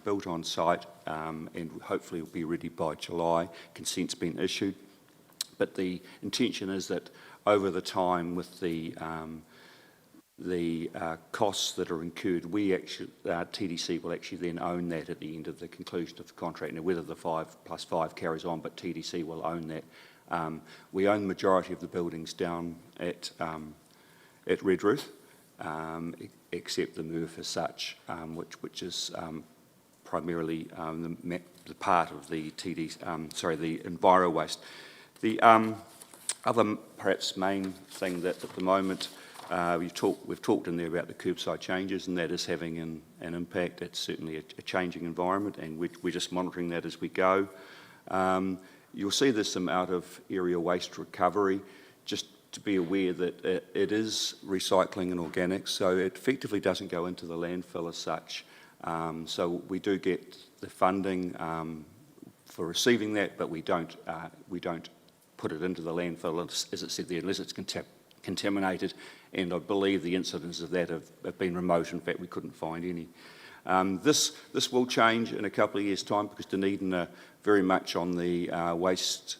[SPEAKER 19] built on site, and hopefully will be ready by July. Consent's been issued, But the intention is that over the time with the costs that are incurred, we actually, TDC will actually then own that at the end of the conclusion of the contract. Now, whether the 5+5 carries on, but TDC will own that. We own the majority of the buildings down at Redruth, except the MRF as such, which is primarily the part of the the Enviro Waste. The other perhaps main thing that at the moment we've talked in there about the curbside changes, and that is having an impact. It's certainly a changing environment, and we're just monitoring that as we go. You'll see there's some out-of-area waste recovery. Just to be aware that it is recycling and organics, so it effectively doesn't go into the landfill as such. So we do get the funding for receiving that, but we don't put it into the landfill, as it said there, unless it's contaminated, and I believe the incidents of that have been remote. In fact, we couldn't find any. This will change in a couple of years' time, because Dunedin are very much on the waste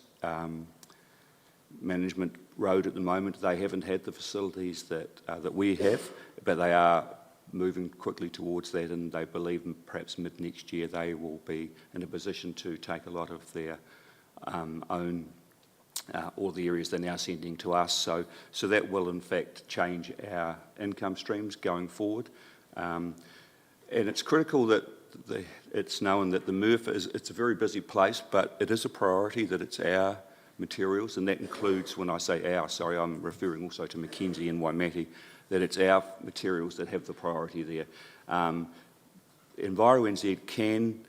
[SPEAKER 19] management road at the moment. They haven't had the facilities that we have, but they are moving quickly towards that, and they believe perhaps mid-next year they will be in a position to take a lot of their own, all the areas they're now sending to us. So that will in fact change our income streams going forward. And it's critical that it's known that the MRF it's a very busy place, but it is a priority that it's our materials, and that includes, when I say our, sorry, I'm referring also to Mackenzie and Waimate, that it's our materials that have the priority there. EnviroNZ can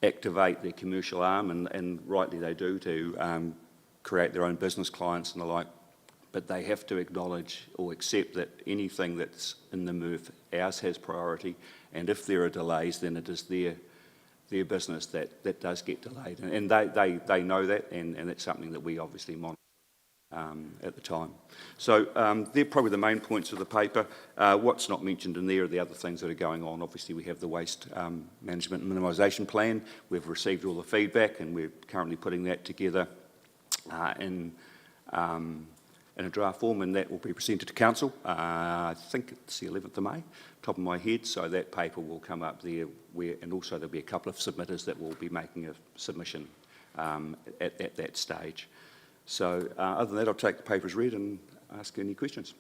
[SPEAKER 19] activate their commercial arm, and rightly they do, to create their own business clients and the like, but they have to acknowledge or accept that anything that's in the MRF, ours has priority, and if there are delays, then it is their business that does get delayed. And they know that, and that's something that we obviously monitor at the time. So they're probably the main points of the paper. What's not mentioned in there are the other things that are going on. Obviously, we have the waste management and minimisation plan. We've received all the feedback, and we're currently putting that together in a draft form, and that will be presented to Council. I think it's the 11th of May, top of my head, so that paper will come up there, and also there'll be a couple of submitters that will be making a submission at that stage. So other than that, I'll take the paper as read and ask any questions.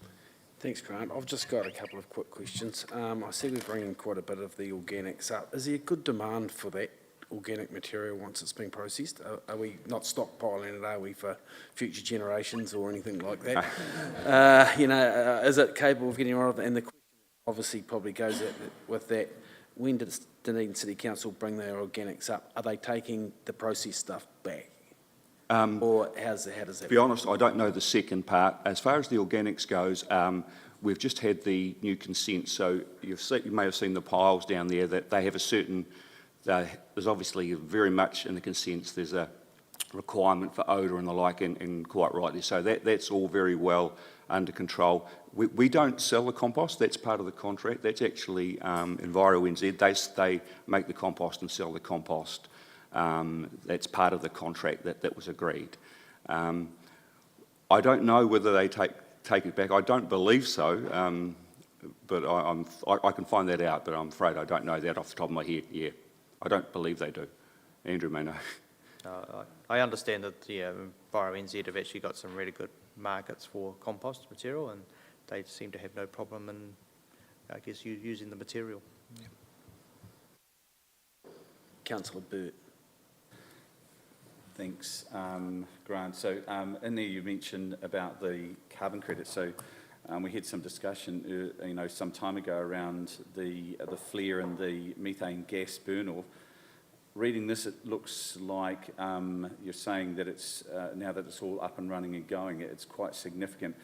[SPEAKER 14] Thanks, Grant. I've just got a couple of quick questions. I see we're bringing quite a bit of the organics up. Is there good demand for that organic material once it's been processed? Are we not stockpiling it, are we, for future generations or anything like that? Is it capable of getting rid of it? And the question obviously probably goes with that, when does Dunedin City Council bring their organics up? Are they taking the processed stuff back? Or how does that
[SPEAKER 19] To be honest, I don't know the second part. As far as the organics goes, we've just had the new consent, so you may have seen the piles down there, that they have a certain, there's obviously very much in the consents, there's a requirement for odour and the like, and quite rightly so. That's all very well under control. We don't sell the compost, that's part of the contract. That's actually EnviroNZ, they make the compost and sell the compost. That's part of the contract that was agreed. I don't know whether they take it back. I don't believe so, but I can find that out, but I'm afraid I don't know that off the top of my head. Yeah, I don't believe they do. Andrew may know.
[SPEAKER 11] I understand that EnviroNZ have actually got some really good markets for compost material, and they seem to have no problem in, I guess, using the material. Yeah.
[SPEAKER 14] Councillor Burt.
[SPEAKER 3] Thanks, Grant. So in there you mentioned about the carbon credit. So we had some discussion, some time ago around the flare and the methane gas burn-off. Reading this, it looks like you're saying that it's now that it's all up and running and going, it's quite significant.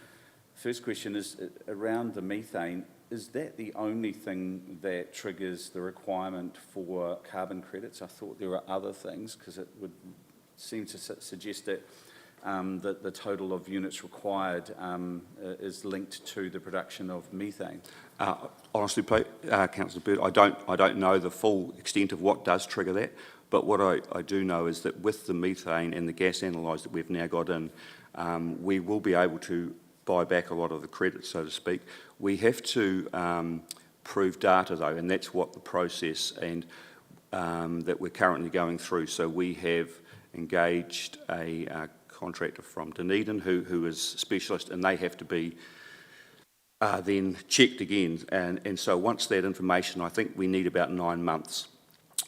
[SPEAKER 3] First question is around the methane. Is that the only thing that triggers the requirement for carbon credits? I thought there were other things, because it would seem to suggest that that the total of units required is linked to the production of methane.
[SPEAKER 19] Honestly, Councillor Bird, I don't know the full extent of what does trigger that, but what I do know is that with the methane and the gas analyzer that we've now got in, we will be able to buy back a lot of the credit, so to speak. We have to prove data, though, and that's what the process and that we're currently going through. So we have engaged a contractor from Dunedin who is specialist, and they have to be then checked again. And so once that information, I think we need about 9 months.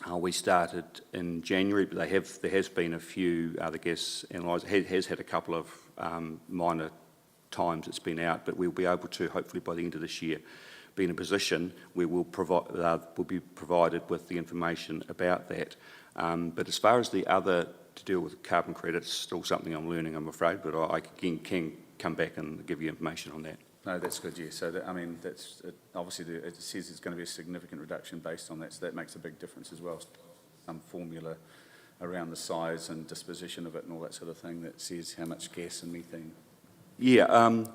[SPEAKER 19] We started in January, but there has been a few, the gas analyzer has had a couple of minor times it's been out, but we'll be able to, hopefully by the end of this year, be in a position where we'll be provided with the information about that. But as far as the other, to deal with carbon credits, still something I'm learning, I'm afraid, but I can come back and give you information on that.
[SPEAKER 3] No, that's good, yeah. So, that's obviously it says it's going to be a significant reduction based on that, so that makes a big difference as well. Some formula around the size and disposition of it and all that sort of thing that says how much gas and methane.
[SPEAKER 19] Yeah,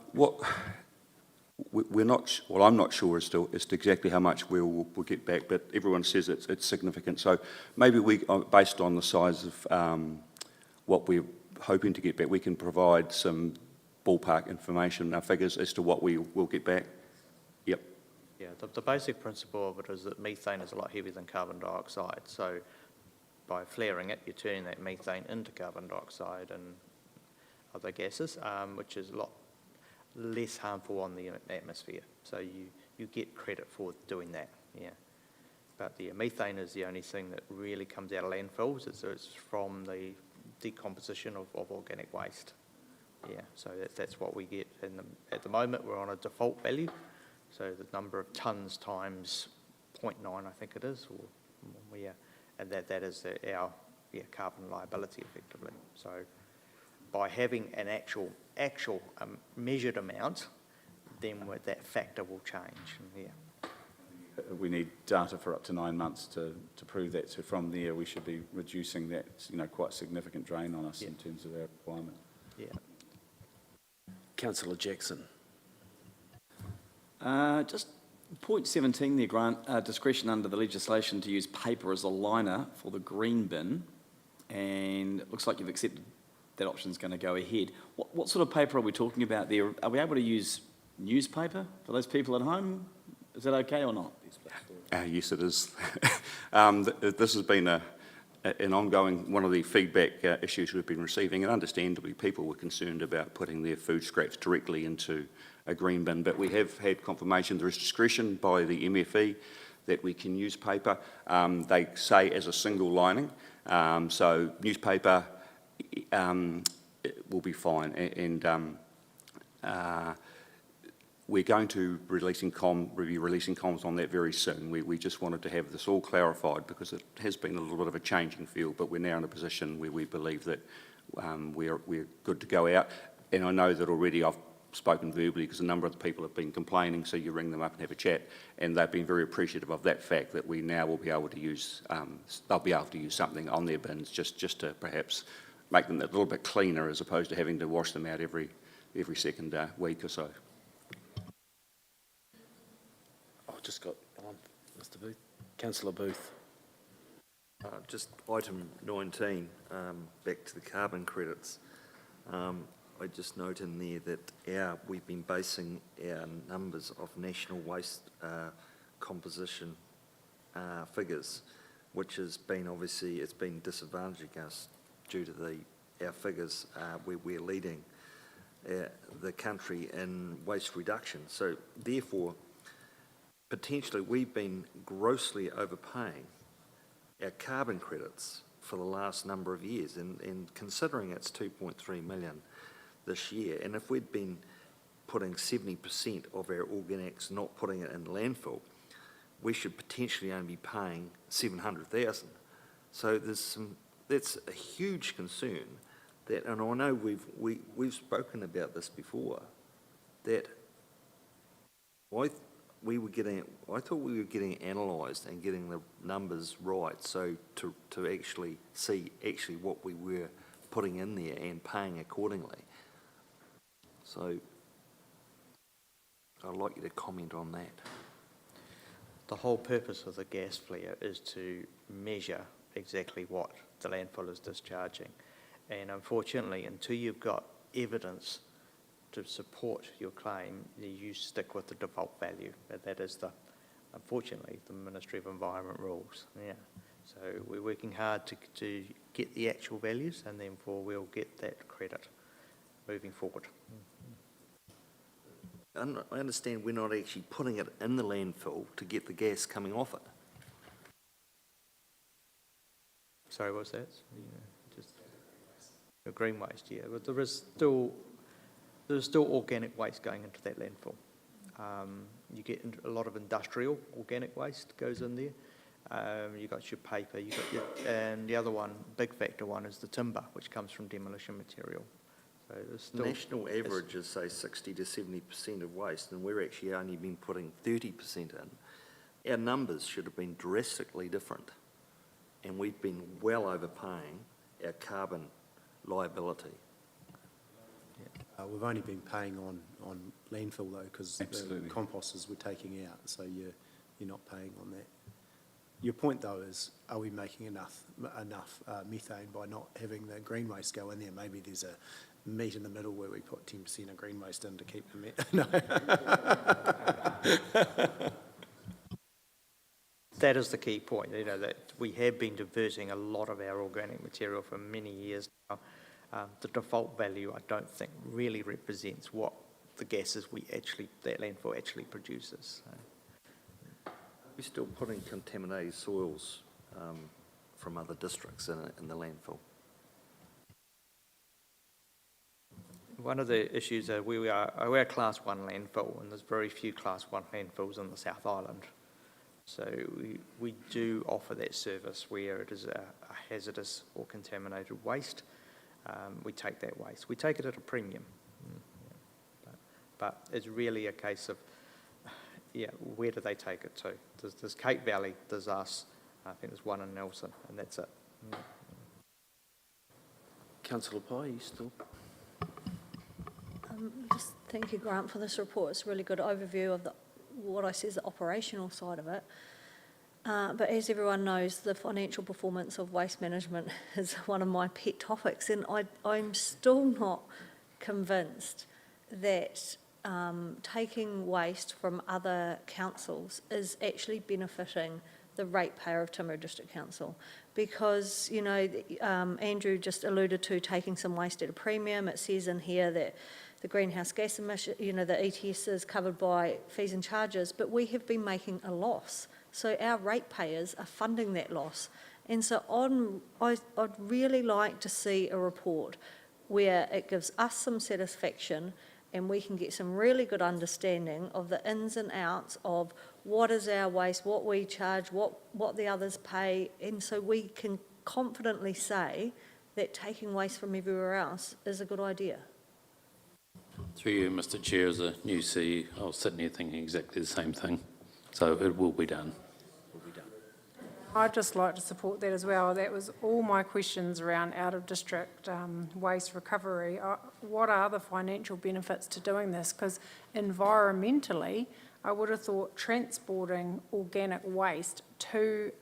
[SPEAKER 19] we're not, well, I'm not sure as to exactly how much we'll get back, but everyone says it's significant. So maybe we, based on the size of what we're hoping to get back, we can provide some ballpark information, figures as to what we will get back. Yep.
[SPEAKER 11] Yeah, the basic principle of it is that methane is a lot heavier than carbon dioxide. So by flaring it, you're turning that methane into carbon dioxide and other gases, which is a lot less harmful on the atmosphere. So you get credit for doing that, yeah. But the methane is the only thing that really comes out of landfills. It's from the decomposition of organic waste. Yeah, so that's what we get. At the moment, we're on a default value. So the number of tonnes times 0.9, I think it is, or yeah, and that is our carbon liability effectively. So by having an actual measured amount, then that factor will change. Yeah.
[SPEAKER 3] We need data for up to 9 months to prove that. So from there, we should be reducing that, quite significant drain on us in terms of our requirement.
[SPEAKER 11] Yeah.
[SPEAKER 14] Councillor Jackson.
[SPEAKER 20] Just point 17 there, Grant, discretion under the legislation to use paper as a liner for the green bin, and it looks like you've accepted that option's going to go ahead. What sort of paper are we talking about there? Are we able to use newspaper for those people at home? Is that okay or not?
[SPEAKER 19] Yes, it is. This has been an ongoing, one of the feedback issues we've been receiving, and understandably people were concerned about putting their food scraps directly into a green bin, but we have had confirmation there is discretion by the MFE that we can use paper. They say as a single lining, so newspaper will be fine, and we're going to be releasing comms on that very soon. We just wanted to have this all clarified because it has been a little bit of a changing field, but we're now in a position where we believe that we're good to go out. And I know that already I've spoken verbally because a number of the people have been complaining, so you ring them up and have a chat, and they've been very appreciative of that fact that we now will be able to use, they'll be able to use something on their bins just to perhaps make them a little bit cleaner as opposed to having to wash them out every second week or so.
[SPEAKER 14] I've just got one, Mr. Booth. Councillor Booth.
[SPEAKER 8] Just item 19, back to the carbon credits. I just note in there that we've been basing our numbers of national waste composition figures, which has been obviously, it's been disadvantaging us due to our figures where we're leading the country in waste reduction. So therefore, potentially we've been grossly overpaying our carbon credits for the last number of years, and considering it's 2.3 million this year, and if we'd been putting 70% of our organics, not putting it in landfill, we should potentially only be paying 700,000. So that's a huge concern. And I know we've spoken about this before. That I thought we were getting analysed and getting the numbers right, so to actually see what we were putting in there and paying accordingly. So I'd like you to comment on that.
[SPEAKER 11] The whole purpose of the gas flare is to measure exactly what the landfill is discharging. And unfortunately, until you've got evidence to support your claim, you stick with the default value. That is unfortunately, the Ministry of Environment rules. Yeah. So we're working hard to get the actual values, and therefore we'll get that credit moving forward.
[SPEAKER 8] I understand we're not actually putting it in the landfill to get the gas coming off it.
[SPEAKER 11] Sorry, what's that? Just the green waste, yeah. But there's still organic waste going into that landfill. You get a lot of industrial organic waste goes in there. You got your paper, and the other one, big factor one, is the timber, which comes from demolition material. So there's still,
[SPEAKER 8] national average is, say, 60 to 70% of waste, and we're actually only been putting 30% in. Our numbers should have been drastically different, and we've been well overpaying our carbon liability.
[SPEAKER 2] We've only been paying on landfill though, because the composters we're taking out, so you're not paying on that. Your point though is, are we making enough methane by not having the green waste go in there? Maybe there's a meet in the middle where we put 10% of green waste in to keep the
[SPEAKER 11] That is the key point, that we have been diverting a lot of our organic material for many years now. The default value, I don't think, really represents what the gases that landfill actually produces. So.
[SPEAKER 8] We're still putting contaminated soils from other districts in the landfill.
[SPEAKER 11] One of the issues is we're a Class 1 landfill, and there's very few Class 1 landfills in the South Island. So we do offer that service where it is a hazardous or contaminated waste. We take that waste. We take it at a premium. But it's really a case of, where do they take it to? There's Cape Valley, there's us, I think there's one in Nelson, and that's it.
[SPEAKER 14] Councillor Pye, you still?
[SPEAKER 1] Just thank you, Grant, for this report. It's a really good overview of what I see as the operational side of it. But as everyone knows, the financial performance of waste management is one of my pet topics, and I'm still not convinced that taking waste from other councils is actually benefiting the ratepayer of Timaru District Council. Because, Andrew just alluded to taking some waste at a premium. It says in here that the greenhouse gas emission, the ETS is covered by fees and charges, but we have been making a loss. So our ratepayers are funding that loss. And so I'd really like to see a report where it gives us some satisfaction and we can get some really good understanding of the ins and outs of what is our waste, what we charge, what the others pay, and so we can confidently say that taking waste from everywhere else is a good idea.
[SPEAKER 12] Through you, Mr Chair, as a new CEO, I was sitting here thinking exactly the same thing. So it will be done.
[SPEAKER 10] I'd just like to support that as well. That was all my questions around out-of-district waste recovery. What are the financial benefits to doing this? Because environmentally, I would have thought transporting organic waste to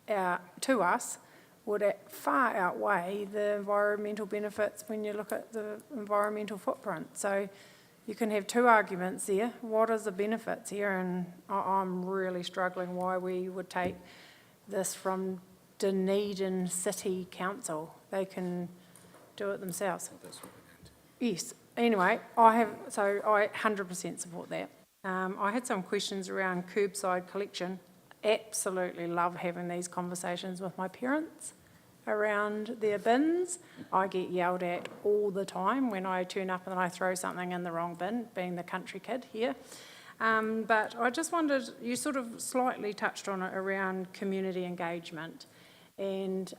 [SPEAKER 10] us would far outweigh the environmental benefits when you look at the environmental footprint. So you can have two arguments there. What are the benefits here? And I'm really struggling why we would take this from Dunedin City Council. They can do it themselves. Yes. Anyway, I 100% support that. I had some questions around curbside collection. Absolutely love having these conversations with my parents around their bins. I get yelled at all the time when I turn up and I throw something in the wrong bin, being the country kid here. But I just wondered, you sort of slightly touched on it around community engagement. And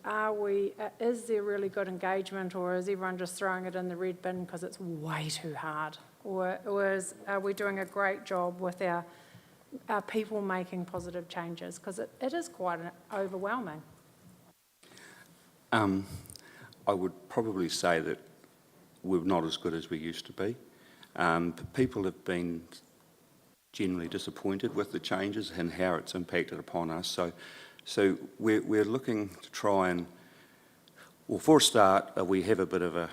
[SPEAKER 10] is there really good engagement, or is everyone just throwing it in the red bin because it's way too hard? Or are we doing a great job with our people making positive changes? Because it is quite overwhelming.
[SPEAKER 19] I would probably say that we're not as good as we used to be. People have been generally disappointed with the changes and how it's impacted upon us. So we're looking to try and, well, for a start, we have a bit of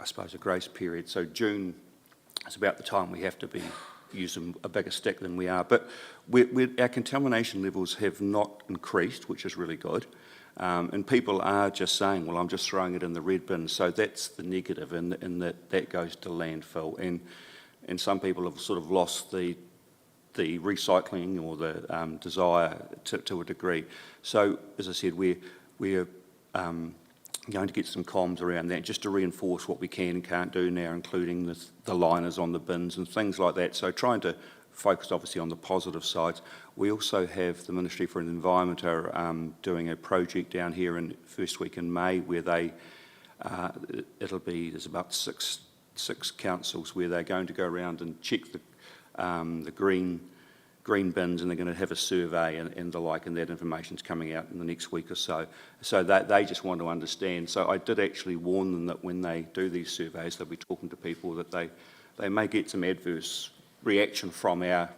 [SPEAKER 19] I suppose, a grace period. So June is about the time we have to be using a bigger stick than we are. But our contamination levels have not increased, which is really good. And people are just saying, well, I'm just throwing it in the red bin. So that's the negative in that goes to landfill. And some people have sort of lost the recycling or the desire to a degree. So, as I said, we're going to get some comms around that just to reinforce what we can and can't do now, including the liners on the bins and things like that. So trying to focus obviously on the positive sides. We also have the Ministry for the Environment are doing a project down here in first week in May where there's about six councils where they're going to go around and check the green bins, and they're going to have a survey and the like, and that information's coming out in the next week or so. So they just want to understand. So I did actually warn them that when they do these surveys, they'll be talking to people that they may get some adverse reaction from our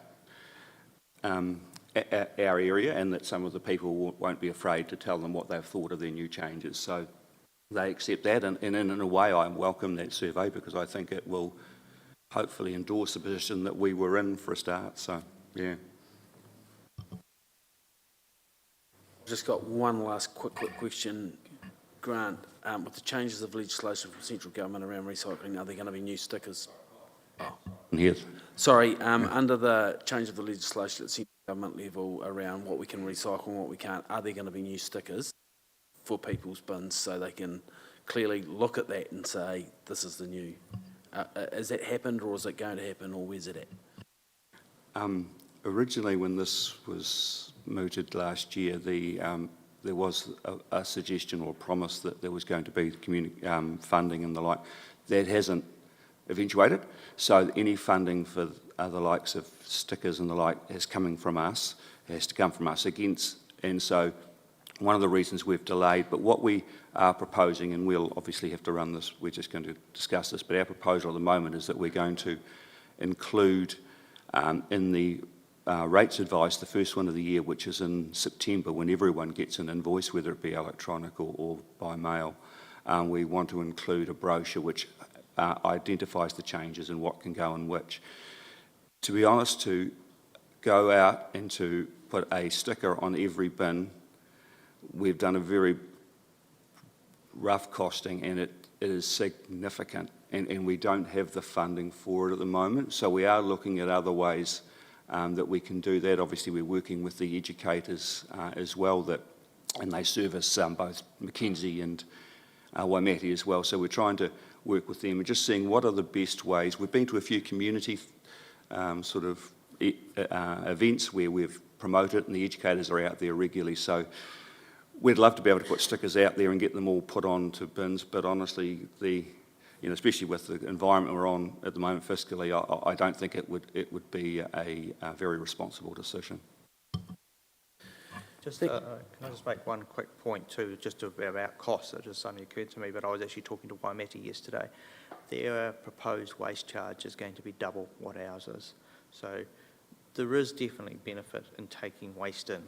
[SPEAKER 19] area, and that some of the people won't be afraid to tell them what they've thought of their new changes. So they accept that, and in a way I welcome that survey because I think it will hopefully endorse the position that we were in for a start. So, yeah.
[SPEAKER 14] Just got one last quick question, Grant. With the changes of legislation from central government around recycling, are there going to be new stickers?
[SPEAKER 19] Yes.
[SPEAKER 14] Sorry, under the change of the legislation at central government level around what we can recycle and what we can't, are there going to be new stickers for people's bins so they can clearly look at that and say, this is the new? Has that happened, or is it going to happen, or where's it at?
[SPEAKER 19] Originally, when this was mooted last year, there was a suggestion or a promise that there was going to be funding and the like. That hasn't eventuated. So any funding for the likes of stickers and the like has to come from us against. And so one of the reasons we've delayed, but what we are proposing, and we'll obviously have to run this, we're just going to discuss this, but our proposal at the moment is that we're going to include in the rates advice, the first one of the year, which is in September, when everyone gets an invoice, whether it be electronic or by mail, we want to include a brochure which identifies the changes and what can go in which. To be honest, to go out and to put a sticker on every bin, we've done a very rough costing, and it is significant, and we don't have the funding for it at the moment. So we are looking at other ways that we can do that. Obviously, we're working with the educators as well, and they service both Mackenzie and Waimate as well. So we're trying to work with them and just seeing what are the best ways. We've been to a few community events where we've promoted it, and the educators are out there regularly. So we'd love to be able to put stickers out there and get them all put onto bins, but honestly, especially with the environment we're on at the moment fiscally, I don't think it would be a very responsible decision.
[SPEAKER 11] Just, can I just make one quick point too, just about costs? It just suddenly occurred to me, but I was actually talking to Waimate yesterday. Their proposed waste charge is going to be double what ours is. So there is definitely benefit in taking waste in,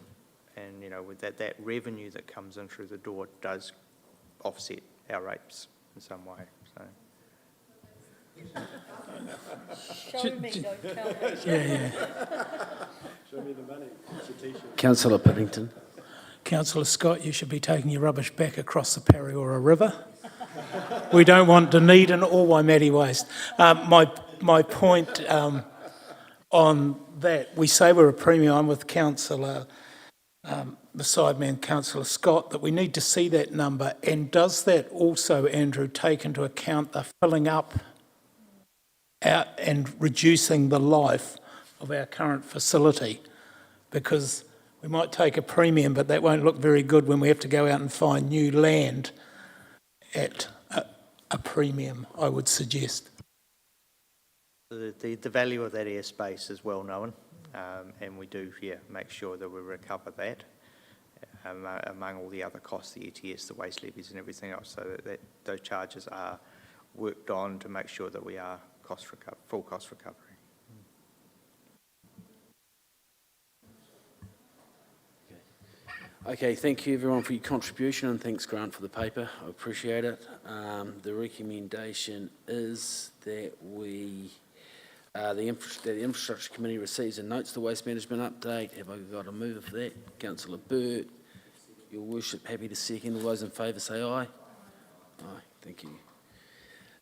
[SPEAKER 11] and with that revenue that comes in through the door does offset our rates in some way. So.
[SPEAKER 1] Show me, don't tell me.
[SPEAKER 7] Yeah.
[SPEAKER 2] Show me the money. It's a t-shirt.
[SPEAKER 14] Councillor Piddington.
[SPEAKER 7] Councillor Scott, you should be taking your rubbish back across the Pariora River. We don't want Dunedin or Waimate waste. My point on that, we say we're a premium. I'm with Councillor beside me and Councillor Scott, that we need to see that number. And does that also, Andrew, take into account the filling up out and reducing the life of our current facility? Because we might take a premium, but that won't look very good when we have to go out and find new land at a premium, I would suggest.
[SPEAKER 11] The value of that airspace is well known, and we do make sure that we recover that among all the other costs, the ETS, the waste levies and everything else, so that those charges are worked on to make sure that we are full cost recovery.
[SPEAKER 14] Okay, thank you everyone for your contribution, and thanks Grant for the paper. I appreciate it. The recommendation is that the Infrastructure Committee receives and notes the waste management update. Have I got a mover for that? Councillor Burt. Your Worship, happy to second. All those in favour say aye. Aye, thank you.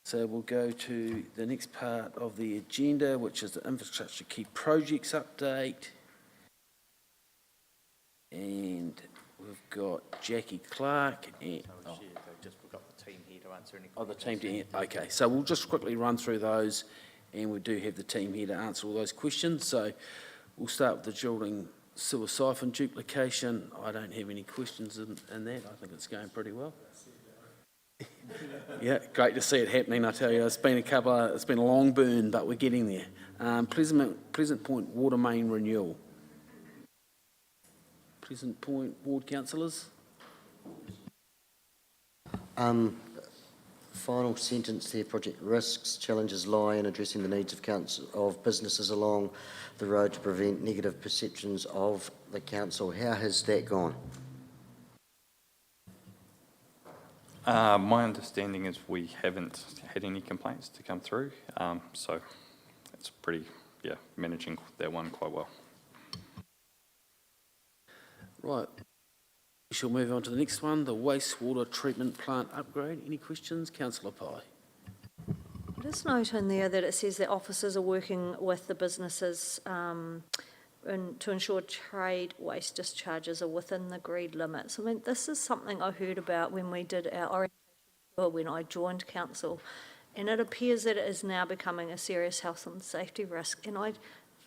[SPEAKER 14] So we'll go to the next part of the agenda, which is the Infrastructure Key Projects update. And we've got Jackie Clark and...
[SPEAKER 11] We've got the team here to answer any questions.
[SPEAKER 14] Oh, the team here. Okay, so we'll just quickly run through those, and we do have the team here to answer all those questions. So we'll start with the Geraldine sewer siphon duplication. I don't have any questions in that. I think it's going pretty well. Yeah, great to see it happening. I tell you, it's been a long burn, but we're getting there. Pleasant Point water main renewal. Pleasant Point ward councillors.
[SPEAKER 13] Final sentence there, project risks, challenges lie in addressing the needs of businesses along the road to prevent negative perceptions of the council. How has that gone?
[SPEAKER 21] My understanding is we haven't had any complaints to come through, so it's pretty, managing that one quite well.
[SPEAKER 14] Right. We shall move on to the next one, the wastewater treatment plant upgrade. Any questions? Councillor Pye.
[SPEAKER 1] Just note in there that it says that officers are working with the businesses to ensure trade waste discharges are within the agreed limits. I mean, this is something I heard about when we did our orientation tour when I joined council, and it appears that it is now becoming a serious health and safety risk, and I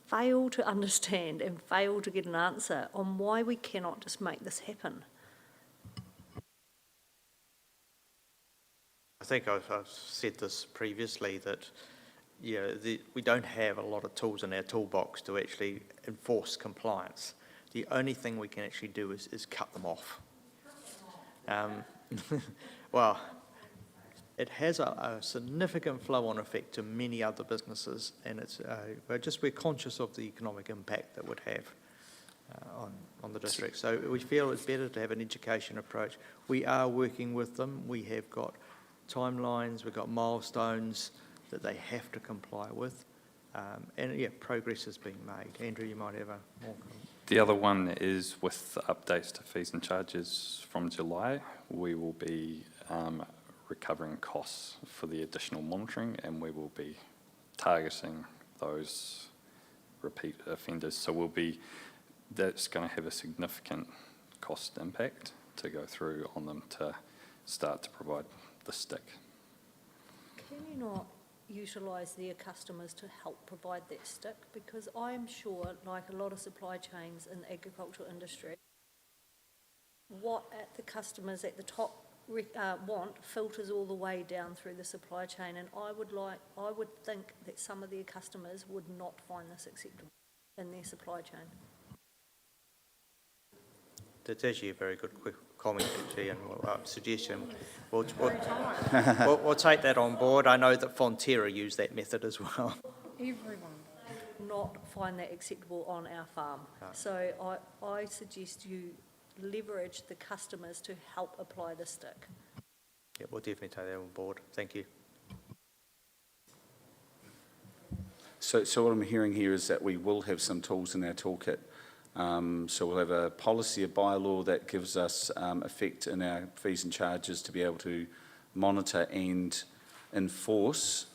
[SPEAKER 1] fail to understand and fail to get an answer on why we cannot just make this happen.
[SPEAKER 11] I think I've said this previously, that we don't have a lot of tools in our toolbox to actually enforce compliance. The only thing we can actually do is cut them off. Well, it has a significant flow-on effect to many other businesses, and we're conscious of the economic impact that would have on the district. So we feel it's better to have an education approach. We are working with them. We have got timelines, we've got milestones that they have to comply with, and progress has been made. Andrew, you might have a more comment.
[SPEAKER 21] The other one is with updates to fees and charges from July. We will be recovering costs for the additional monitoring, and we will be targeting those repeat offenders. So that's going to have a significant cost impact to go through on them to start to provide the stick.
[SPEAKER 1] Can you not utilise their customers to help provide that stick? Because I'm sure, like a lot of supply chains in the agricultural industry, what the customers at the top want filters all the way down through the supply chain, and I would think that some of their customers would not find this acceptable in their supply chain.
[SPEAKER 11] That's actually a very good quick comment, actually, and suggestion. We'll take that on board. I know that Fonterra use that method as well.
[SPEAKER 10] Everyone.
[SPEAKER 1] Not find that acceptable on our farm. No. So I suggest you leverage the customers to help apply the stick.
[SPEAKER 11] Yeah, we'll definitely take that on board. Thank you.
[SPEAKER 3] So what I'm hearing here is that we will have some tools in our toolkit. So we'll have a policy, a bylaw that gives us effect in our fees and charges to be able to monitor and enforce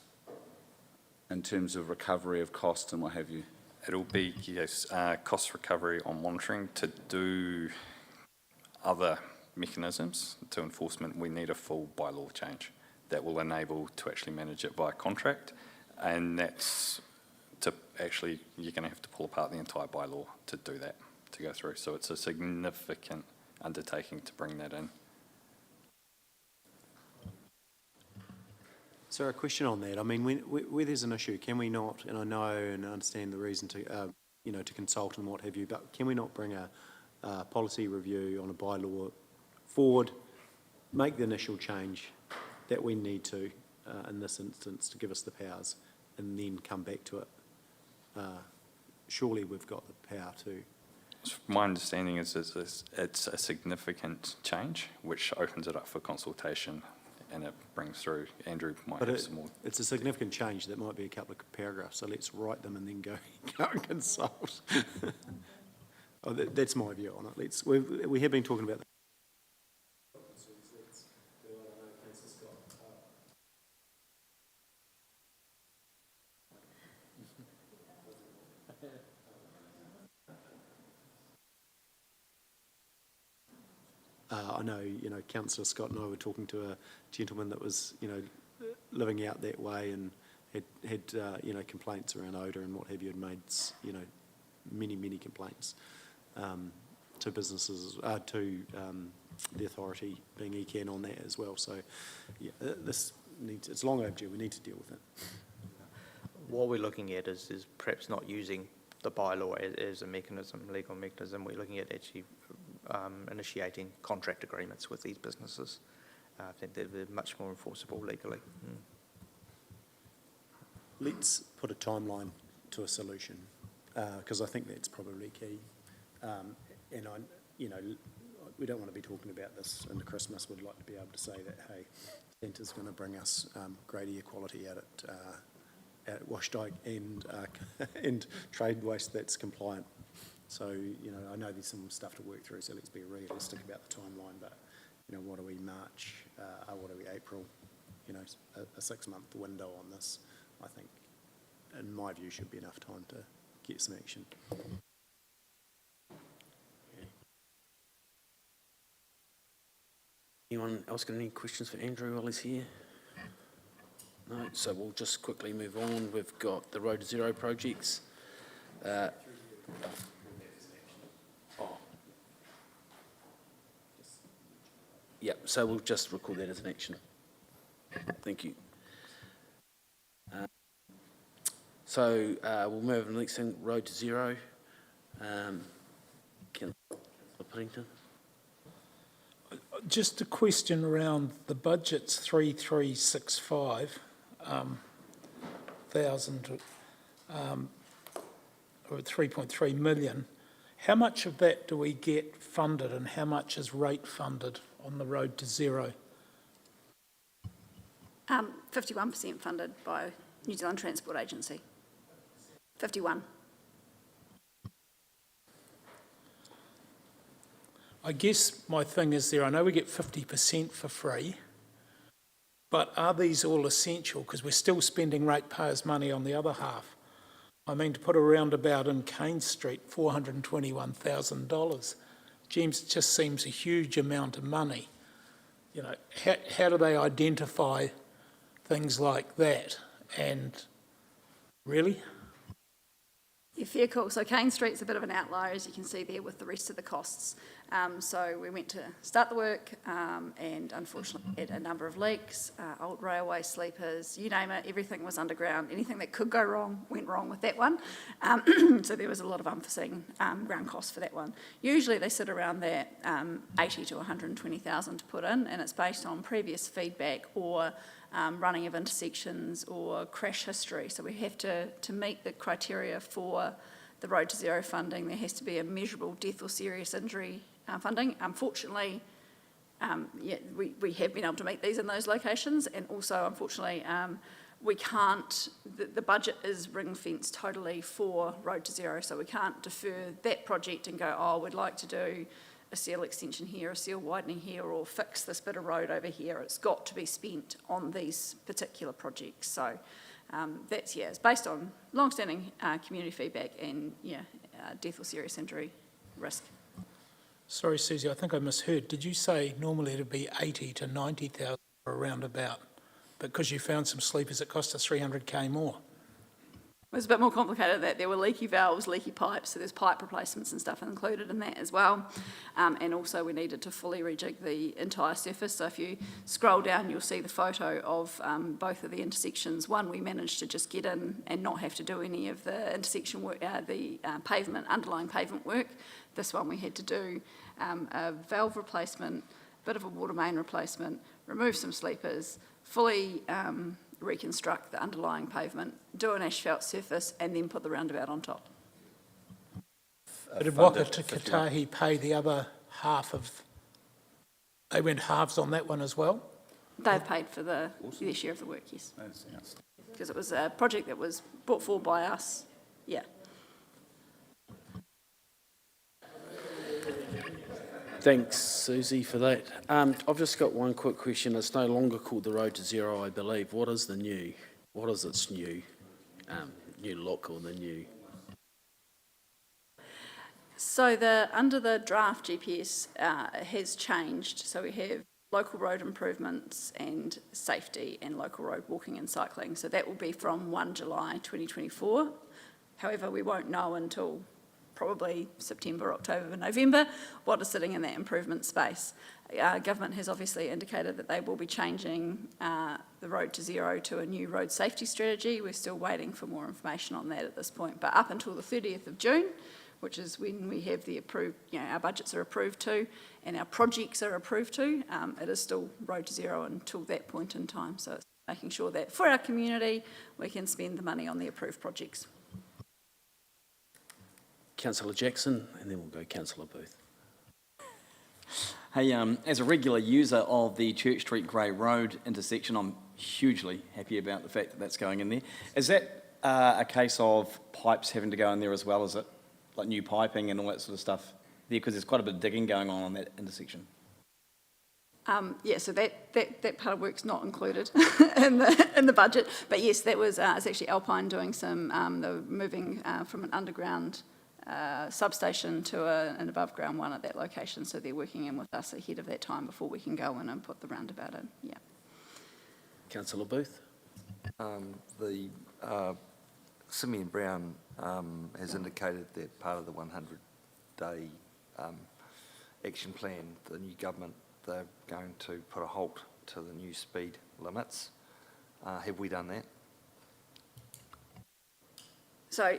[SPEAKER 3] in terms of recovery of cost and what have you.
[SPEAKER 21] It'll be, yes, cost recovery on monitoring. To do other mechanisms to enforcement, we need a full bylaw change that will enable to actually manage it by contract, and that's to actually, you're going to have to pull apart the entire bylaw to do that, to go through. So it's a significant undertaking to bring that in.
[SPEAKER 2] So a question on that. I mean, where there's an issue, can we not, and I know and understand the reason to, to consult and what have you, but can we not bring a policy review on a bylaw forward, make the initial change that we need to in this instance to give us the powers, and then come back to it? Surely we've got the power to
[SPEAKER 21] My understanding is it's a significant change, which opens it up for consultation, and it brings through, Andrew might have some more.
[SPEAKER 2] It's a significant change. That might be a couple of paragraphs, so let's write them and then go and consult. That's my view on it. We have been talking about that. I know, Councillor Scott and I were talking to a gentleman that was, living out that way and had complaints around odour and what have you, and made, many complaints to businesses, to the authority being ECAN on that as well. So, yeah, it's long overdue. We need to deal with it.
[SPEAKER 11] What we're looking at is perhaps not using the bylaw as a mechanism, legal mechanism. We're looking at actually initiating contract agreements with these businesses. I think they're much more enforceable legally.
[SPEAKER 2] Let's put a timeline to a solution, because I think that's probably key. And we don't want to be talking about this into Christmas. We'd like to be able to say that, hey, Centre's going to bring us great air quality out at Washdyke and trade waste that's compliant. So, I know there's some stuff to work through, so let's be realistic about the timeline, but, what are we, March, what are we, April? A 6-month window on this, I think, in my view, should be enough time to get some action.
[SPEAKER 14] Anyone else got any questions for Andrew while he's here? No, so we'll just quickly move on. We've got the Road to Zero projects. Yep, so we'll just record that as an action. Thank you. So we'll move on to the next thing, Road to Zero. Councillor Puddington.
[SPEAKER 7] Just a question around the budget's 3,365 thousand, or 3.3 million. How much of that do we get funded, and how much is rate funded on the Road to Zero?
[SPEAKER 17] 51% funded by New Zealand Transport Agency. 51.
[SPEAKER 7] I guess my thing is I know we get 50% for free, but are these all essential? Because we're still spending ratepayers' money on the other half. I mean, to put a roundabout in Kane Street, $421,000, just seems a huge amount of money. How do they identify things like that? And really?
[SPEAKER 17] Yeah, fair call. So Kane Street's a bit of an outlier, as you can see there, with the rest of the costs. So we went to start the work and unfortunately had a number of leaks, old railway sleepers, you name it, everything was underground. Anything that could go wrong went wrong with that one. So there was a lot of unforeseen ground costs for that one. Usually they sit around that 80 to 120,000 to put in, and it's based on previous feedback or running of intersections or crash history. So we have to meet the criteria for the Road to Zero funding. There has to be a measurable death or serious injury funding. Unfortunately, we have been able to meet these in those locations, and also, unfortunately, we can't, the budget is ring-fenced totally for Road to Zero, so we can't defer that project and go, oh, we'd like to do a seal extension here, a seal widening here, or fix this bit of road over here. It's got to be spent on these particular projects. So it's based on long-standing community feedback and death or serious injury risk.
[SPEAKER 7] Sorry, Susie, I think I misheard. Did you say normally it'd be 80 to 90,000 for a roundabout, but because you found some sleepers, it cost us 300k more?
[SPEAKER 17] It was a bit more complicated than that. There were leaky valves, leaky pipes, so there's pipe replacements and stuff included in that as well. And also we needed to fully rejig the entire surface. So if you scroll down, you'll see the photo of both of the intersections. One, we managed to just get in and not have to do any of the intersection work, pavement, underlying pavement work. This one we had to do a valve replacement, bit of a water main replacement, remove some sleepers, fully reconstruct the underlying pavement, do an asphalt surface, and then put the roundabout on top.
[SPEAKER 7] But did
[SPEAKER 3] fund
[SPEAKER 7] Waka
[SPEAKER 3] it
[SPEAKER 7] Te
[SPEAKER 3] 51.
[SPEAKER 7] Katahi pay the other half of, they went halves on that one as well?
[SPEAKER 17] They've paid for their share of the work, yes. Because it was a project that was brought forward by us, yeah.
[SPEAKER 14] Thanks, Susie, for that. I've just got one quick question. It's no longer called the Road to Zero, I believe. What is its new look or the new?
[SPEAKER 17] So under the draft GPS has changed. So we have local road improvements and safety and local road walking and cycling. So that will be from 1 July 2024. However, we won't know until probably September, October, November, what is sitting in that improvement space. Government has obviously indicated that they will be changing the Road to Zero to a new road safety strategy. We're still waiting for more information on that at this point. But up until the 30th of June, which is when we have the approved, our budgets are approved to and our projects are approved to, it is still Road to Zero until that point in time. So it's making sure that for our community, we can spend the money on the approved projects.
[SPEAKER 14] Councillor Jackson, and then we'll go Councillor Booth.
[SPEAKER 20] Hey, as a regular user of the Church Street Grey Road intersection, I'm hugely happy about the fact that that's going in there. Is that a case of pipes having to go in there as well? Is it like new piping and all that sort of stuff there? Because there's quite a bit of digging going on that intersection.
[SPEAKER 17] Yeah, so that part of work's not included in the budget. But yes, that was it's actually Alpine doing some. They were moving from an underground substation to an above ground one at that location. So they're working in with us ahead of that time before we can go in and put the roundabout in. Yeah.
[SPEAKER 14] Councillor Booth.
[SPEAKER 8] The Simeon Brown has indicated that part of the 100-day action plan, the new government, they're going to put a halt to the new speed limits. Have we done that?
[SPEAKER 17] So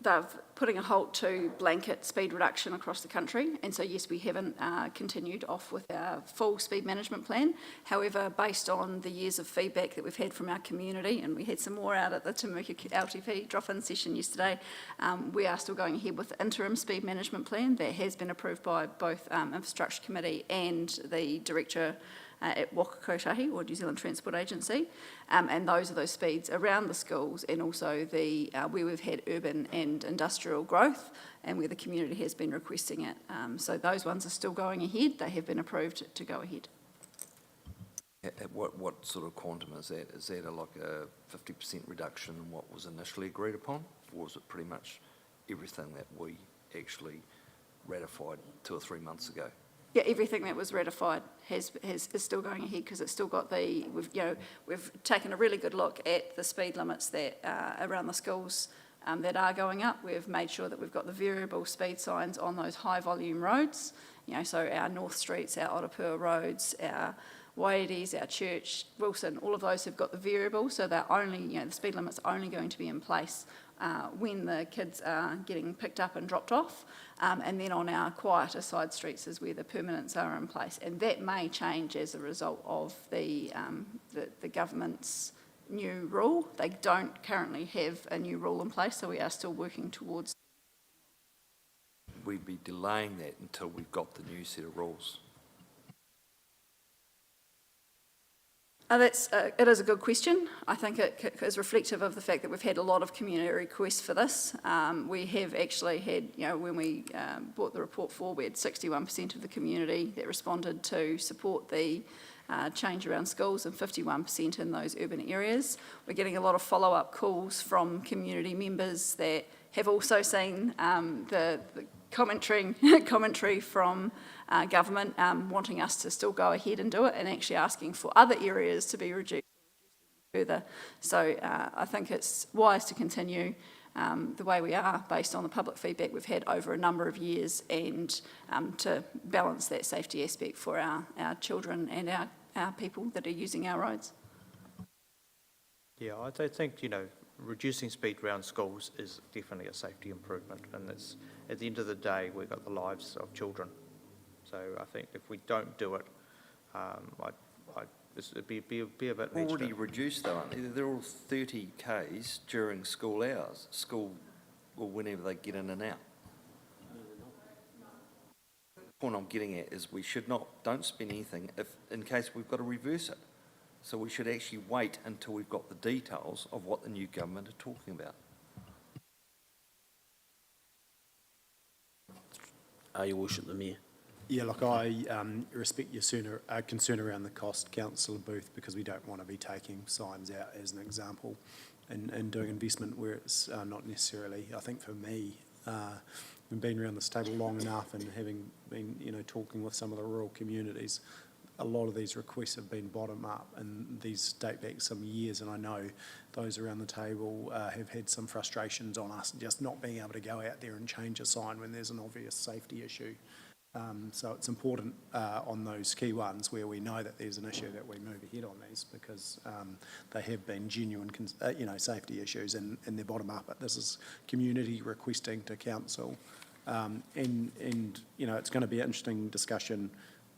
[SPEAKER 17] they're putting a halt to blanket speed reduction across the country. And so, yes, we haven't continued off with our full speed management plan. However, based on the years of feedback that we've had from our community, and we had some more out at the Temuka LTP drop-in session yesterday, we are still going ahead with the interim speed management plan that has been approved by both Infrastructure Committee and the Director at Waka Kotahi, or New Zealand Transport Agency, and those are those speeds around the schools and also the where we've had urban and industrial growth and where the community has been requesting it. So those ones are still going ahead. They have been approved to go ahead.
[SPEAKER 8] What sort of quantum is that? Is that like a 50% reduction in what was initially agreed upon? Or was it pretty much everything that we actually ratified 2 or 3 months ago?
[SPEAKER 17] Yeah, everything that was ratified is still going ahead because it's still got we've taken a really good look at the speed limits that around the schools that are going up. We've made sure that we've got the variable speed signs on those high volume roads. So our North Streets, our Otapua roads, our Waides, our Church, Wilson, all of those have got the variable. So they're only, the speed limit's only going to be in place when the kids are getting picked up and dropped off. And then on our quieter side streets is where the permanents are in place. And that may change as a result of the government's new rule. They don't currently have a new rule in place, so we are still working towards.
[SPEAKER 8] We'd be delaying that until we've got the new set of rules.
[SPEAKER 17] It is a good question. I think it is reflective of the fact that we've had a lot of community requests for this. We have actually had, when we brought the report forward, we had 61% of the community that responded to support the change around schools and 51% in those urban areas. We're getting a lot of follow-up calls from community members that have also seen the commentary from government wanting us to still go ahead and do it and actually asking for other areas to be reduced further. So I think it's wise to continue the way we are based on the public feedback we've had over a number of years and to balance that safety aspect for our children and our people that are using our roads.
[SPEAKER 11] Yeah, I don't think, reducing speed around schools is definitely a safety improvement, and it's, at the end of the day, we've got the lives of children. So I think if we don't do it, it'd be a bit extra.
[SPEAKER 8] Already reduced though, aren't they? They're all 30 Ks during school hours, or whenever they get in and out. point I'm getting at is we should not, don't spend anything in case we've got to reverse it. So we should actually wait until we've got the details of what the new government are talking about.
[SPEAKER 14] Your Worship, the Mayor.
[SPEAKER 2] Yeah, look, I respect your concern around the cost, Councillor Booth, because we don't want to be taking signs out as an example and doing investment where it's not necessarily. I think for me, we've been around this table long enough and having been, talking with some of the rural communities, a lot of these requests have been bottom up and these date back some years, and I know those around the table have had some frustrations on us just not being able to go out there and change a sign when there's an obvious safety issue. So it's important on those key ones where we know that there's an issue that we move ahead on these, because they have been genuine, safety issues, and they're bottom up. But this is community requesting to council, and it's going to be an interesting discussion.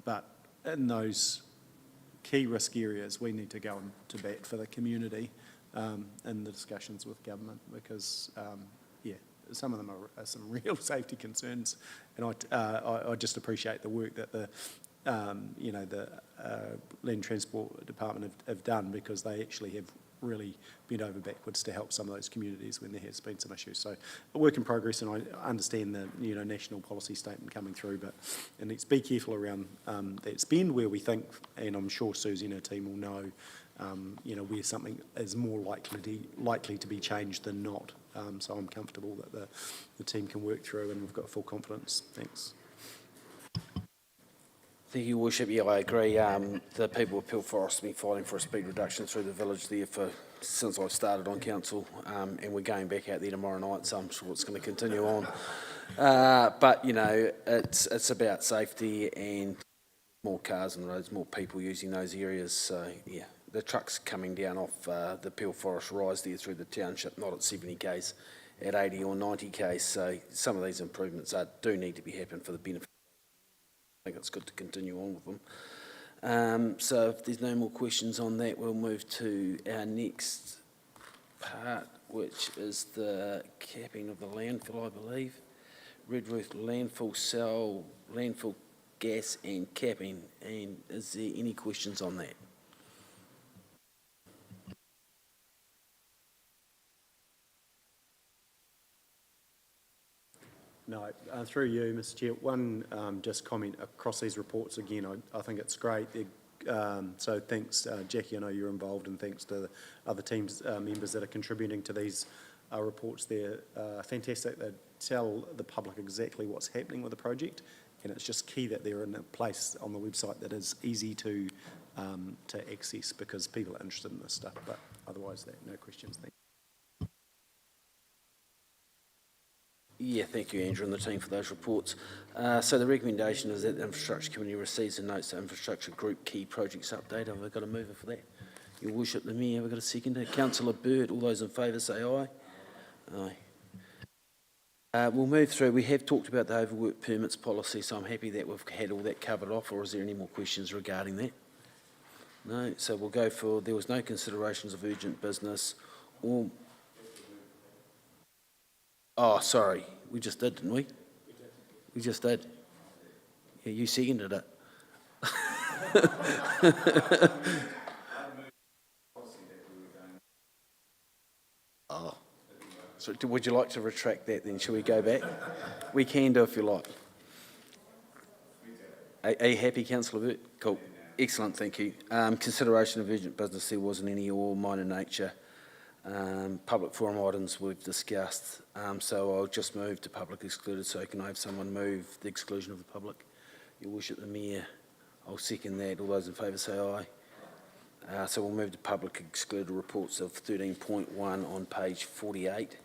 [SPEAKER 2] But in those key risk areas, we need to go to bat for the community in the discussions with government, because some of them are some real safety concerns, and I just appreciate the work that the Land Transport Department have done, because they actually have really bent over backwards to help some of those communities when there has been some issues. So a work in progress, and I understand the national policy statement coming through, and let's be careful around that spend where we think, and I'm sure Susie and her team will know, where something is more likely to be changed than not. So I'm comfortable that the team can work through, and we've got full confidence. Thanks.
[SPEAKER 14] Thank you, Worship. Yeah, I agree. The people of Peel Forest have been fighting for a speed reduction through the village there since I started on council, and we're going back out there tomorrow night, so I'm sure it's going to continue on. But it's about safety and more cars on the roads, more people using those areas. So yeah, the trucks coming down off the Peel Forest rise there through the township, not at 70 k's, at 80 or 90 k's. So some of these improvements do need to be happening for the benefit. I think it's good to continue on with them. So if there's no more questions on that, we'll move to our next part, which is the capping of the landfill, I believe. Redruth landfill cell, landfill gas and capping. And is there any questions on that?
[SPEAKER 2] No, through you, Mr. Chair, one just comment across these reports again. I think it's great. So thanks, Jackie, I know you're involved, and thanks to the other teams, members that are contributing to these reports. They're fantastic. They tell the public exactly what's happening with the project, and it's just key that they're in a place on the website that is easy to access, because people are interested in this stuff. But otherwise, no questions. Thank you.
[SPEAKER 14] Yeah, thank you, Andrew, and the team for those reports. So the recommendation is that the Infrastructure Committee receives and notes the Infrastructure Group Key Projects Update. Have I got a mover for that? Your Worship, the Mayor. Have I got a seconder? Councillor Bird. All those in favour say aye. Aye. We'll move through. We have talked about the overwork permits policy, so I'm happy that we've had all that covered off, or is there any more questions regarding that? No, so we'll go for, there was no considerations of urgent business or... Oh, sorry, we just did, didn't we? We just did. Yeah, you seconded it. Oh, so would you like to retract that then? Shall we go back? We can do if you like. Are you happy, Councillor Burt? Cool. Excellent, thank you. Consideration of urgent business, there wasn't any, or minor nature. Public forum items we've discussed, so I'll just move to public excluded. So can I have someone move the exclusion of the public? Your Worship, the Mayor. I'll second that. All those in favour say aye. So we'll move to public excluded reports of 13.1 on page 48.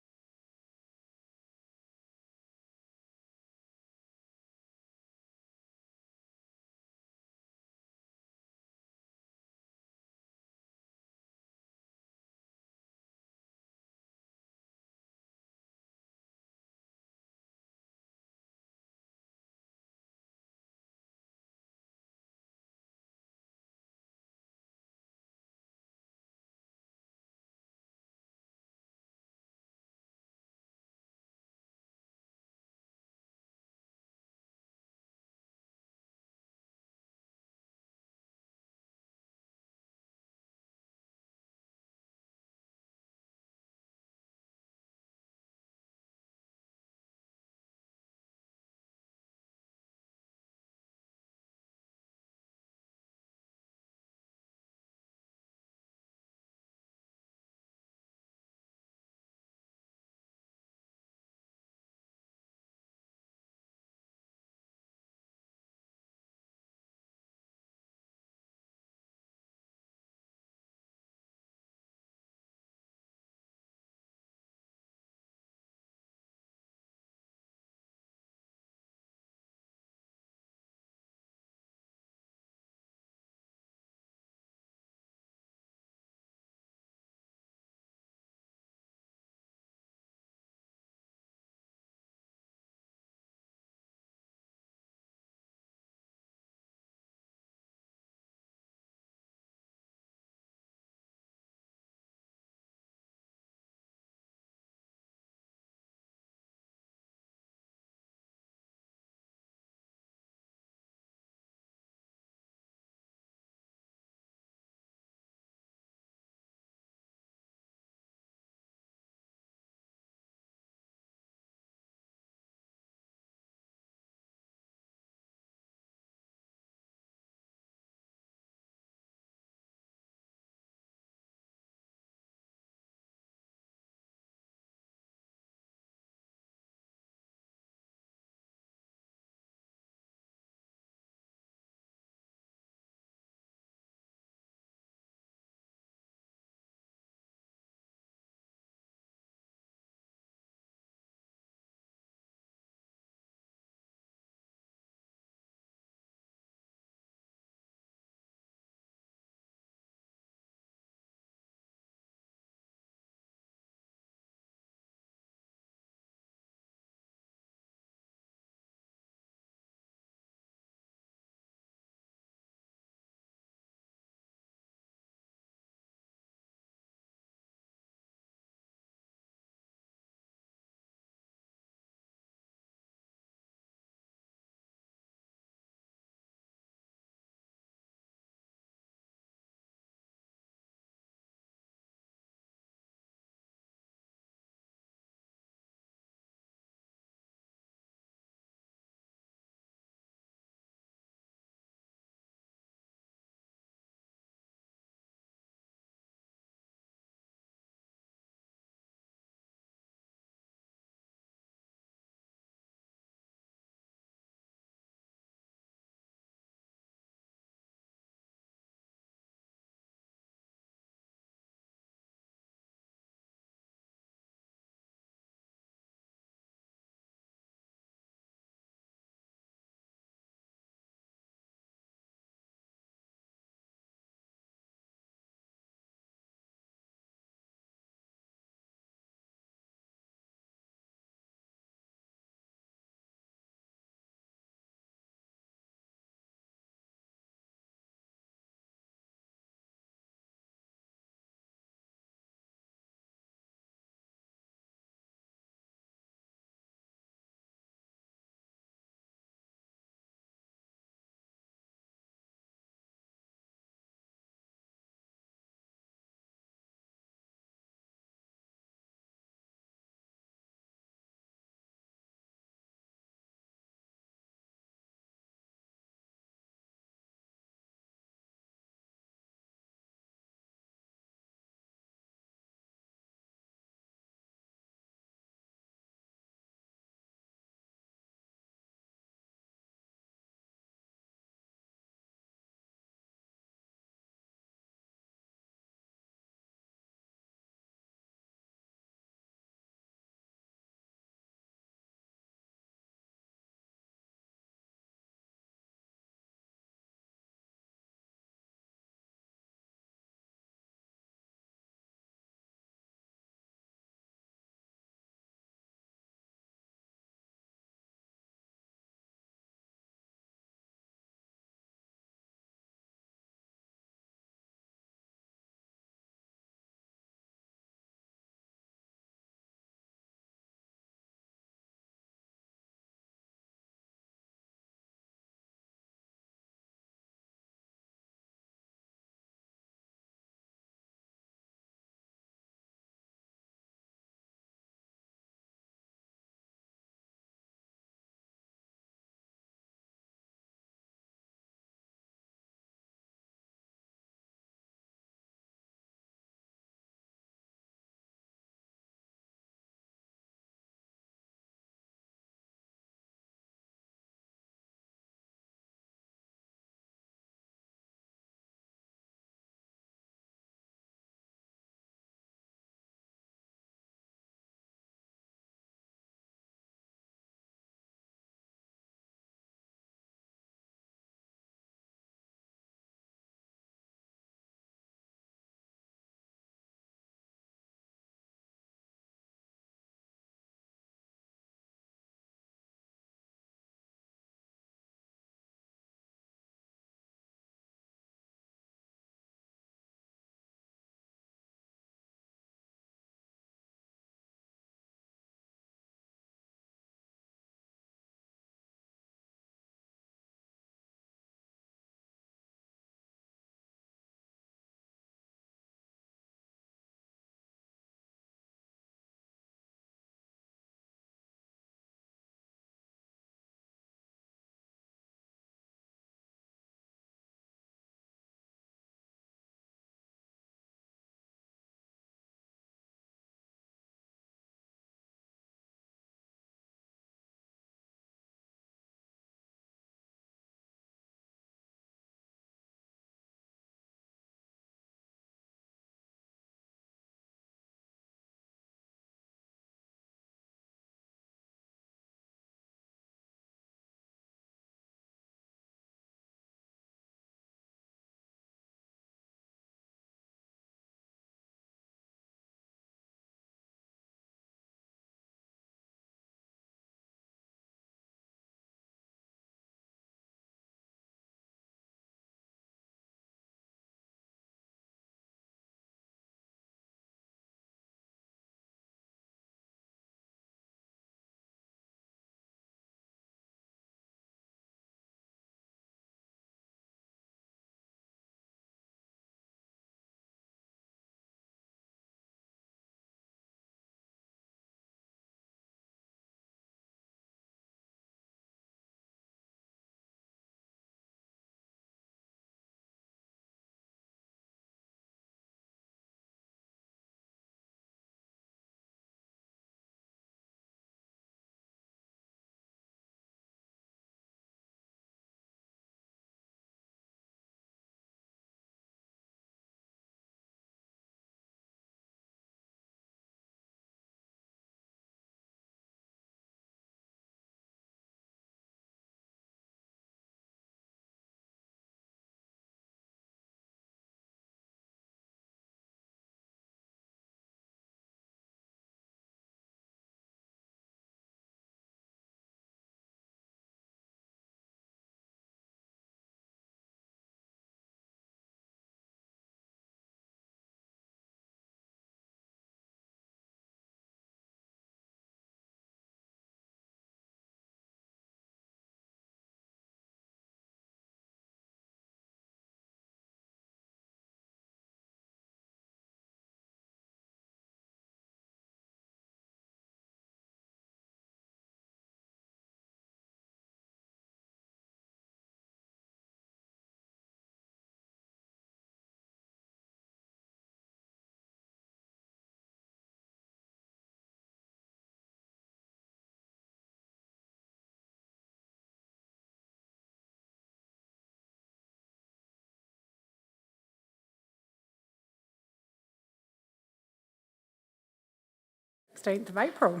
[SPEAKER 10] 16th of April.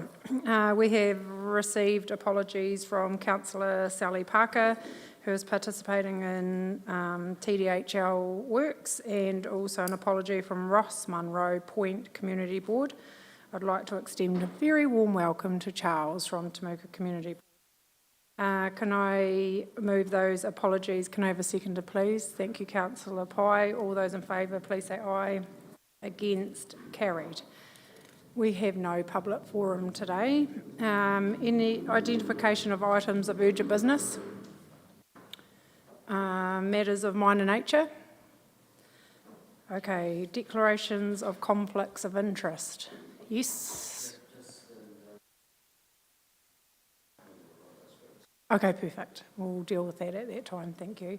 [SPEAKER 10] We have received apologies from Councillor Sally Parker, who is participating in TDHL works, and also an apology from Ross Munro Point Community Board. I'd like to extend a very warm welcome to Charles from Temuka Community Board. Can I move those apologies? Can I have a seconder, please? Thank you, Councillor Pye. All those in favour, please say aye. Against? Carried. We have no public forum today. Any identification of items of urgent business? Matters of minor nature? Okay, declarations of conflicts of interest. Yes? Okay, perfect. We'll deal with that at that time. Thank you.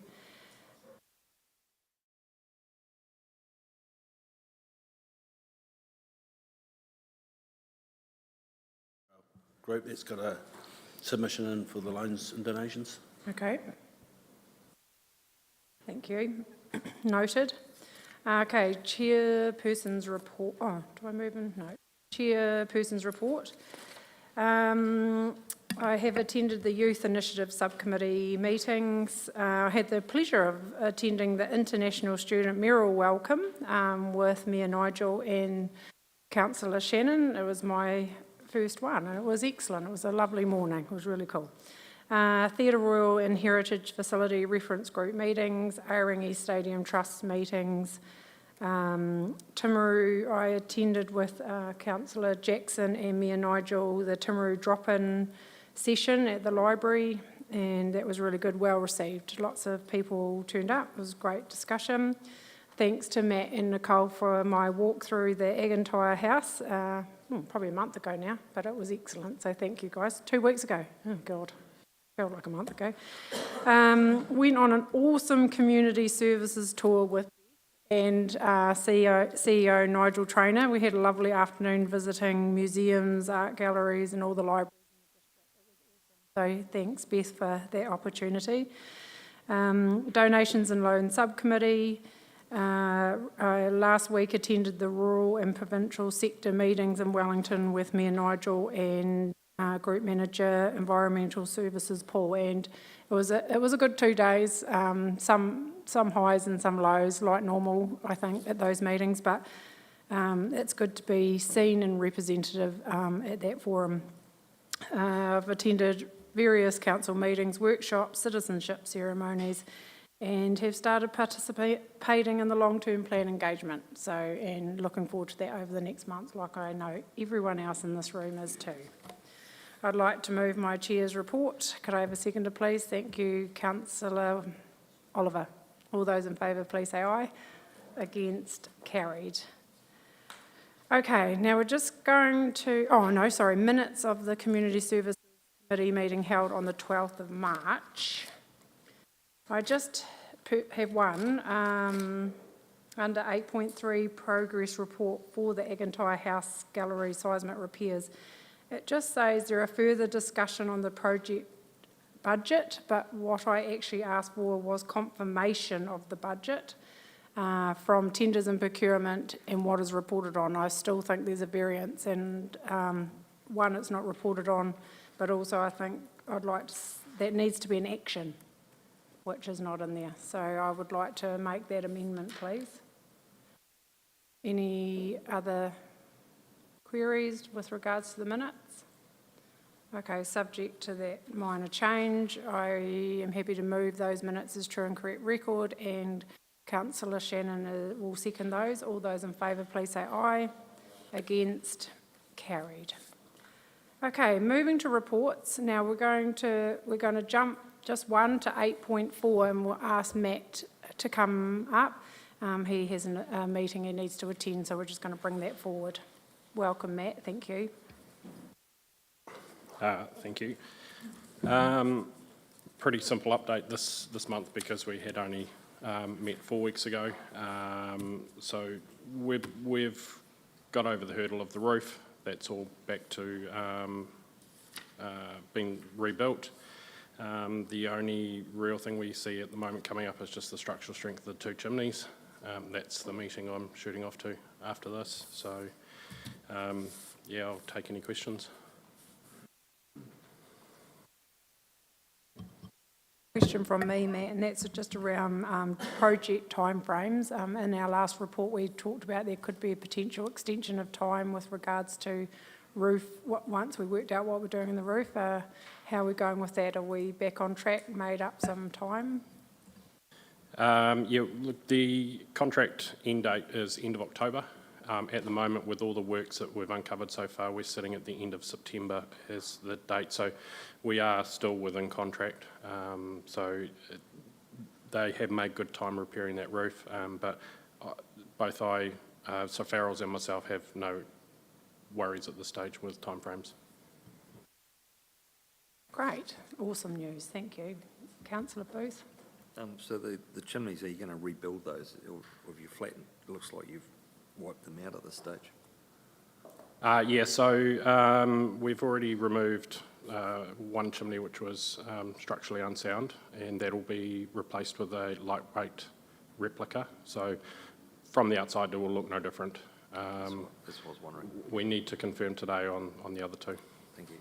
[SPEAKER 14] Group that's got a submission in for the loans and donations.
[SPEAKER 10] Okay. Thank you. Noted. Okay, chairperson's report. Oh, do I move in? No. Chairperson's report. I have attended the Youth Initiative Subcommittee meetings. I had the pleasure of attending the International Student Mural Welcome with Mayor Nigel and Councillor Shannon. It was my first one and it was excellent. It was a lovely morning. It was really cool. Theatre Royal and Heritage Facility Reference Group meetings, Aorangi Stadium Trust meetings. Timaru, I attended with Councillor Jackson and Mayor Nigel the Timaru drop-in session at the library, and that was really good, well received. Lots of people turned up. It was a great discussion. Thanks to Matt and Nicole for my walk through the Agintyre house, probably a month ago now, but it was excellent, so thank you guys. 2 weeks ago, oh God, felt like a month ago. Went on an awesome community services tour with and CEO Nigel Trainer. We had a lovely afternoon visiting museums, art galleries and all the libraries. So thanks, Beth, for that opportunity. Donations and Loan Subcommittee. I last week attended the rural and provincial sector meetings in Wellington with Mayor Nigel and Group Manager Environmental Services Paul, and it was a good 2 days. Some highs and some lows, like normal, I think, at those meetings. But it's good to be seen and representative at that forum. I've attended various council meetings, workshops, citizenship ceremonies, and have started participating in the long-term plan engagement. So, and looking forward to that over the next month, like I know everyone else in this room is too. I'd like to move my chair's report. Could I have a seconder, please? Thank you, Councillor Oliver. All those in favour, please say aye. Against? Carried. Okay, now we're just going to, minutes of the Community Services Committee meeting held on the 12th of March. I just have one under 8.3 progress report for the Agintyre House Gallery seismic repairs. It just says there are further discussion on the project budget, but what I actually asked for was confirmation of the budget from tenders and procurement and what is reported on. I still think there's a variance, and one, it's not reported on, but also I think that needs to be an action, which is not in there. So I would like to make that amendment, please. Any other queries with regards to the minutes? Okay, subject to that minor change, I am happy to move those minutes as true and correct record, and Councillor Shannon will second those. All those in favour, please say aye. Against? Carried. Okay, moving to reports. Now we're going to jump just one to 8.4, and we'll ask Matt to come up. He has a meeting he needs to attend, so we're just going to bring that forward. Welcome, Matt. Thank you.
[SPEAKER 5] Thank you. Pretty simple update this month because we had only met 4 weeks ago. So we've got over the hurdle of the roof. That's all back to being rebuilt. The only real thing we see at the moment coming up is just the structural strength of the 2 chimneys. That's the meeting I'm shooting off to after this. So yeah, I'll take any questions.
[SPEAKER 10] Question from me, Matt, and that's just around project timeframes. In our last report, we talked about there could be a potential extension of time with regards to roof. Once we worked out what we're doing in the roof, how are we going with that? Are we back on track, made up some time?
[SPEAKER 5] Yeah, look, the contract end date is end of October. At the moment, with all the works that we've uncovered so far, we're sitting at the end of September as the date. So we are still within contract. They have made good time repairing that roof, but both so Farrells and myself have no worries at this stage with timeframes.
[SPEAKER 10] Great, awesome news, thank you. Councillor Booth?
[SPEAKER 8] So the chimneys, are you going to rebuild those, or have you flattened? It looks like you've wiped them out at this stage.
[SPEAKER 5] Yeah, so we've already removed one chimney which was structurally unsound, and that'll be replaced with a lightweight replica. So from the outside it will look no different.
[SPEAKER 8] That's what I was wondering.
[SPEAKER 5] We need to confirm today on the other two.
[SPEAKER 8] Thank you.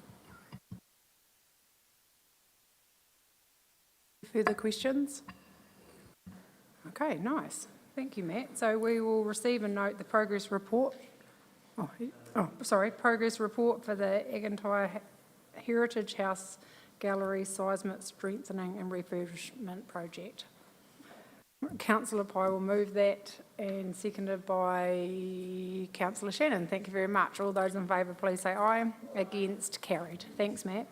[SPEAKER 10] Further questions? Okay, nice. Thank you, Matt. So we will receive and note the progress report. Progress report for the Egantire Heritage House Gallery seismic strengthening and refurbishment project. Councillor Pye will move that, and seconded by Councillor Shannon. Thank you very much. All those in favour, please say aye. Against, carried. Thanks, Matt.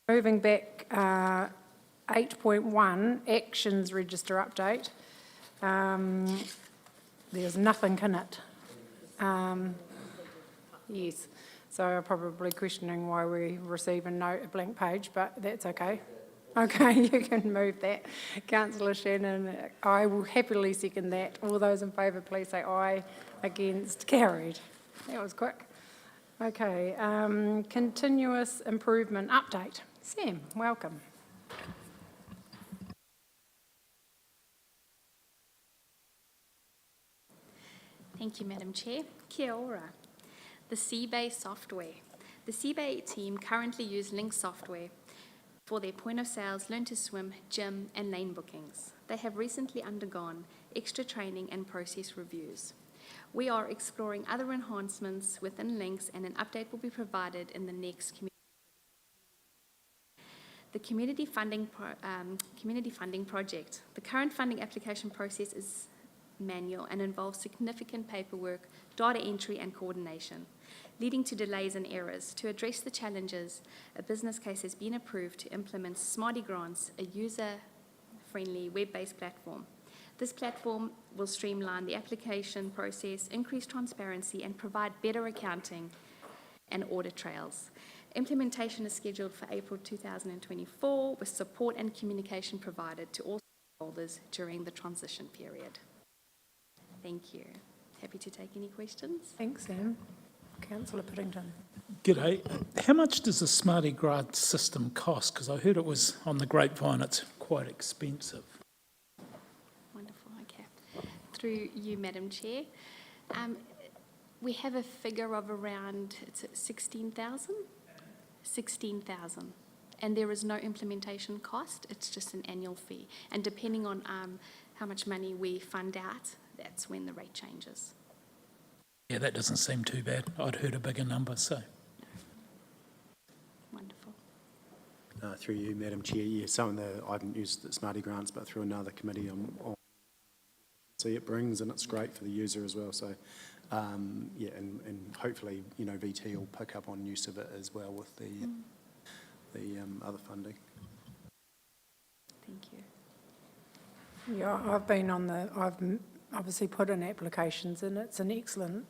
[SPEAKER 10] Moving back, 8.1, actions register update. There's nothing in it. Yes, so I'm probably questioning why we receive a note, a blank page, but that's okay. Okay, you can move that. Councillor Shannon, I will happily second that. All those in favour, please say aye. Against, carried. That was quick. Okay, continuous improvement update. Sam, welcome.
[SPEAKER 4] Thank you, Madam Chair. Kia ora. The Seabay software. The Seabay team currently use Link software for their point of sales, learn to swim, gym and lane bookings. They have recently undergone extra training and process reviews. We are exploring other enhancements within Links, and an update will be provided in the next community. The community funding project. The current funding application process is manual and involves significant paperwork, data entry and coordination, leading to delays and errors. To address the challenges, a business case has been approved to implement Smarty Grants, a user-friendly web-based platform. This platform will streamline the application process, increase transparency and provide better accounting and audit trails. Implementation is scheduled for April 2024, with support and communication provided to all stakeholders during the transition period. Thank you. Happy to take any questions.
[SPEAKER 10] Thanks, Sam. Councillor Piddington.
[SPEAKER 7] G'day. How much does the Smarty Grant system cost? Because I heard it was on the grapevine, it's quite expensive.
[SPEAKER 4] Wonderful, okay. Through you, Madam Chair. We have a figure of around, it's at 16,000? 16,000. And there is no implementation cost, it's just an annual fee. And depending on how much money we fund out, that's when the rate changes.
[SPEAKER 7] Yeah, that doesn't seem too bad. I'd heard a bigger number, so.
[SPEAKER 4] Wonderful.
[SPEAKER 2] Through you, Madam Chair, yeah, I haven't used the Smarty Grants, but through another committee on efficiency it brings, and it's great for the user as well. So, yeah, and hopefully, you know, VT will pick up on use of it as well with the other funding.
[SPEAKER 4] Thank you.
[SPEAKER 10] Yeah, I've obviously put in applications, and it's an excellent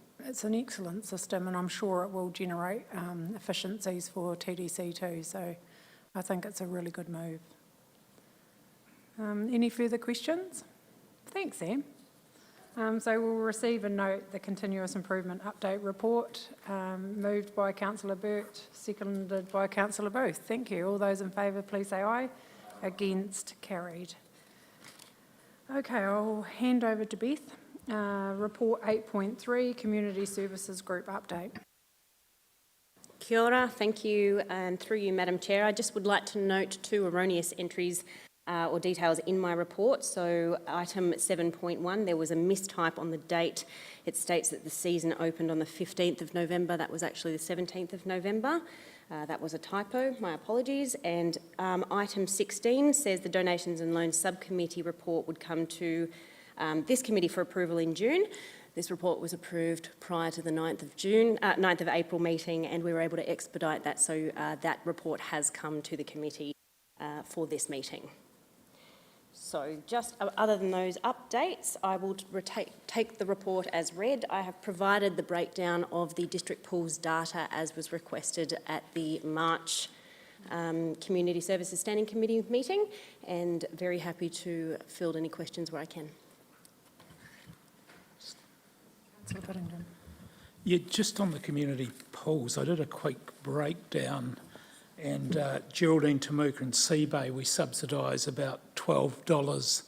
[SPEAKER 10] system, and I'm sure it will generate efficiencies for TDC too. So I think it's a really good move. Any further questions? Thanks, Sam. So we'll receive and note the continuous improvement update report, moved by Councillor Burt, seconded by Councillor Booth. Thank you. All those in favour, please say aye. Against, carried. Okay, I'll hand over to Beth. Report 8.3, Community Services Group Update.
[SPEAKER 6] Kia ora, thank you, and through you, Madam Chair, I just would like to note 2 erroneous entries or details in my report. So item 7.1, there was a mistype on the date. It states that the season opened on the 15th of November. That was actually the 17th of November. That was a typo, my apologies. And item 16 says the Donations and Loans Subcommittee report would come to this committee for approval in June. This report was approved prior to the 9th of April meeting, and we were able to expedite that, so that report has come to the committee for this meeting. So just other than those updates, I will take the report as read. I have provided the breakdown of the district pools data as was requested at the March Community Services Standing Committee meeting, and very happy to field any questions where I can.
[SPEAKER 10] Councillor Whittington.
[SPEAKER 7] Yeah, just on the community pools, I did a quick breakdown, and Geraldine, Temuka and Seabay, we subsidise about $12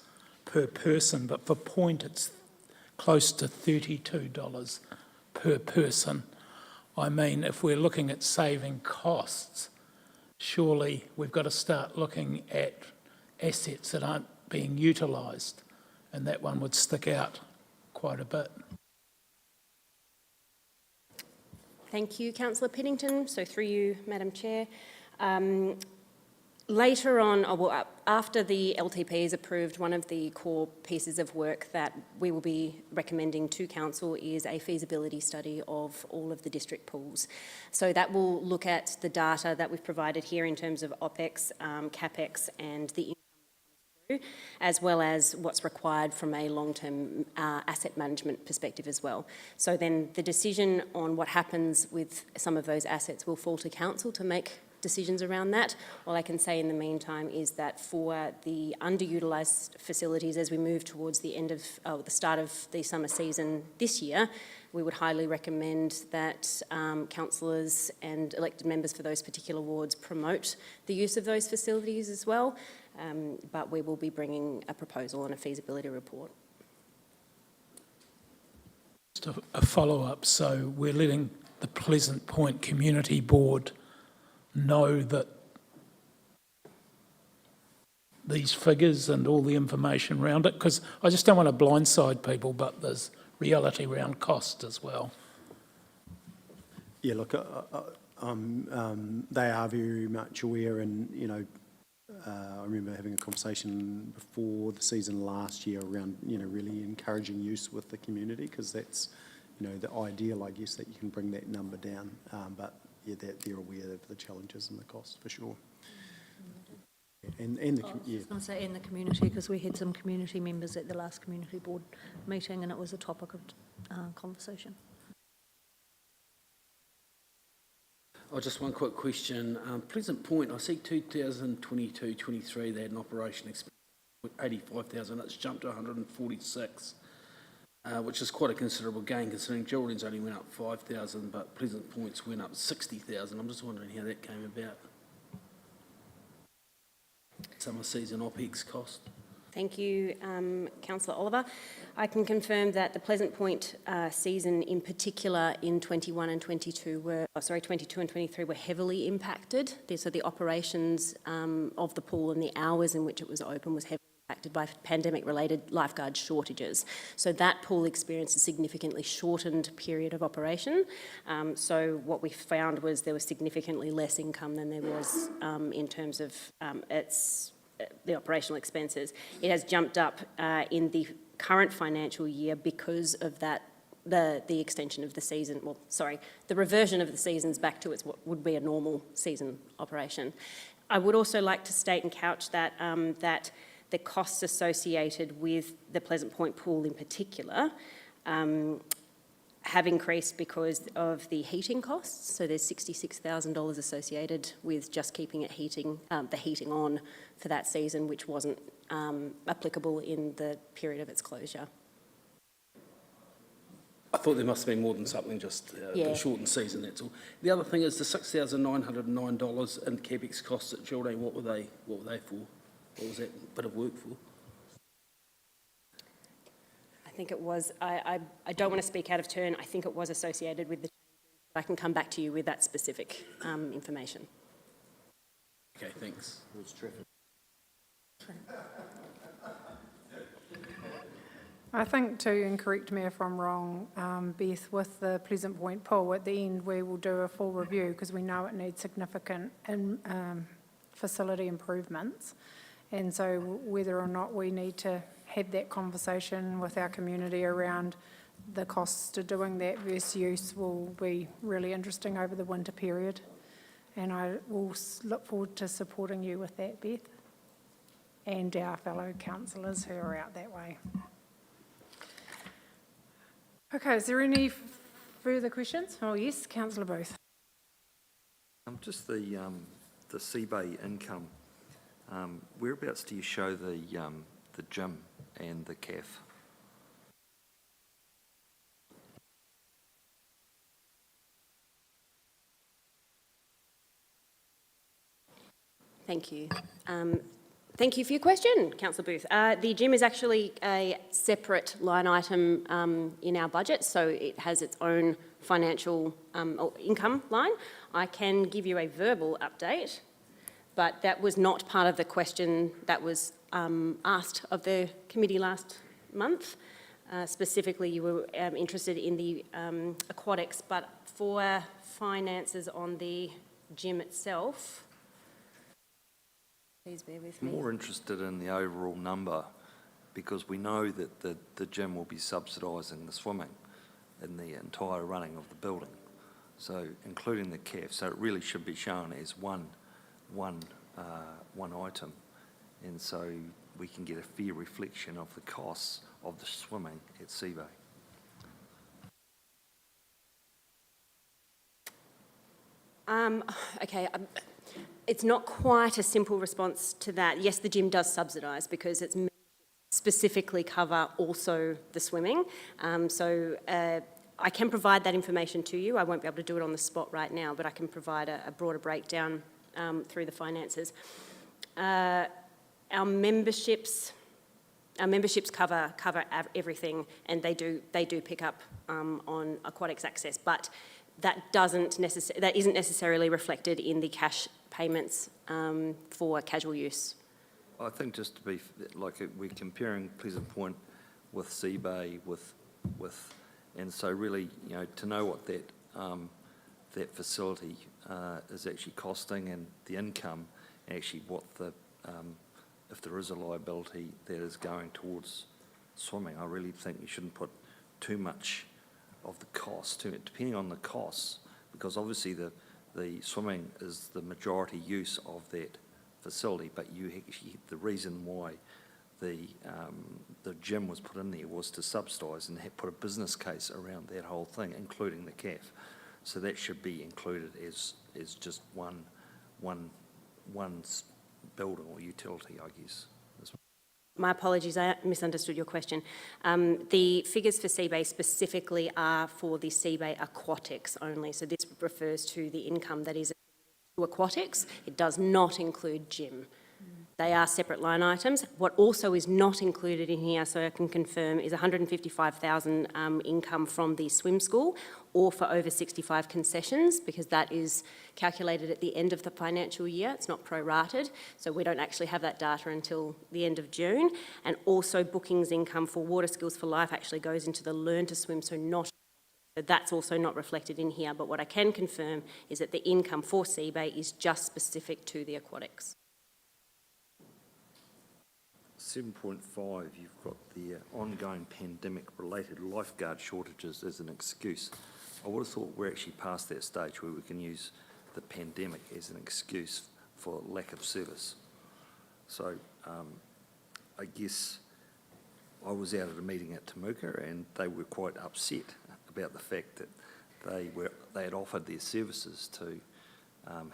[SPEAKER 7] per person, but for Point it's close to $32 per person. I mean, if we're looking at saving costs, surely we've got to start looking at assets that aren't being utilised, and that one would stick out quite a bit.
[SPEAKER 6] Thank you, Councillor Piddington. So through you, Madam Chair. Later on, after the LTP is approved, one of the core pieces of work that we will be recommending to Council is a feasibility study of all of the district pools. So that will look at the data that we've provided here in terms of OPEX, CAPEX and the income that comes through, as well as what's required from a long-term asset management perspective as well. So then the decision on what happens with some of those assets will fall to Council to make decisions around that. All I can say in the meantime is that for the underutilised facilities, as we move towards the end of the start of the summer season this year, we would highly recommend that councillors and elected members for those particular wards promote the use of those facilities as well. But we will be bringing a proposal and a feasibility report.
[SPEAKER 7] Just a follow-up. So we're letting the Pleasant Point Community Board know that these figures and all the information around it, because I just don't want to blindside people, but there's reality around cost as well.
[SPEAKER 2] Yeah, look, they are very much aware, and, you know, I remember having a conversation before the season last year around, you know, really encouraging use with the community, because that's, you know, the ideal, I guess, that you can bring that number down. But yeah, they're aware of the challenges and the costs for sure. And the,
[SPEAKER 1] I was just going to say, in the community, because we had some community members at the last community board meeting, and it was a topic of conversation.
[SPEAKER 14] Oh, just one quick question. Pleasant Point, I see 2022-23, they had an operation expense of 85,000. It's jumped to 146, which is quite a considerable gain considering Geraldine's only went up 5,000, but Pleasant Point's went up 60,000. I'm just wondering how that came about. Summer season OPEX cost.
[SPEAKER 6] Thank you, Councillor Oliver. I can confirm that the Pleasant Point season in particular in 21 and 22 were, 22 and 23 were heavily impacted. So the operations of the pool and the hours in which it was open was heavily impacted by pandemic-related lifeguard shortages. So that pool experienced a significantly shortened period of operation. So what we found was there was significantly less income than there was in terms of the operational expenses. It has jumped up in the current financial year because of that, the extension of the season, the reversion of the seasons back to its what would be a normal season operation. I would also like to state and couch that that the costs associated with the Pleasant Point pool in particular have increased because of the heating costs. So there's $66,000 associated with just keeping it the heating on for that season, which wasn't applicable in the period of its closure.
[SPEAKER 14] I thought there must have been more than something, just the shortened season, that's all. The other thing is the $6,909 in CAPEX costs at Geraldine, what were they for? What was that bit of work for?
[SPEAKER 6] I think it was, I don't want to speak out of turn, I think it was associated with the change, but I can come back to you with that specific information.
[SPEAKER 14] Okay, thanks.
[SPEAKER 10] I think too, and correct me if I'm wrong, Beth, with the Pleasant Point pool, at the end we will do a full review because we know it needs significant facility improvements. And so whether or not we need to have that conversation with our community around the costs to doing that versus use will be really interesting over the winter period. And I will look forward to supporting you with that, Beth, and our fellow councillors who are out that way. Okay, is there any further questions? Oh yes, Councillor Booth.
[SPEAKER 8] Just the CBay income. Whereabouts do you show the gym and the CAF?
[SPEAKER 6] Thank you. Thank you for your question, Councillor Booth. The gym is actually a separate line item in our budget, so it has its own financial or income line. I can give you a verbal update, but that was not part of the question that was asked of the committee last month. Specifically, you were interested in the aquatics, but for finances on the gym itself, please bear with me.
[SPEAKER 8] More interested in the overall number because we know that the gym will be subsidising the swimming in the entire running of the building. So including the CAF, so it really should be shown as one item. And so we can get a fair reflection of the costs of the swimming at CBay.
[SPEAKER 6] Okay. It's not quite a simple response to that. Yes, the gym does subsidise because its specifically cover also the swimming. I can provide that information to you. I won't be able to do it on the spot right now, but I can provide a broader breakdown through the finances. Our memberships cover everything, and they do pick up on aquatics access, but that isn't necessarily reflected in the cash payments for casual use.
[SPEAKER 8] I think just to be like we're comparing Pleasant Point with CBay and so really to know what that facility is actually costing and the income, and actually what if there is a liability that is going towards swimming. I really think you shouldn't put too much of the cost to it, depending on the costs, because obviously the swimming is the majority use of that facility, but the reason why the gym was put in there was to subsidise and put a business case around that whole thing, including the CAF. So that should be included as just one building or utility, I guess.
[SPEAKER 6] My apologies, I misunderstood your question. The figures for CBay specifically are for the CBay aquatics only, so this refers to the income that is to aquatics. It does not include gym. They are separate line items. What also is not included in here, so I can confirm, is $155,000 income from the swim school or for over 65 concessions, because that is calculated at the end of the financial year. It's not prorated, so we don't actually have that data until the end of June. And also bookings income for Water Skills for Life actually goes into the Learn to Swim, so that's also not reflected in here. But what I can confirm is that the income for CBay is just specific to the aquatics.
[SPEAKER 8] 7.5, you've got the ongoing pandemic-related lifeguard shortages as an excuse. I would have thought we're actually past that stage where we can use the pandemic as an excuse for lack of service. So I guess I was out at a meeting at Temuka and they were quite upset about the fact that they had offered their services to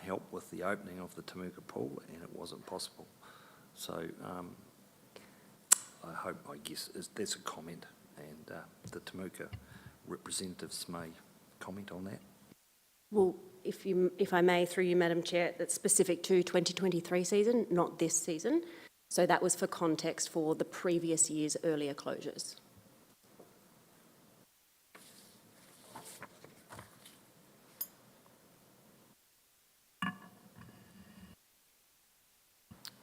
[SPEAKER 8] help with the opening of the Temuka pool and it wasn't possible. So I guess that's a comment, and the Temuka representatives may comment on that.
[SPEAKER 6] Well, if I may, through you, Madam Chair, that's specific to 2023 season, not this season. So that was for context for the previous year's earlier closures.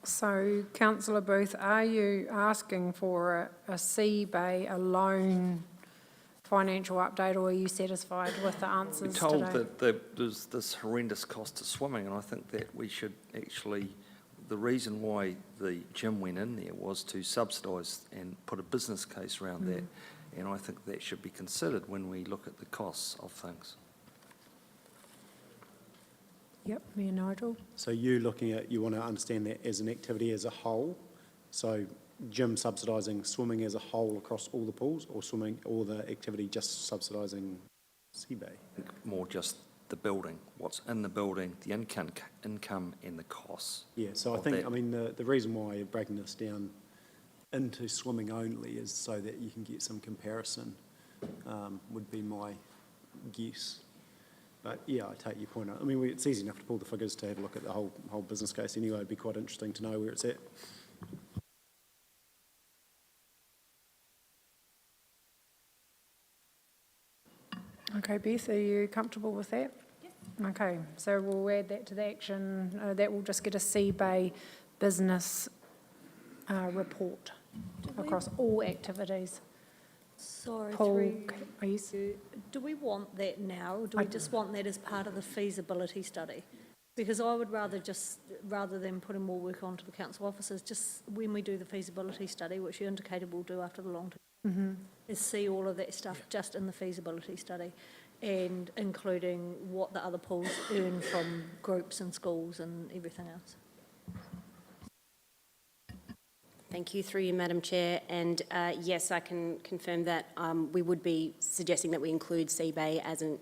[SPEAKER 10] So councillor Booth, are you asking for a C-Bay, a loan financial update, or are you satisfied with the answers
[SPEAKER 8] We're
[SPEAKER 10] today?
[SPEAKER 8] told that there's this horrendous cost to swimming, and I think that we should actually, the reason why the gym went in there was to subsidise and put a business case around that, and I think that should be considered when we look at the costs of things.
[SPEAKER 10] Yep, Mayor Nigel.
[SPEAKER 2] So you looking at, you want to understand that as an activity as a whole, so gym subsidising swimming as a whole across all the pools, or swimming, or the activity just subsidising Sea-Bay?
[SPEAKER 8] More just the building, what's in the building, the income and the costs.
[SPEAKER 2] Yeah, so I
[SPEAKER 8] of
[SPEAKER 2] think,
[SPEAKER 8] that.
[SPEAKER 2] I mean, the reason why you're breaking this down into swimming only is so that you can get some comparison, would be my guess. But yeah, I take your point. I mean, it's easy enough to pull the figures to have a look at the whole business case anyway. It'd be quite interesting to know where it's at.
[SPEAKER 10] Okay, Beth, are you comfortable with that? Yes. Okay, so we'll add that to the action. That will just get a C-Bay business report across all activities.
[SPEAKER 1] Sorry,
[SPEAKER 10] Paul,
[SPEAKER 1] yes. Do we want that now, or do we just want that as part of the feasibility study? Because I would rather rather than putting more work onto the council officers, just when we do the feasibility study, which you indicated we'll do after the long term, is see all of that stuff just in the feasibility study, and including what the other pools earn from groups and schools and everything else.
[SPEAKER 6] Thank you, through you, Madam Chair. And yes, I can confirm that we would be suggesting that we include Sea-Bay as an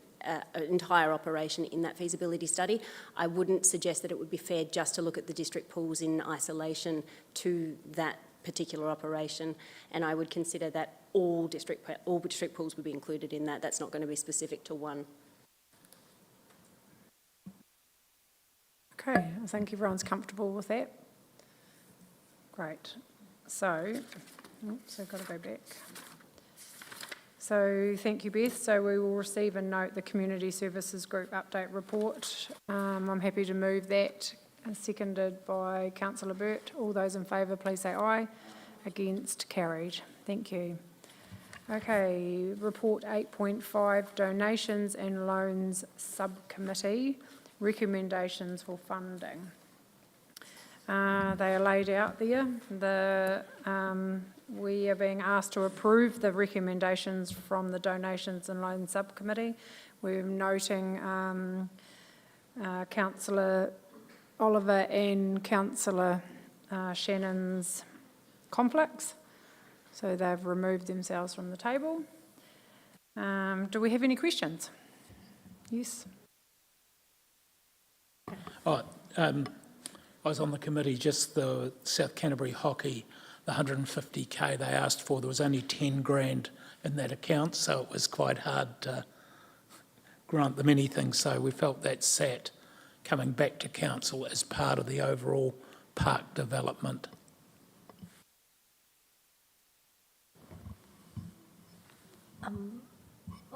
[SPEAKER 6] entire operation in that feasibility study. I wouldn't suggest that it would be fair just to look at the district pools in isolation to that particular operation, and I would consider that all district pools would be included in that. That's not going to be specific to one.
[SPEAKER 10] Okay, I think everyone's comfortable with that. Great. So, oops, I've got to go back. So, thank you, Beth. So, we will receive and note the Community Services Group update report. I'm happy to move that, seconded by Councillor Burt. All those in favour, please say aye. Against, carried. Thank you. Okay, report 8.5, donations and loans subcommittee, recommendations for funding. They are laid out there. We are being asked to approve the recommendations from the Donations and Loans Subcommittee. We're noting Councillor Oliver and Councillor Shannon's conflicts, so they've removed themselves from the table. Do we have any questions? Yes.
[SPEAKER 7] I was on the committee, just the South Canterbury Hockey, the 150k they asked for, there was only 10 grand in that account, so it was quite hard to grant them anything. So we felt that sat coming back to council as part of the overall park development.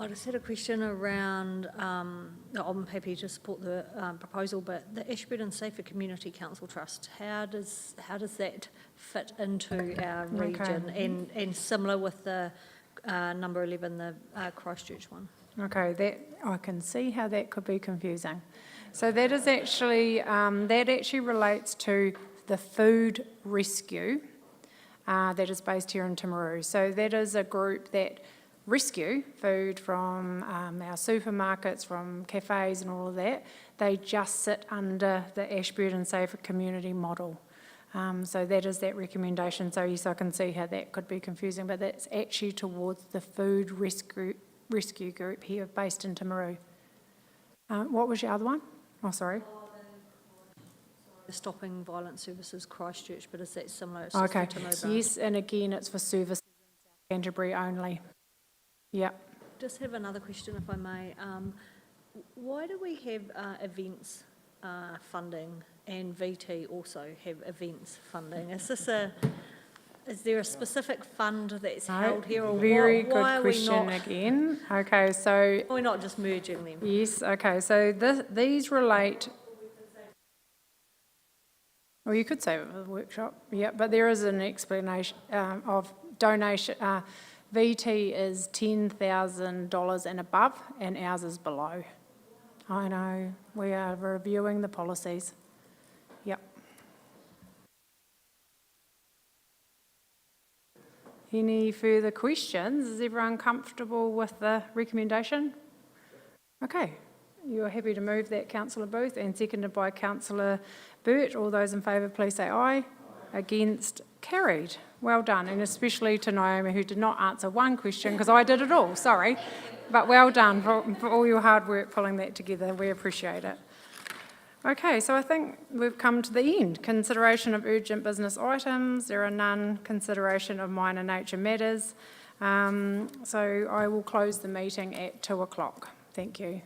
[SPEAKER 1] I just had a question around, I'm happy to support the proposal, but the Ashburton Safer Community Council Trust, how does that fit into our region? And similar with the number 11, the Christchurch one?
[SPEAKER 10] Okay, that I can see how that could be confusing. So that is actually, that actually relates to the food rescue that is based here in Timaru. So that is a group that rescue food from our supermarkets, from cafes and all of that. They just sit under the Ashburton Safer Community model. So that is that recommendation. So yes, I can see how that could be confusing, but that's actually towards the food rescue group here based in Timaru. What was your other one? Oh, sorry.
[SPEAKER 1] Stopping Violent Services Christchurch, but is that similar? It's just
[SPEAKER 10] Okay,
[SPEAKER 1] the Timaru branch.
[SPEAKER 10] yes, and again, it's for services in South Canterbury only. Yeah.
[SPEAKER 1] Just have another question, if I may. Why do we have events funding and VT also have events funding? Is there a specific fund that's held here, or
[SPEAKER 10] Very
[SPEAKER 1] why
[SPEAKER 10] good
[SPEAKER 1] are we
[SPEAKER 10] question
[SPEAKER 1] not?
[SPEAKER 10] again. Okay, so
[SPEAKER 1] We're not just merging them.
[SPEAKER 10] yes, okay, so these relate. Well, you could save it for the workshop, yeah, but there is an explanation of donation. VT is $10,000 and above, and ours is below. I know, we are reviewing the policies. Yep. Any further questions? Is everyone comfortable with the recommendation? Okay. You're happy to move that, Councillor Booth, and seconded by Councillor Burt. All those in favour, please say aye. Against, carried. Well done, and especially to Naomi, who did not answer one question, because I did it all, sorry. But well done for all your hard work pulling that together. We appreciate it. Okay, so I think we've come to the end. Consideration of urgent business items. There are none. Consideration of minor nature matters. So I will close the meeting at 2 o'clock. Thank you.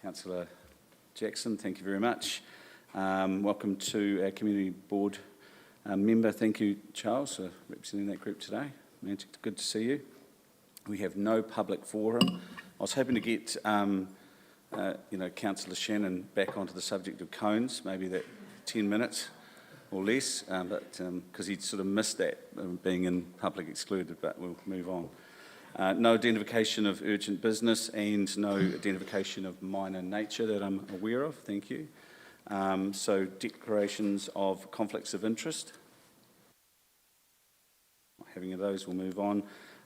[SPEAKER 3] Councillor Jackson, thank you very much. Welcome to our Community Board member. Thank you, Charles, for representing that group today. Good to see you. We have no public forum. I was hoping to get, Councillor Shannon back onto the subject of cones, maybe that 10 minutes or less, but because he'd sort of missed that being in public excluded, but we'll move on. No identification of urgent business and no identification of minor nature that I'm aware of. Thank you. So declarations of conflicts of interest. Not having of those, we'll move on.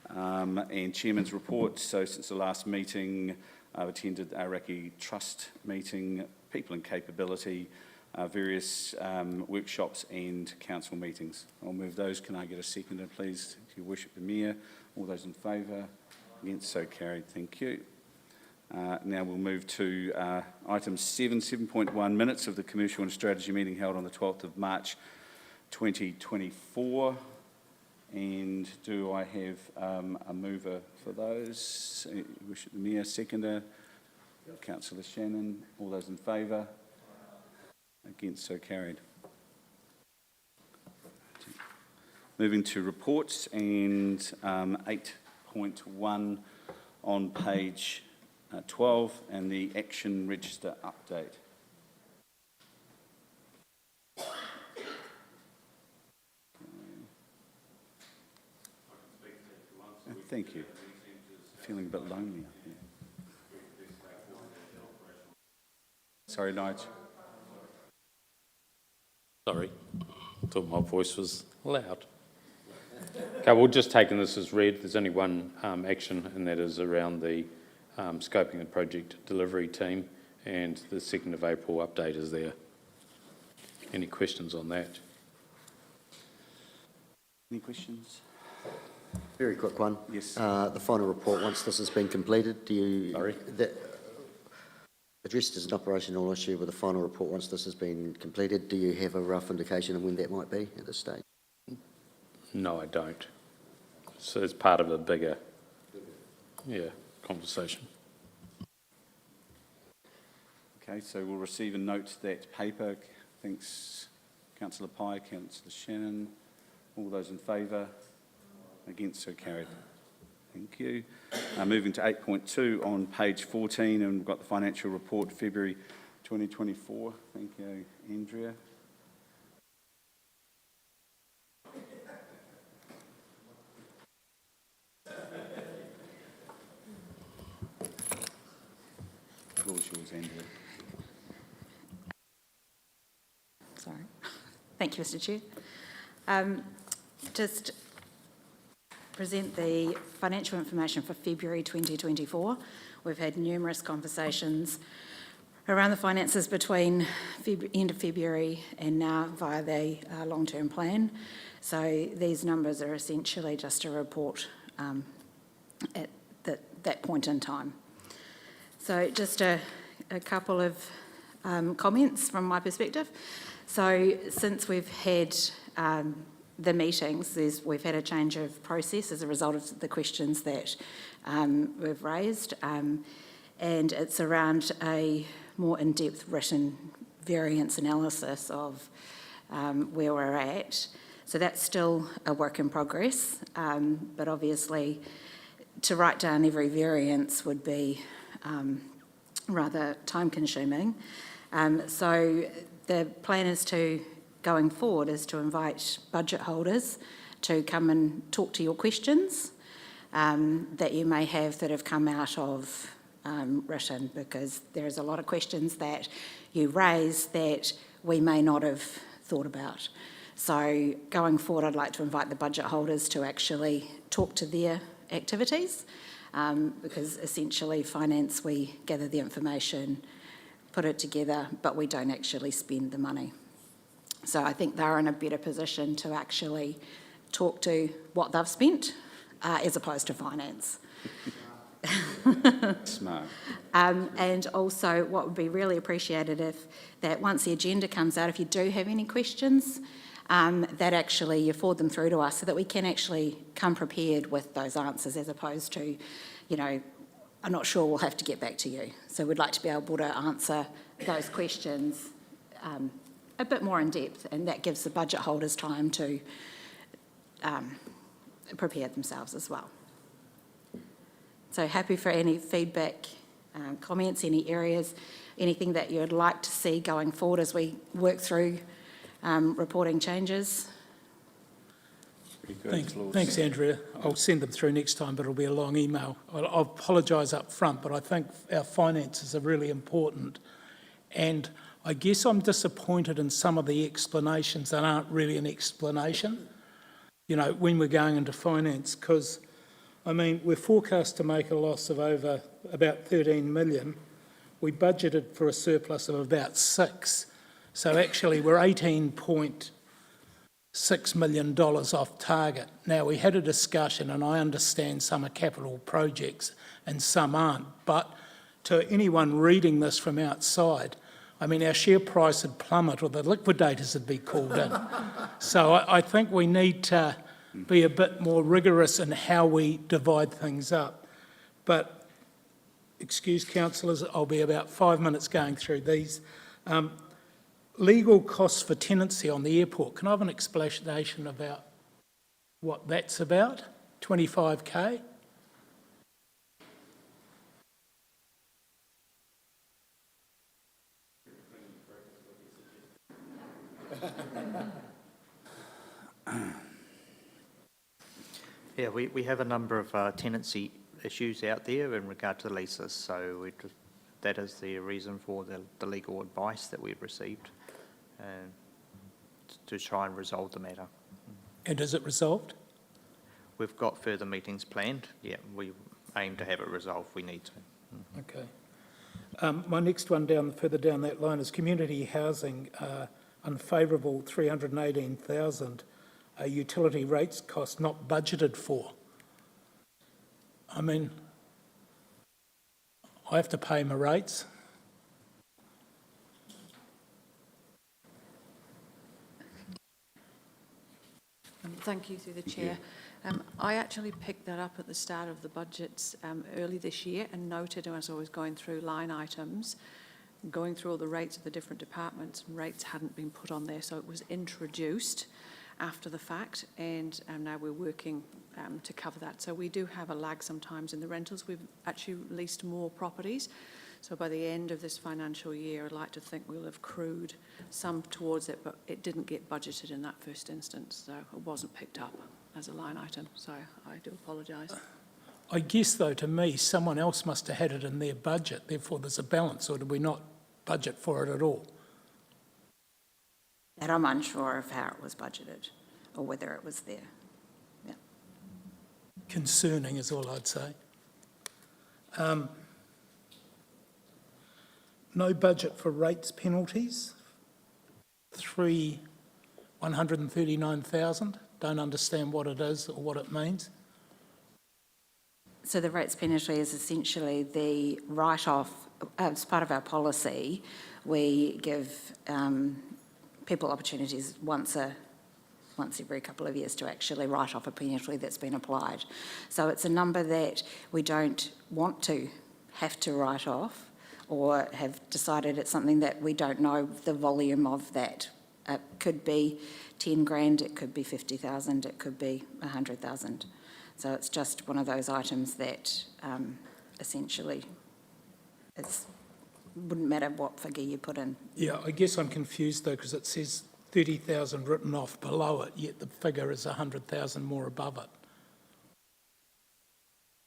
[SPEAKER 3] And Chairman's report. So since the last meeting, I've attended the Aoraki Trust meeting, People and Capability, various workshops and council meetings. I'll move those. Can I get a seconder, please? To your worship, the Mayor. All those in favour? Against? So carried. Thank you. Now we'll move to item 7.1, minutes of the Commercial and Strategy meeting held on the 12th of March 2024. And do I have a mover for those? Worship the Mayor, seconder. Councillor Shannon. All those in favour? Against? So carried. Moving to reports and 8.1 on page 12 and the action register update. Thank you. Feeling a bit lonely up here. Sorry, Nigel.
[SPEAKER 12] Sorry, thought my voice was loud. Okay, we'll just taking this as read. There's only one action, and that is around the scoping and project delivery team, and the 2nd of April update is there. Any questions on that?
[SPEAKER 3] Any questions?
[SPEAKER 13] Very quick one.
[SPEAKER 3] Yes.
[SPEAKER 13] The final report, once this has been completed, do you...
[SPEAKER 3] Sorry?
[SPEAKER 13] Addressed as an operational issue with the final report, once this has been completed, do you have a rough indication of when that might be at this stage?
[SPEAKER 12] No, I don't. So it's part of a bigger, conversation.
[SPEAKER 3] Okay, so we'll receive and note that paper. Thanks, Councillor Pye, Councillor Shannon. All those in favour? Against, so carried. Thank you. Moving to 8.2 on page 14, and we've got the financial report, February 2024. Thank you, Andrea. The floor is yours, Andrea.
[SPEAKER 9] Sorry. Thank you, Mr. Chair. Just present the financial information for February 2024. We've had numerous conversations around the finances between end of February and now via the long-term plan. So these numbers are essentially just a report at that point in time. So just a couple of comments from my perspective. So since we've had the meetings, we've had a change of process as a result of the questions that we've raised, and it's around a more in-depth written variance analysis of where we're at. So that's still a work in progress, but obviously to write down every variance would be rather time-consuming. So the plan is going forward is to invite budget holders to come and talk to your questions that you may have that have come out of written, because there's a lot of questions that you raise that we may not have thought about. So going forward, I'd like to invite the budget holders to actually talk to their activities, because essentially finance, we gather the information, put it together, but we don't actually spend the money. So I think they're in a better position to actually talk to what they've spent as opposed to finance.
[SPEAKER 3] Smart.
[SPEAKER 9] And also what would be really appreciated if that once the agenda comes out, if you do have any questions, that actually you forward them through to us so that we can actually come prepared with those answers, as opposed to, I'm not sure, we'll have to get back to you. So we'd like to be able to answer those questions a bit more in depth, and that gives the budget holders time to prepare themselves as well. So happy for any feedback, comments, any areas, anything that you'd like to see going forward as we work through reporting changes.
[SPEAKER 7] Thanks, Andrea. I'll send them through next time, but it'll be a long email. I'll apologise up front, but I think our finances are really important. And I guess I'm disappointed in some of the explanations that aren't really an explanation, when we're going into finance, because, we're forecast to make a loss of over about 13 million. We budgeted for a surplus of about 6. So actually we're $18.6 million off target. Now, we had a discussion, and I understand some are capital projects and some aren't, but to anyone reading this from outside, our share price had plummeted, or the liquidators would be called in. So I think we need to be a bit more rigorous in how we divide things up. But, excuse councillors, I'll be about 5 minutes going through these. Legal costs for tenancy on the airport. Can I have an explanation about what that's about? 25K?
[SPEAKER 11] Yeah, we have a number of tenancy issues out there in regard to the leases, so that is the reason for the legal advice that we've received to try and resolve the matter.
[SPEAKER 7] And is it resolved?
[SPEAKER 11] We've got further meetings planned. Yeah, we aim to have it resolved if we need to.
[SPEAKER 7] Okay. My next one further down that line is community housing, unfavourable 318,000. a utility rates cost not budgeted for. I mean, I have to pay my rates.
[SPEAKER 18] Thank you, through the chair. I actually picked that up at the start of the budgets early this year and noted as I was going through line items, going through all the rates of the different departments, rates hadn't been put on there, so it was introduced after the fact, and now we're working to cover that. So we do have a lag sometimes in the rentals. We've actually leased more properties. So by the end of this financial year, I'd like to think we'll have accrued some towards it, but it didn't get budgeted in that first instance, so it wasn't picked up as a line item. So I do apologise.
[SPEAKER 7] I guess, though, to me, someone else must have had it in their budget, therefore there's a balance, or did we not budget for it at all?
[SPEAKER 9] That I'm unsure of how it was budgeted or whether it was there. Yeah.
[SPEAKER 7] Concerning is all I'd say. No budget for rates penalties, 139,000. Don't understand what it is or what it means.
[SPEAKER 9] So the rates penalty is essentially the write-off. As part of our policy, we give people opportunities once every couple of years to actually write off a penalty that's been applied. So it's a number that we don't want to have to write off, or have decided it's something that we don't know the volume of that. It could be 10 grand, it could be 50,000, it could be 100,000. So it's just one of those items that essentially wouldn't matter what figure you put in.
[SPEAKER 7] Yeah, I guess I'm confused though, because it says 30,000 written off below it, yet the figure is 100,000 more above it.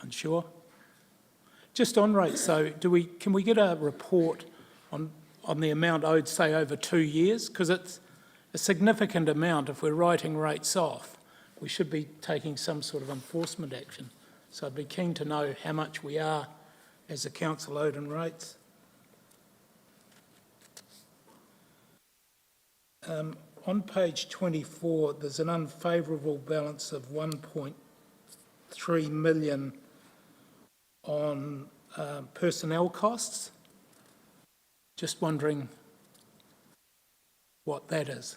[SPEAKER 7] Unsure? Just on rates, so can we get a report on the amount owed, say, over 2 years? Because it's a significant amount. If we're writing rates off, we should be taking some sort of enforcement action. So I'd be keen to know how much we are as a council owed in rates. On page 24, there's an unfavourable balance of 1.3 million on personnel costs. Just wondering what that is.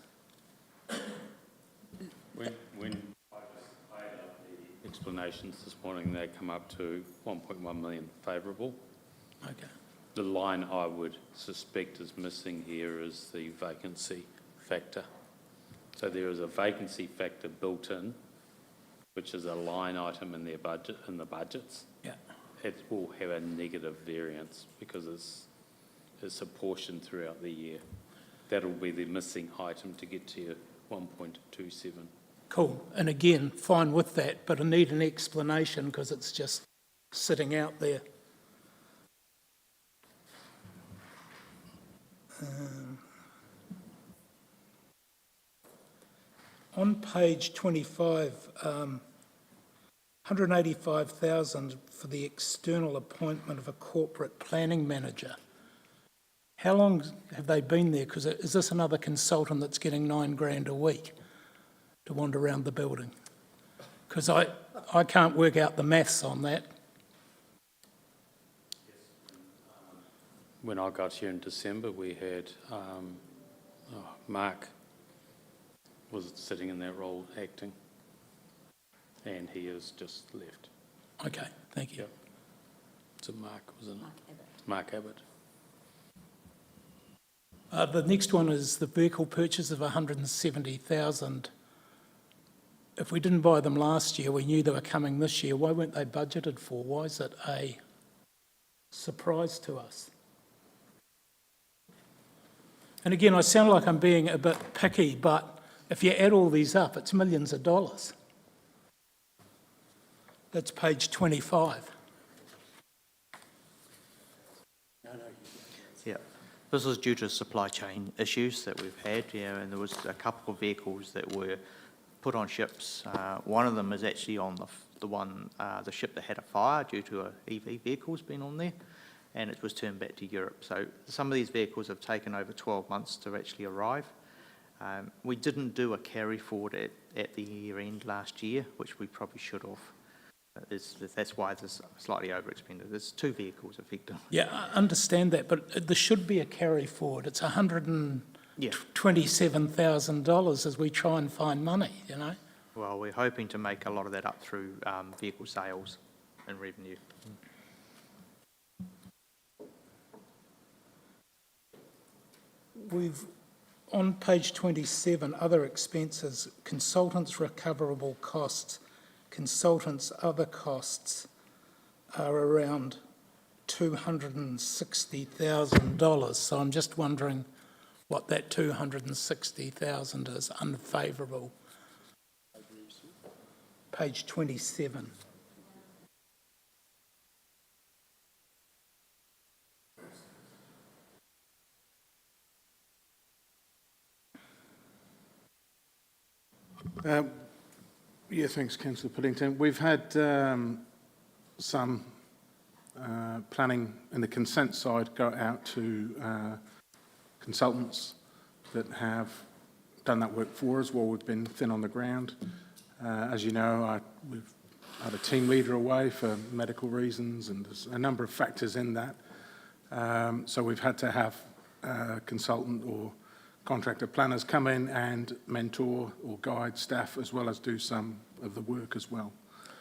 [SPEAKER 12] When I just played out the explanations this morning, they come up to 1.1 million favourable.
[SPEAKER 7] Okay.
[SPEAKER 12] The line I would suspect is missing here is the vacancy factor. So there is a vacancy factor built in, which is a line item in their budget, in the budgets.
[SPEAKER 7] Yeah.
[SPEAKER 12] It will have a negative variance because it's apportioned throughout the year. That'll be the missing item to get to your 1.27.
[SPEAKER 7] Cool. And again, fine with that, but I need an explanation because it's just sitting out there. On page 25, 185,000 for the external appointment of a corporate planning manager. How long have they been there? Because is this another consultant that's getting 9 grand a week to wander around the building? Because I can't work out the maths on that.
[SPEAKER 12] When I got here in December, we had Mark was sitting in that role acting, and he has just left.
[SPEAKER 7] Okay, thank you.
[SPEAKER 12] Yep. So Mark was in Mark Abbott.
[SPEAKER 7] The next one is the vehicle purchase of 170,000. If we didn't buy them last year, we knew they were coming this year. Why weren't they budgeted for? Why is it a surprise to us? And again, I sound like I'm being a bit picky, but if you add all these up, it's millions of dollars. That's page 25.
[SPEAKER 11] Yeah, this is due to supply chain issues that we've had, and there was a couple of vehicles that were put on ships. One of them is actually on the ship that had a fire due to a EV vehicles being on there, and it was turned back to Europe. So some of these vehicles have taken over 12 months to actually arrive. We didn't do a carry forward at the year end last year, which we probably should have. That's why there's slightly overexpended. There's 2 vehicles effectively.
[SPEAKER 7] Yeah, I understand that, but there should be a carry forward. It's $127,000 as we try and find money, you know?
[SPEAKER 11] Well, we're hoping to make a lot of that up through vehicle sales and revenue.
[SPEAKER 7] We've, on page 27, other expenses, consultants' recoverable costs, consultants' other costs are around $260,000. So I'm just wondering what that $260,000 is unfavourable. Page 27.
[SPEAKER 15] Yeah, thanks, Councillor Piddington. We've had some planning in the consent side go out to consultants that have done that work for us while we've been thin on the ground. As you know, we've had a team leader away for medical reasons, and there's a number of factors in that. So we've had to have a consultant or contractor planners come in and mentor or guide staff, as well as do some of the work as well.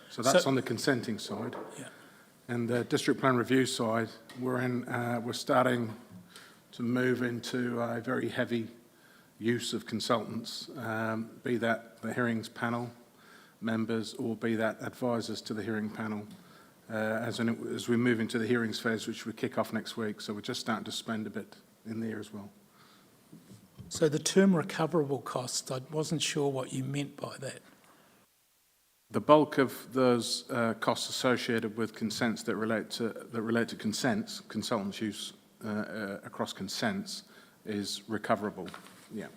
[SPEAKER 15] So that's on the consenting side.
[SPEAKER 7] Yeah.
[SPEAKER 15] And the district plan review side, we're starting to move into a very heavy use of consultants, be that the hearings panel members or be that advisors to the hearing panel, as we move into the hearings phase, which we kick off next week. So we're just starting to spend a bit in there as well.
[SPEAKER 7] So the term recoverable costs, I wasn't sure what you meant by that.
[SPEAKER 15] The bulk of those costs associated with consents that relate to consents, consultants' use across consents, is recoverable. Yeah,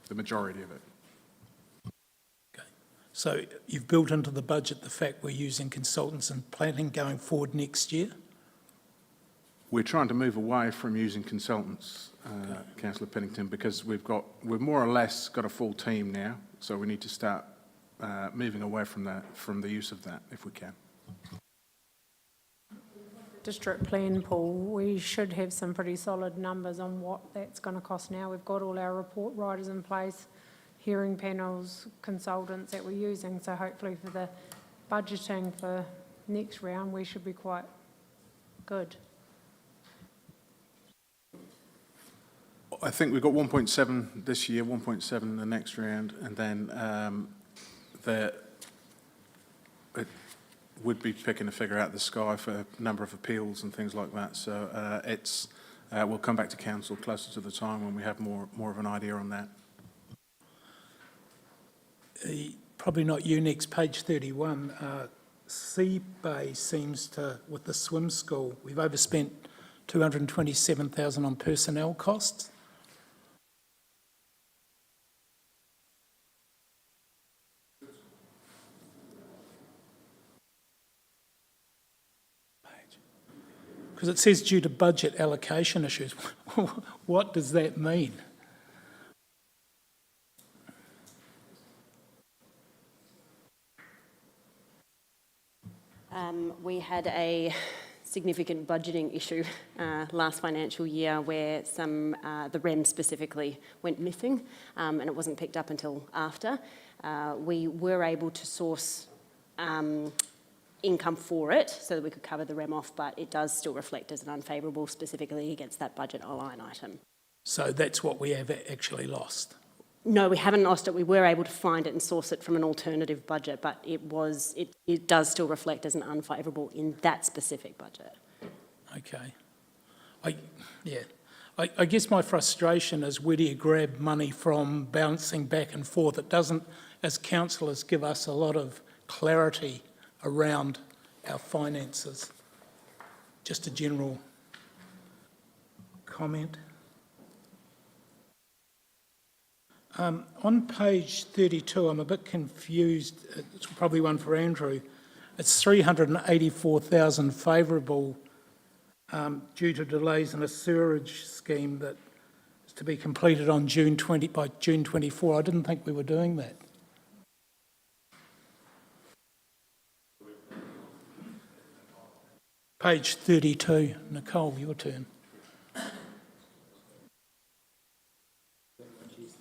[SPEAKER 15] the majority of it.
[SPEAKER 7] Okay. So you've built into the budget the fact we're using consultants and planning going forward next year?
[SPEAKER 15] We're trying to move away from using consultants, Councillor Piddington, because we've more or less got a full team now, so we need to start moving away from the use of that if we can.
[SPEAKER 10] District plan pool, we should have some pretty solid numbers on what that's going to cost now. We've got all our report writers in place, hearing panels, consultants that we're using, so hopefully for the budgeting for next round we should be quite good.
[SPEAKER 15] I think we've got 1.7 this year, 1.7 the next round, and then it would be picking a figure out of the sky for a number of appeals and things like that. So we'll come back to council closer to the time when we have more of an idea on that.
[SPEAKER 7] Probably not you next, page 31. Sea Bay seems to, with the swim school, we've overspent $227,000 on personnel costs. Because it says due to budget allocation issues. What does that mean?
[SPEAKER 6] We had a significant budgeting issue last financial year where the REM specifically went missing and it wasn't picked up until after. We were able to source income for it so that we could cover the REM off, but it does still reflect as an unfavourable specifically against that budget line item.
[SPEAKER 7] So that's what we have actually lost?
[SPEAKER 6] No, we haven't lost it. We were able to find it and source it from an alternative budget, but it does still reflect as an unfavourable in that specific budget.
[SPEAKER 7] Okay. I guess my frustration is where do you grab money from bouncing back and forth? It doesn't, as councillors, give us a lot of clarity around our finances. Just a general comment. On page 32, I'm a bit confused. It's probably one for Andrew. It's 384,000 favourable due to delays in a sewerage scheme that is to be completed on by June 24. I didn't think we were doing that. Page 32. Nicole, your turn.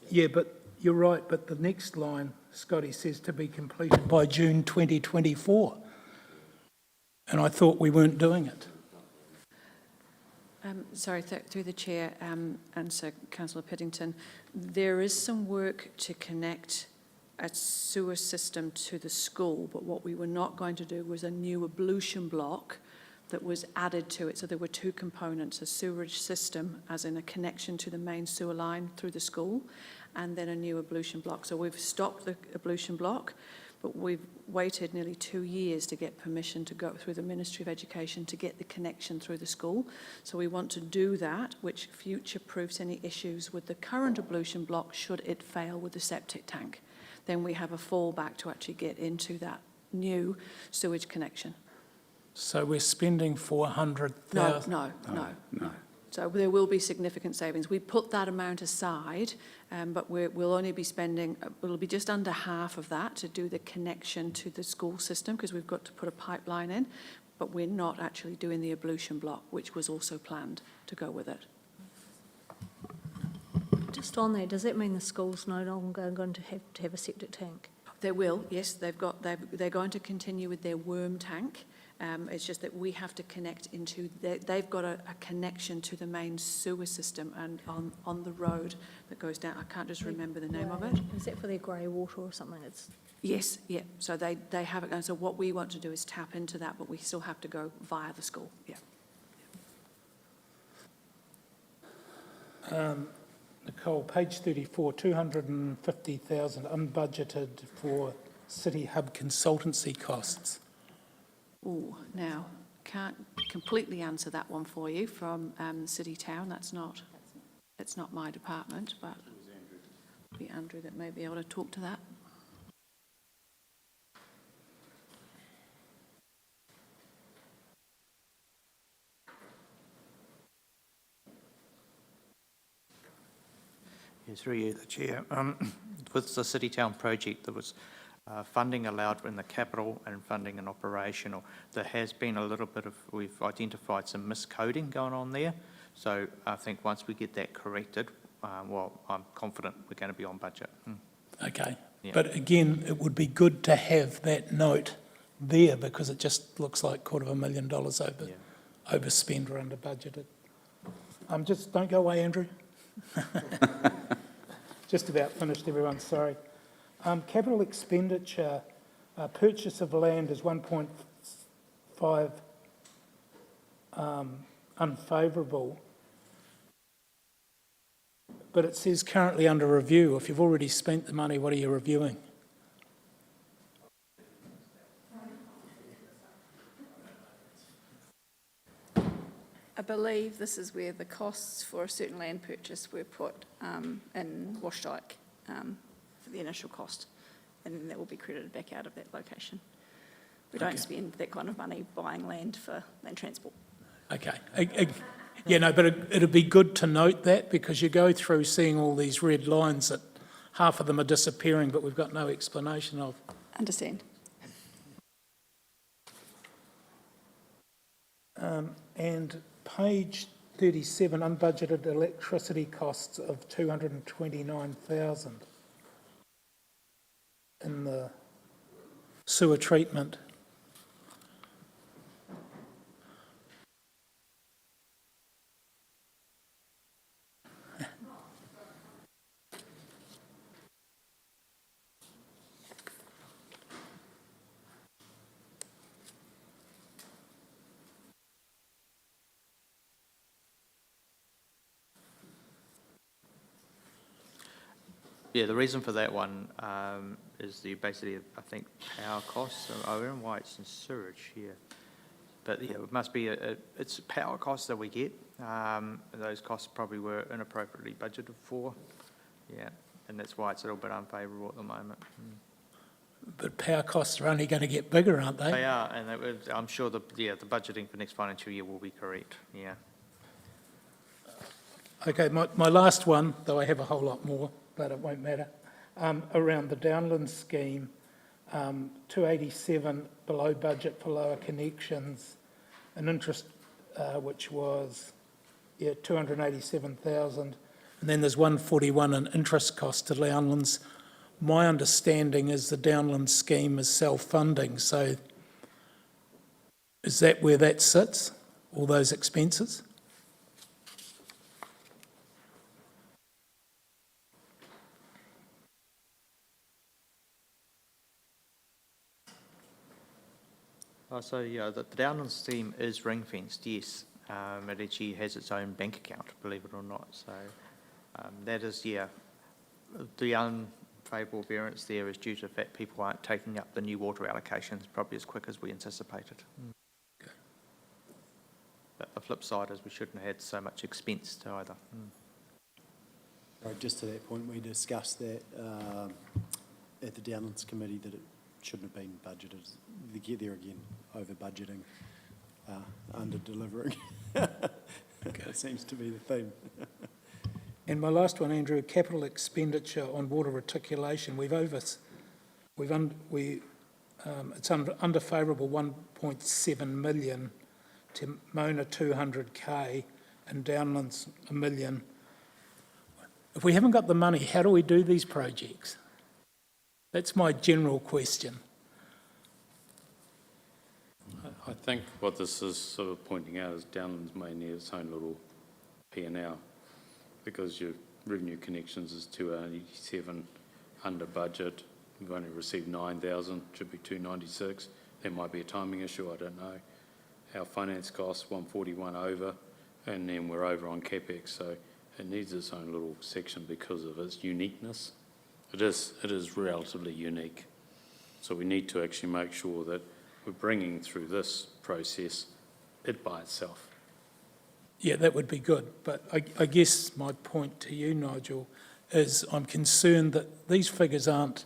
[SPEAKER 7] Yeah, but you're right, but the next line, Scotty, says to be completed by June 2024. And I thought we weren't doing it.
[SPEAKER 18] Sorry, through the chair, and so Councillor Piddington, there is some work to connect a sewer system to the school, but what we were not going to do was a new ablution block that was added to it. So there were two components, a sewerage system, as in a connection to the main sewer line through the school, and then a new ablution block. So we've stopped the ablution block, but we've waited nearly 2 years to get permission to go through the Ministry of Education to get the connection through the school. So we want to do that, which future-proofs any issues with the current ablution block should it fail with the septic tank. Then we have a fallback to actually get into that new sewage connection.
[SPEAKER 7] So we're spending 400,000?
[SPEAKER 18] No. So there will be significant savings. We put that amount aside, but we'll only be spending, it'll be just under half of that to do the connection to the school system, because we've got to put a pipeline in, but we're not actually doing the ablution block, which was also planned to go with it.
[SPEAKER 1] Just on there, does that mean the school's no longer going to have a septic tank?
[SPEAKER 18] They will, yes. They're going to continue with their worm tank. It's just that we have to connect into, they've got a connection to the main sewer system and on the road that goes down. I can't just remember the name of it.
[SPEAKER 1] Is that for their grey water or something?
[SPEAKER 18] Yes, yeah. So they have it. And so what we want to do is tap into that, but we still have to go via the school, yeah.
[SPEAKER 7] Nicole, page 34, 250,000 unbudgeted for City Hub consultancy costs.
[SPEAKER 18] Oh, now, can't completely answer that one for you from City Town. That's not my department, but it'll be Andrew that may be able to talk to that.
[SPEAKER 11] Yes, through you, the Chair. With the City Town project, there was funding allowed in the capital and funding in operational. There has been a little bit of, we've identified some miscoding going on there. So I think once we get that corrected, well, I'm confident we're going to be on budget.
[SPEAKER 7] Okay.
[SPEAKER 11] Yeah.
[SPEAKER 7] But again, it would be good to have that note there, because it just looks like $250,000 overspent or under budgeted. Just don't go away, Andrew. Just about finished, everyone, sorry. Capital expenditure, purchase of land is 1.5 unfavourable, but it says currently under review. If you've already spent the money, what are you reviewing?
[SPEAKER 17] I believe this is where the costs for a certain land purchase were put in Washdyke for the initial cost, and then that will be credited back out of that location. We don't spend that kind of money buying land for land transport.
[SPEAKER 7] Okay. Yeah, no, but it'd be good to note that, because you go through seeing all these red lines that half of them are disappearing, but we've got no explanation of.
[SPEAKER 17] Understand.
[SPEAKER 7] And page 37, unbudgeted electricity costs of 229,000 in the sewer treatment.
[SPEAKER 11] Yeah, the reason for that one is basically, I think, power costs. I don't know why it's in sewage here. But yeah, it must be, it's power costs that we get. Those costs probably were inappropriately budgeted for. Yeah, and that's why it's a little bit unfavourable at the moment.
[SPEAKER 7] But power costs are only going to get bigger, aren't they?
[SPEAKER 11] They are, and I'm sure the budgeting for next financial year will be correct, yeah.
[SPEAKER 7] Okay, my last one, though I have a whole lot more, but it won't matter, around the Downlands scheme, 287 below budget for lower connections, an interest which was 287,000, and then there's 141 in interest cost to Downlands. My understanding is the Downlands scheme is self-funding, so is that where that sits, all those expenses?
[SPEAKER 11] So, yeah, the Downlands scheme is ring-fenced, yes. It actually has its own bank account, believe it or not. So that is, yeah, the unfavourable variance there is due to the fact people aren't taking up the new water allocations probably as quick as we anticipated.
[SPEAKER 7] Okay.
[SPEAKER 11] But the flip side is we shouldn't have had so much expense to either.
[SPEAKER 2] Right, just to that point, we discussed that at the Downlands Committee that it shouldn't have been budgeted. There again, over budgeting, under delivering. That seems to be the theme.
[SPEAKER 7] And my last one, Andrew, capital expenditure on water reticulation. It's under favourable 1.7 million, to Mona 200k, and Downlands $1 million. If we haven't got the money, how do we do these projects? That's my general question.
[SPEAKER 12] I think what this is sort of pointing out is Downlands may need its own little P&L, because your revenue connections is 287 under budget. We've only received 9,000, should be 296. There might be a timing issue, I don't know. Our finance costs 141 over, and then we're over on CapEx, so it needs its own little section because of its uniqueness. It is relatively unique. So we need to actually make sure that we're bringing through this process it by itself.
[SPEAKER 7] Yeah, that would be good. But I guess my point to you, Nigel, is I'm concerned that these figures aren't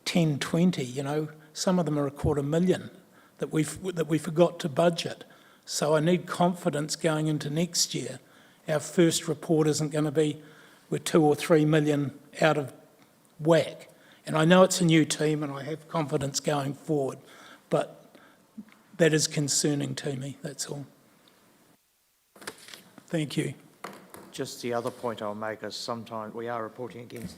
[SPEAKER 7] 10, 20, you know. Some of them are $250,000 that we forgot to budget. So I need confidence going into next year. Our first report isn't going to be we're 2 or 3 million out of whack. And I know it's a new team and I have confidence going forward, but that is concerning to me, that's all. Thank you.
[SPEAKER 11] Just the other point I'll make is sometimes we are reporting against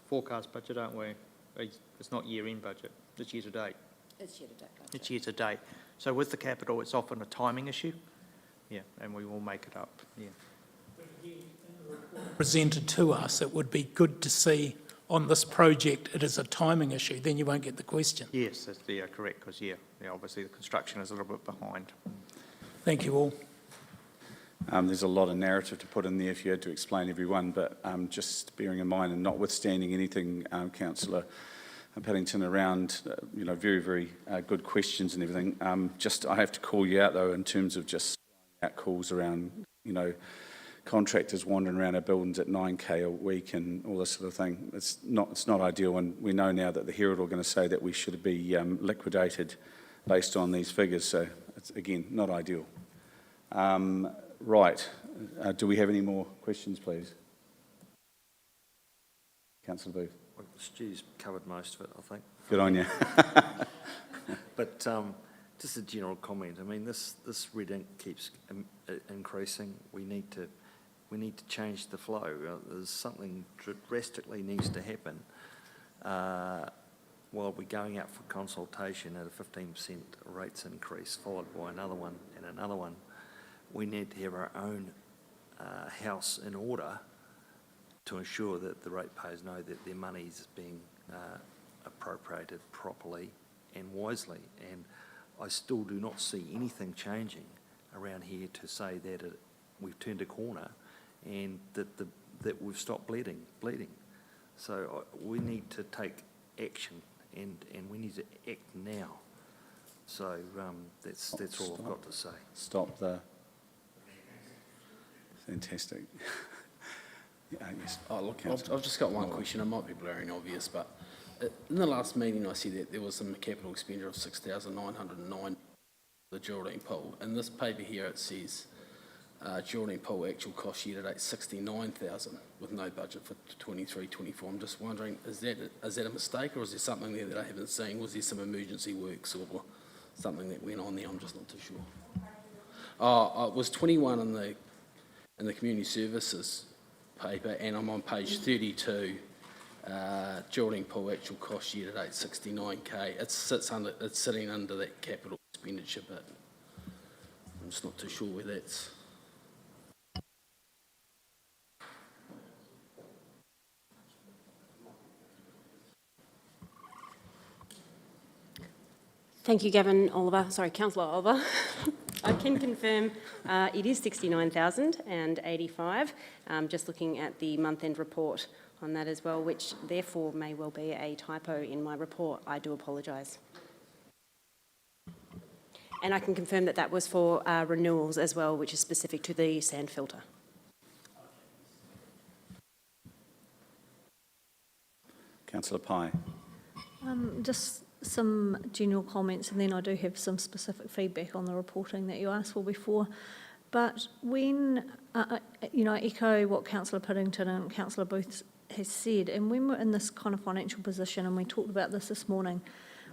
[SPEAKER 11] forecast budget, aren't we? It's not year-end budget, it's year-to-date.
[SPEAKER 9] It's year-to-date budget.
[SPEAKER 11] It's year-to-date. So with the capital, it's often a timing issue. Yeah, and we will make it up, yeah.
[SPEAKER 7] Presented to us, it would be good to see on this project it is a timing issue, then you won't get the question.
[SPEAKER 11] Yes, that's correct, because, yeah, obviously the construction is a little bit behind.
[SPEAKER 7] Thank you all.
[SPEAKER 3] There's a lot of narrative to put in there if you had to explain everyone, but just bearing in mind and notwithstanding anything, Councillor Paddington, around, very, very good questions and everything, I have to call you out, though, in terms of just out calls around, contractors wandering around our buildings at 9k a week and all this sort of thing. It's not ideal, and we know now that the Herald are going to say that we should be liquidated based on these figures, so it's, again, not ideal. Right, do we have any more questions, please? Councillor Booth.
[SPEAKER 8] Well, Stu's covered most of it, I think.
[SPEAKER 3] Good on you.
[SPEAKER 8] But just a general comment. I mean, this red ink keeps increasing. We need to change the flow. There's something drastically needs to happen while we're going out for consultation at a 15% rates increase, followed by another one and another one. We need to have our own house in order to ensure that the ratepayers know that their money is being appropriated properly and wisely. And I still do not see anything changing around here to say that we've turned a corner and that we've stopped bleeding. So we need to take action, and we need to act now. So that's all I've got to say.
[SPEAKER 3] Stop the... Fantastic. Yes.
[SPEAKER 14] Oh, look, I've just got one question. It might be blurry and obvious, but in the last meeting I said that there was some capital expenditure of 6,909 the Geraldine pool. In this paper here it says Geraldine Pool actual cost year to date 69,000 with no budget for 23-24. I'm just wondering, is that a mistake, or is there something there that I haven't seen? Was there some emergency works or something that went on there? I'm just not too sure. It was 21 in the community services paper, and I'm on page 32. Geraldine Pool actual cost year to date 69k. It's sitting under that capital expenditure bit. I'm just not too sure where that's.
[SPEAKER 6] Thank you, Councillor Oliver. I can confirm it is 69,085. Just looking at the month-end report on that as well, which therefore may well be a typo in my report. I do apologise. And I can confirm that that was for renewals as well, which is specific to the sand filter.
[SPEAKER 3] Councillor Pye.
[SPEAKER 1] Just some general comments, and then I do have some specific feedback on the reporting that you asked for before. But when, echo what Councillor Piddington and Councillor Booth has said, and when we're in this kind of financial position, and we talked about this morning,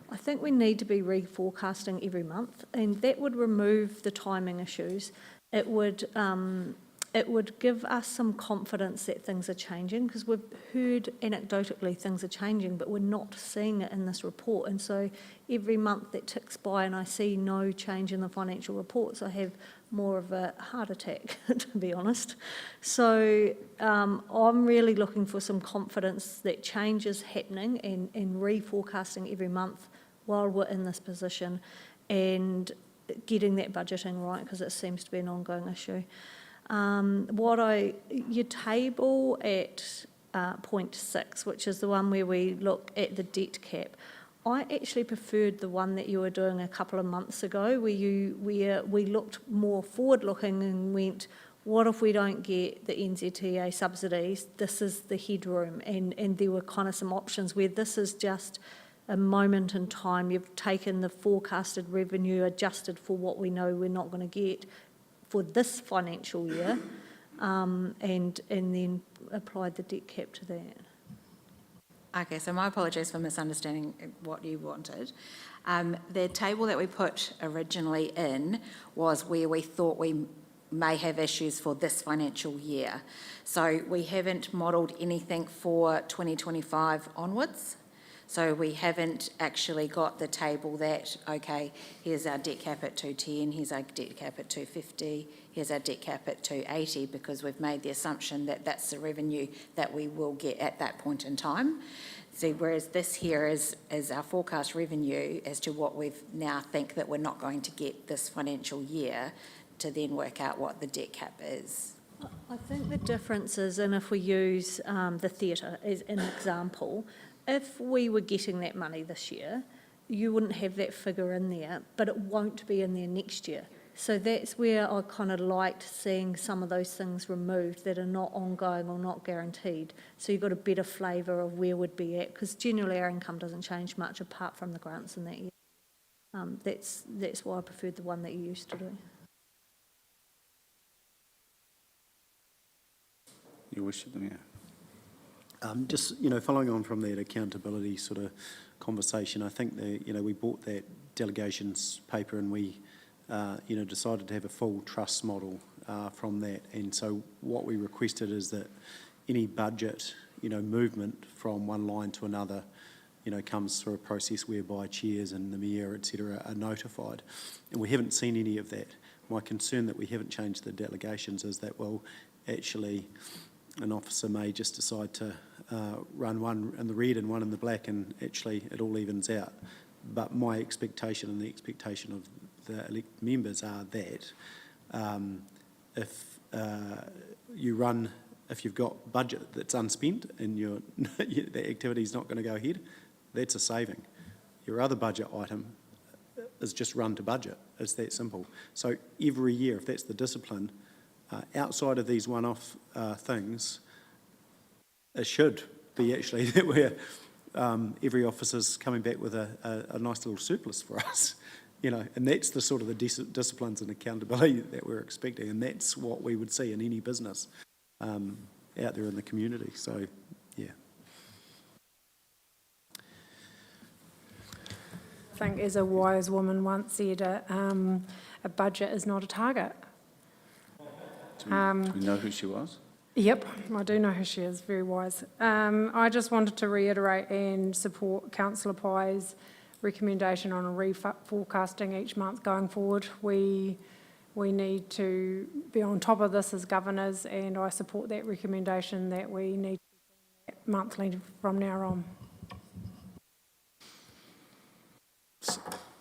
[SPEAKER 1] I think we need to be reforecasting every month, and that would remove the timing issues. It would give us some confidence that things are changing, because we've heard anecdotally things are changing, but we're not seeing it in this report. And so every month that ticks by and I see no change in the financial reports, I have more of a heart attack, to be honest. So I'm really looking for some confidence that change is happening and reforecasting every month while we're in this position, and getting that budgeting right, because it seems to be an ongoing issue. Your table at point 6, which is the one where we look at the debt cap, I actually preferred the one that you were doing a couple of months ago, where we looked more forward-looking and went, what if we don't get the NZTA subsidies? This is the headroom, and there were kind of some options where this is just a moment in time. You've taken the forecasted revenue, adjusted for what we know we're not going to get for this financial year, and then applied the debt cap to that.
[SPEAKER 9] Okay, so my apologies for misunderstanding what you wanted. The table that we put originally in was where we thought we may have issues for this financial year. So we haven't modelled anything for 2025 onwards. So we haven't actually got the table that, okay, here's our debt cap at 210, here's our debt cap at 250, here's our debt cap at 280, because we've made the assumption that that's the revenue that we will get at that point in time. So whereas this here is our forecast revenue as to what we've now think that we're not going to get this financial year, to then work out what the debt cap is.
[SPEAKER 1] I think the difference is, and if we use the theatre as an example, if we were getting that money this year, you wouldn't have that figure in there, but it won't be in there next year. So that's where I kind of liked seeing some of those things removed that are not ongoing or not guaranteed. So you've got a better flavour of where we'd be at, because generally our income doesn't change much apart from the grants in that year. That's why I preferred the one that you used to do.
[SPEAKER 3] You wish to, yeah.
[SPEAKER 2] Just, following on from that accountability sort of conversation, I think we bought that delegations paper and we, decided to have a full trust model from that. And so what we requested is that any budget, movement from one line to another, comes through a process whereby chairs and the mayor, et cetera, are notified. And we haven't seen any of that. My concern that we haven't changed the delegations is that, well, actually, an officer may just decide to run one in the red and one in the black, and actually it all evens out. But my expectation and the expectation of the elected members are that if you've got budget that's unspent and the activity's not going to go ahead, that's a saving. Your other budget item is just run to budget. It's that simple. So every year, if that's the discipline, outside of these one-off things, it should be actually that we're every officer's coming back with a nice little surplus for us. you know, and that's the sort of the disciplines and accountability that we're expecting, and that's what we would see in any business out there in the community. So, yeah.
[SPEAKER 10] I think as a wise woman once said, a budget is not a target.
[SPEAKER 3] Do you know who she was?
[SPEAKER 10] Yep, I do know who she is, very wise. I just wanted to reiterate and support Councillor Pye's recommendation on reforecasting each month going forward. We need to be on top of this as governors, and I support that recommendation that we need to be doing that monthly from now on.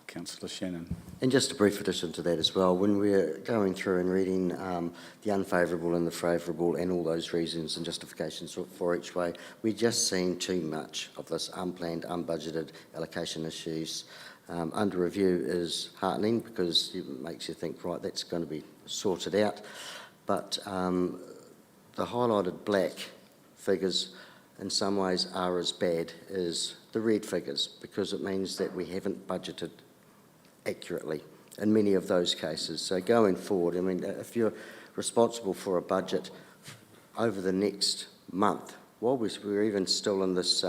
[SPEAKER 3] Councillor Shannon.
[SPEAKER 13] And just a brief addition to that as well, when we're going through and reading the unfavourable and the favourable and all those reasons and justifications for each way, we're just seeing too much of this unplanned, unbudgeted allocation issues. Under review is heartening because it makes you think, right, that's going to be sorted out. But the highlighted black figures in some ways are as bad as the red figures, because it means that we haven't budgeted accurately in many of those cases. So going forward, I mean, if you're responsible for a budget over the next month, while we're even still in this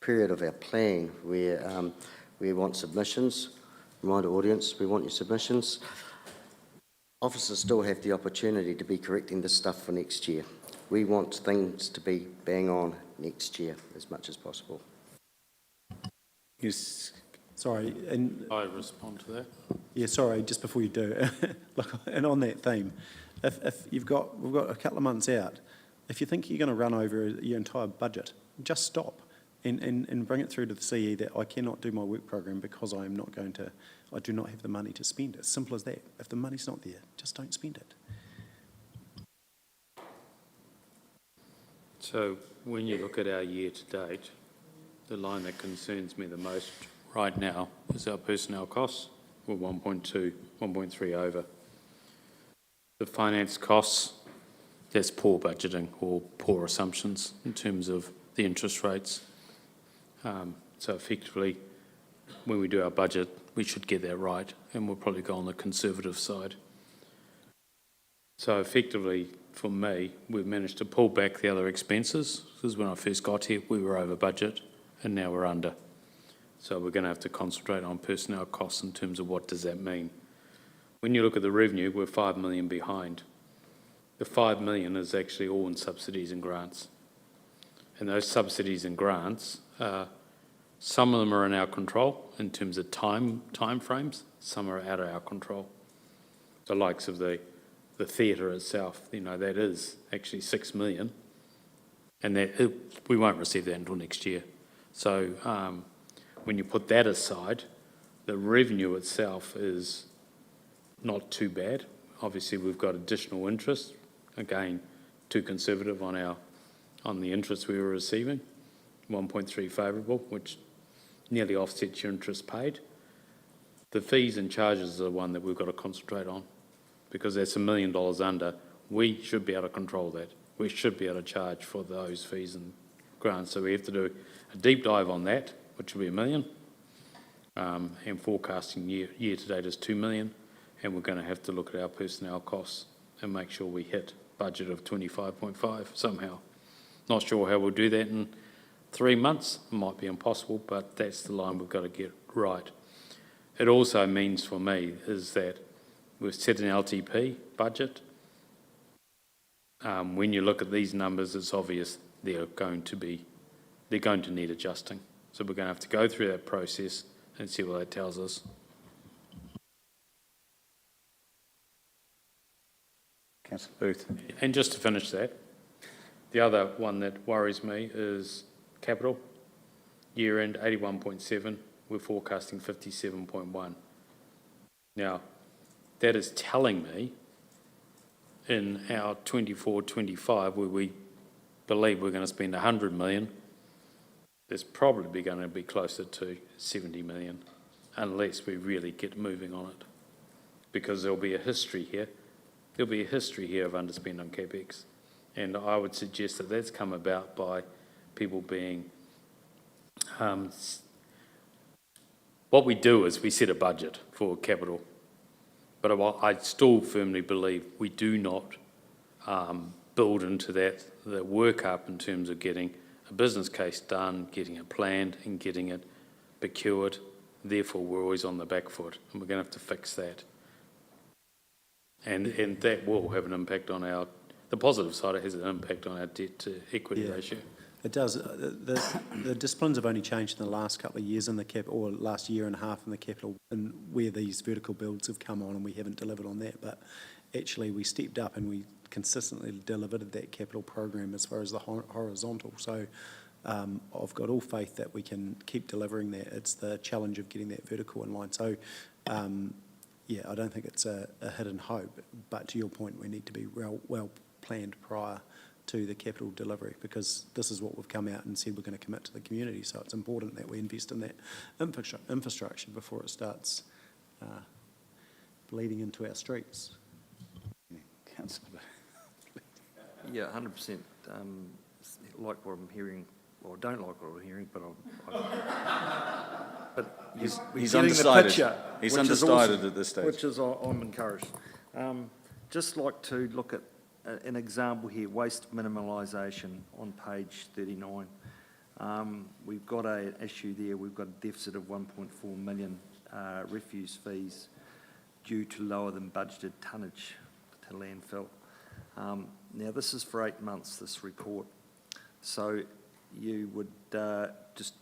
[SPEAKER 13] period of our plan where we want submissions, remind the audience, we want your submissions, officers still have the opportunity to be correcting this stuff for next year. We want things to be bang on next year as much as possible.
[SPEAKER 2] Yes. Sorry, and
[SPEAKER 12] I respond to that.
[SPEAKER 2] yeah, sorry, just before you do, look, and on that theme, if we've got a couple of months out, if you think you're going to run over your entire budget, just stop and bring it through to the CE that I cannot do my work program because I do not have the money to spend it. Simple as that. If the money's not there, just don't spend it.
[SPEAKER 12] So when you look at our year to date, the line that concerns me the most right now is our personnel costs. We're 1.2, 1.3 over. The finance costs, that's poor budgeting or poor assumptions in terms of the interest rates. So effectively, when we do our budget, we should get that right, and we'll probably go on the conservative side. So effectively, for me, we've managed to pull back the other expenses, because when I first got here, we were over budget, and now we're under. So we're going to have to concentrate on personnel costs in terms of what does that mean. When you look at the revenue, we're 5 million behind. The 5 million is actually all in subsidies and grants. And those subsidies and grants, some of them are in our control in terms of time frames, some are out of our control. The likes of the theatre itself, you know, that is actually 6 million, and we won't receive that until next year. So when you put that aside, the revenue itself is not too bad. Obviously, we've got additional interest, again, too conservative on the interest we were receiving, 1.3 favourable, which nearly offsets your interest paid. The fees and charges are the one that we've got to concentrate on, because that's $1 million under. We should be able to control that. We should be able to charge for those fees and grants. So we have to do a deep dive on that, which will be $1 million. And forecasting year to date is 2 million. And we're going to have to look at our personnel costs and make sure we hit budget of 25.5 somehow. Not sure how we'll do that in 3 months. It might be impossible, but that's the line we've got to get right. It also means for me is that we've set an LTP budget. When you look at these numbers, it's obvious they're going to need adjusting. So we're going to have to go through that process and see what that tells us.
[SPEAKER 3] Councillor Booth.
[SPEAKER 12] And just to finish that, the other one that worries me is capital. Year end 81.7, we're forecasting 57.1. Now, that is telling me in our 24-25, where we believe we're going to spend 100 million, there's probably going to be closer to 70 million, unless we really get moving on it. Because there'll be a history here. There'll be a history here of underspend on CapEx. And I would suggest that that's come about by people being what we do is we set a budget for capital, but I still firmly believe we do not build into that the work up in terms of getting a business case done, getting it planned and getting it procured. Therefore, we're always on the back foot, and we're going to have to fix that. And that will have an impact on the positive side, it has an impact on our debt to equity ratio.
[SPEAKER 2] It does. The disciplines have only changed in the last couple of years in the or last year and a half in the capital, and where these vertical builds have come on, and we haven't delivered on that. But actually, we stepped up and we consistently delivered that capital program as far as the horizontal. So I've got all faith that we can keep delivering that. It's the challenge of getting that vertical in line. So yeah, I don't think it's a hidden hope. But to your point, we need to be well planned prior to the capital delivery, because this is what we've come out and said we're going to commit to the community. So it's important that we invest in that infrastructure before it starts bleeding into our streets.
[SPEAKER 3] Councillor.
[SPEAKER 8] Yeah, 100%. Like what I'm hearing, well, I don't like what I'm hearing, but but
[SPEAKER 3] He's
[SPEAKER 8] getting
[SPEAKER 3] undecided.
[SPEAKER 8] the picture,
[SPEAKER 3] He's
[SPEAKER 8] which is
[SPEAKER 3] undecided
[SPEAKER 8] awesome,
[SPEAKER 3] at this stage.
[SPEAKER 8] which is I'm encouraged. Just like to look at an example here, waste minimalisation on page 39. We've got an issue there. We've got a deficit of 1.4 million refuse fees due to lower than budgeted tonnage to landfill. Now, this is for 8 months, this report. So you would just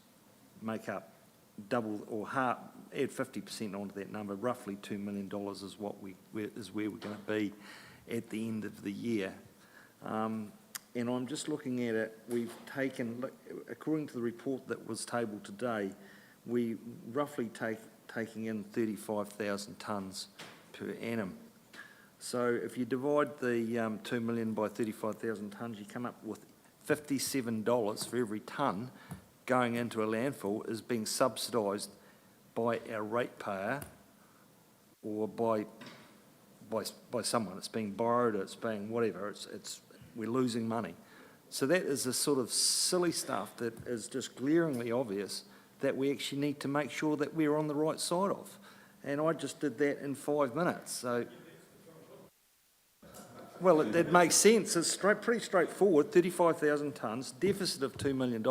[SPEAKER 8] make up double or half, add 50% onto that number. Roughly $2 million is where we're going to be at the end of the year. And I'm just looking at it, we've taken, according to the report that was tabled today, we roughly taking in 35,000 tonnes per annum. So if you divide the 2 million by 35,000 tonnes, you come up with $57 for every tonne going into a landfill is being subsidised by our ratepayer or by someone. It's being borrowed, it's being whatever, we're losing money. So that is the sort of silly stuff that is just glaringly obvious that we actually need to make sure that we're on the right side of. And I just did that in 5 minutes. So, well, it makes sense. It's pretty straightforward. 35,000 tonnes, deficit of $2 million.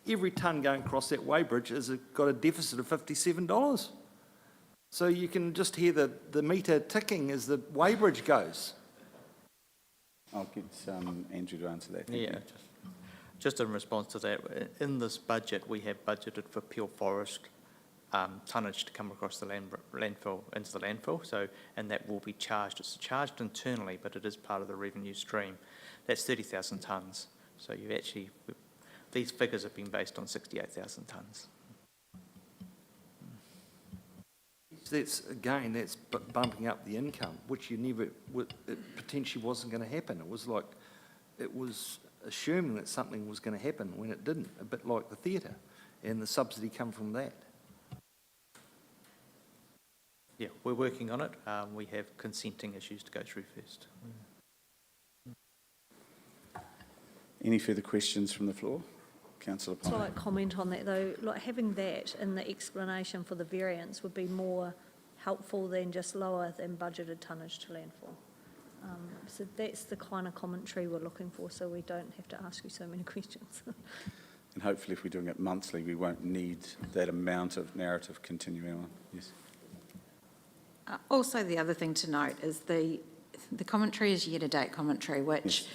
[SPEAKER 8] Every tonne going across that weighbridge has got a deficit of $57. So you can just hear the meter ticking as the weighbridge goes.
[SPEAKER 3] I'll get Andrew to answer that. Thank
[SPEAKER 11] Yeah,
[SPEAKER 3] you.
[SPEAKER 11] just in response to that, in this budget, we have budgeted for pure forest tonnage to come across the landfill, into the landfill, so, and that will be charged. It's charged internally, but it is part of the revenue stream. That's 30,000 tonnes. So you've actually, these figures have been based on 68,000 tonnes.
[SPEAKER 8] That's bumping up the income, which you never, it potentially wasn't going to happen. It was assuming that something was going to happen when it didn't, a bit like the theatre, and the subsidy come from that.
[SPEAKER 11] Yeah, we're working on it. We have consenting issues to go through first.
[SPEAKER 3] Any further questions from the floor? Councillor
[SPEAKER 1] So
[SPEAKER 3] Pine.
[SPEAKER 1] I'd comment on that though, like having that in the explanation for the variance would be more helpful than just lower than budgeted tonnage to landfill. So that's the kind of commentary we're looking for, so we don't have to ask you so many questions.
[SPEAKER 3] And hopefully if we're doing it monthly, we won't need that amount of narrative continuing on. Yes.
[SPEAKER 9] Also, the other thing to note is the commentary is year-to-date commentary, which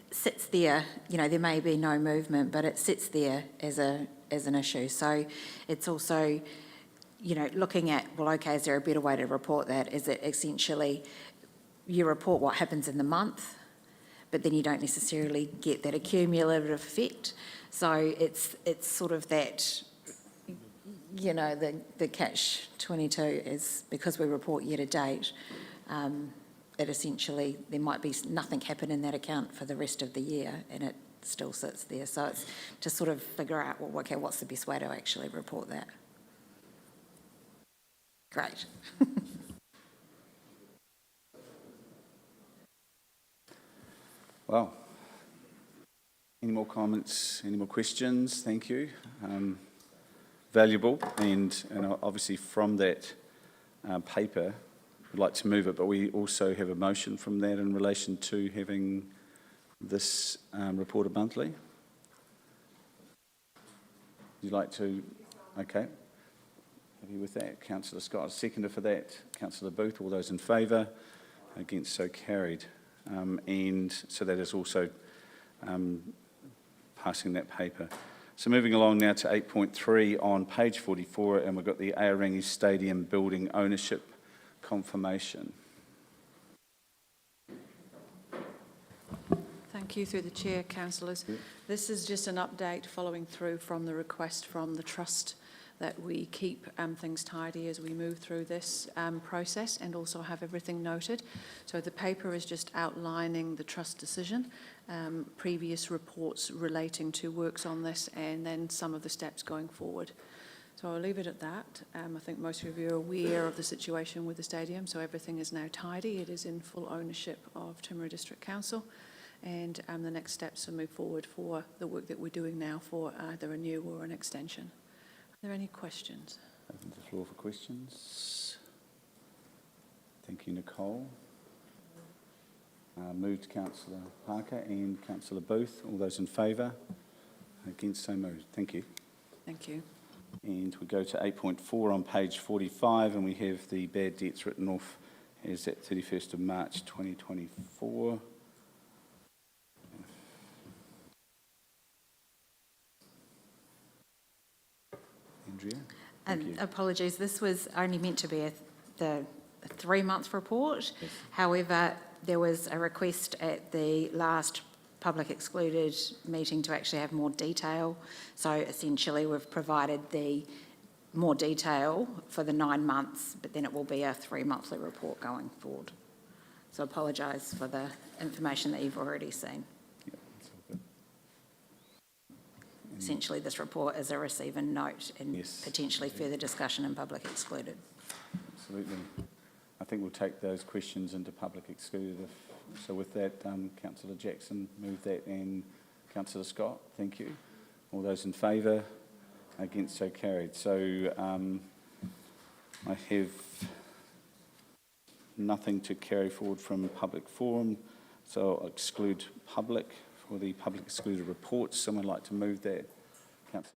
[SPEAKER 9] sits there, you know, there may be no movement, but it sits there as an issue. So it's also, you know, looking at, well, okay, is there a better way to report that? Is it essentially you report what happens in the month, but then you don't necessarily get that accumulative effect. So it's sort of that, you know, the catch-22 is because we report year-to-date, it essentially, there might be nothing happen in that account for the rest of the year and it still sits there. So it's to sort of figure out, well, okay, what's the best way to actually report that? Great.
[SPEAKER 3] Well, any more comments, any more questions? Thank you. valuable, and obviously from that paper, we'd like to move it, but we also have a motion from that in relation to having this reported monthly. Would you like to? Okay. Happy with that. Councillor Scott, seconder for that. Councillor Booth, all those in favour? Against, so carried. And so that is also passing that paper. So moving along now to 8.3 on page 44, and we've got the Aorangi Stadium building ownership confirmation.
[SPEAKER 18] Thank you, through the chair, councillors. This is just an update following through from the request from the trust that we keep things tidy as we move through this process and also have everything noted. So the paper is just outlining the trust decision, previous reports relating to works on this, and then some of the steps going forward. So I'll leave it at that. I think most of you are aware of the situation with the stadium, so everything is now tidy. It is in full ownership of Timaru District Council, and the next steps to move forward for the work that we're doing now for either a new or an extension. Are there any questions?
[SPEAKER 3] Open the floor for questions. Thank you, Nicole. Moved Councillor Parker and Councillor Booth. All those in favour? Against, so moved. Thank you.
[SPEAKER 18] Thank you.
[SPEAKER 3] And we go to 8.4 on page 45, and we have the bad debts written off as at 31st of March 2024. Andrea?
[SPEAKER 9] Apologies, this was only meant to be the 3-month report. Yes. However, there was a request at the last public excluded meeting to actually have more detail. So essentially we've provided the more detail for the 9 months, but then it will be a 3-monthly report going forward. So I apologise for the information that you've already seen.
[SPEAKER 3] Yeah, that's all good.
[SPEAKER 9] Essentially this report is a receive and note and
[SPEAKER 3] yes,
[SPEAKER 9] potentially further discussion in public excluded.
[SPEAKER 3] Absolutely. I think we'll take those questions into public excluded. So with that, Councillor Jackson, move that, and Councillor Scott, thank you. All those in favour? Against, so carried. So I have nothing to carry forward from public forum, so I'll exclude public for the public excluded reports. Someone like to move that? Councillor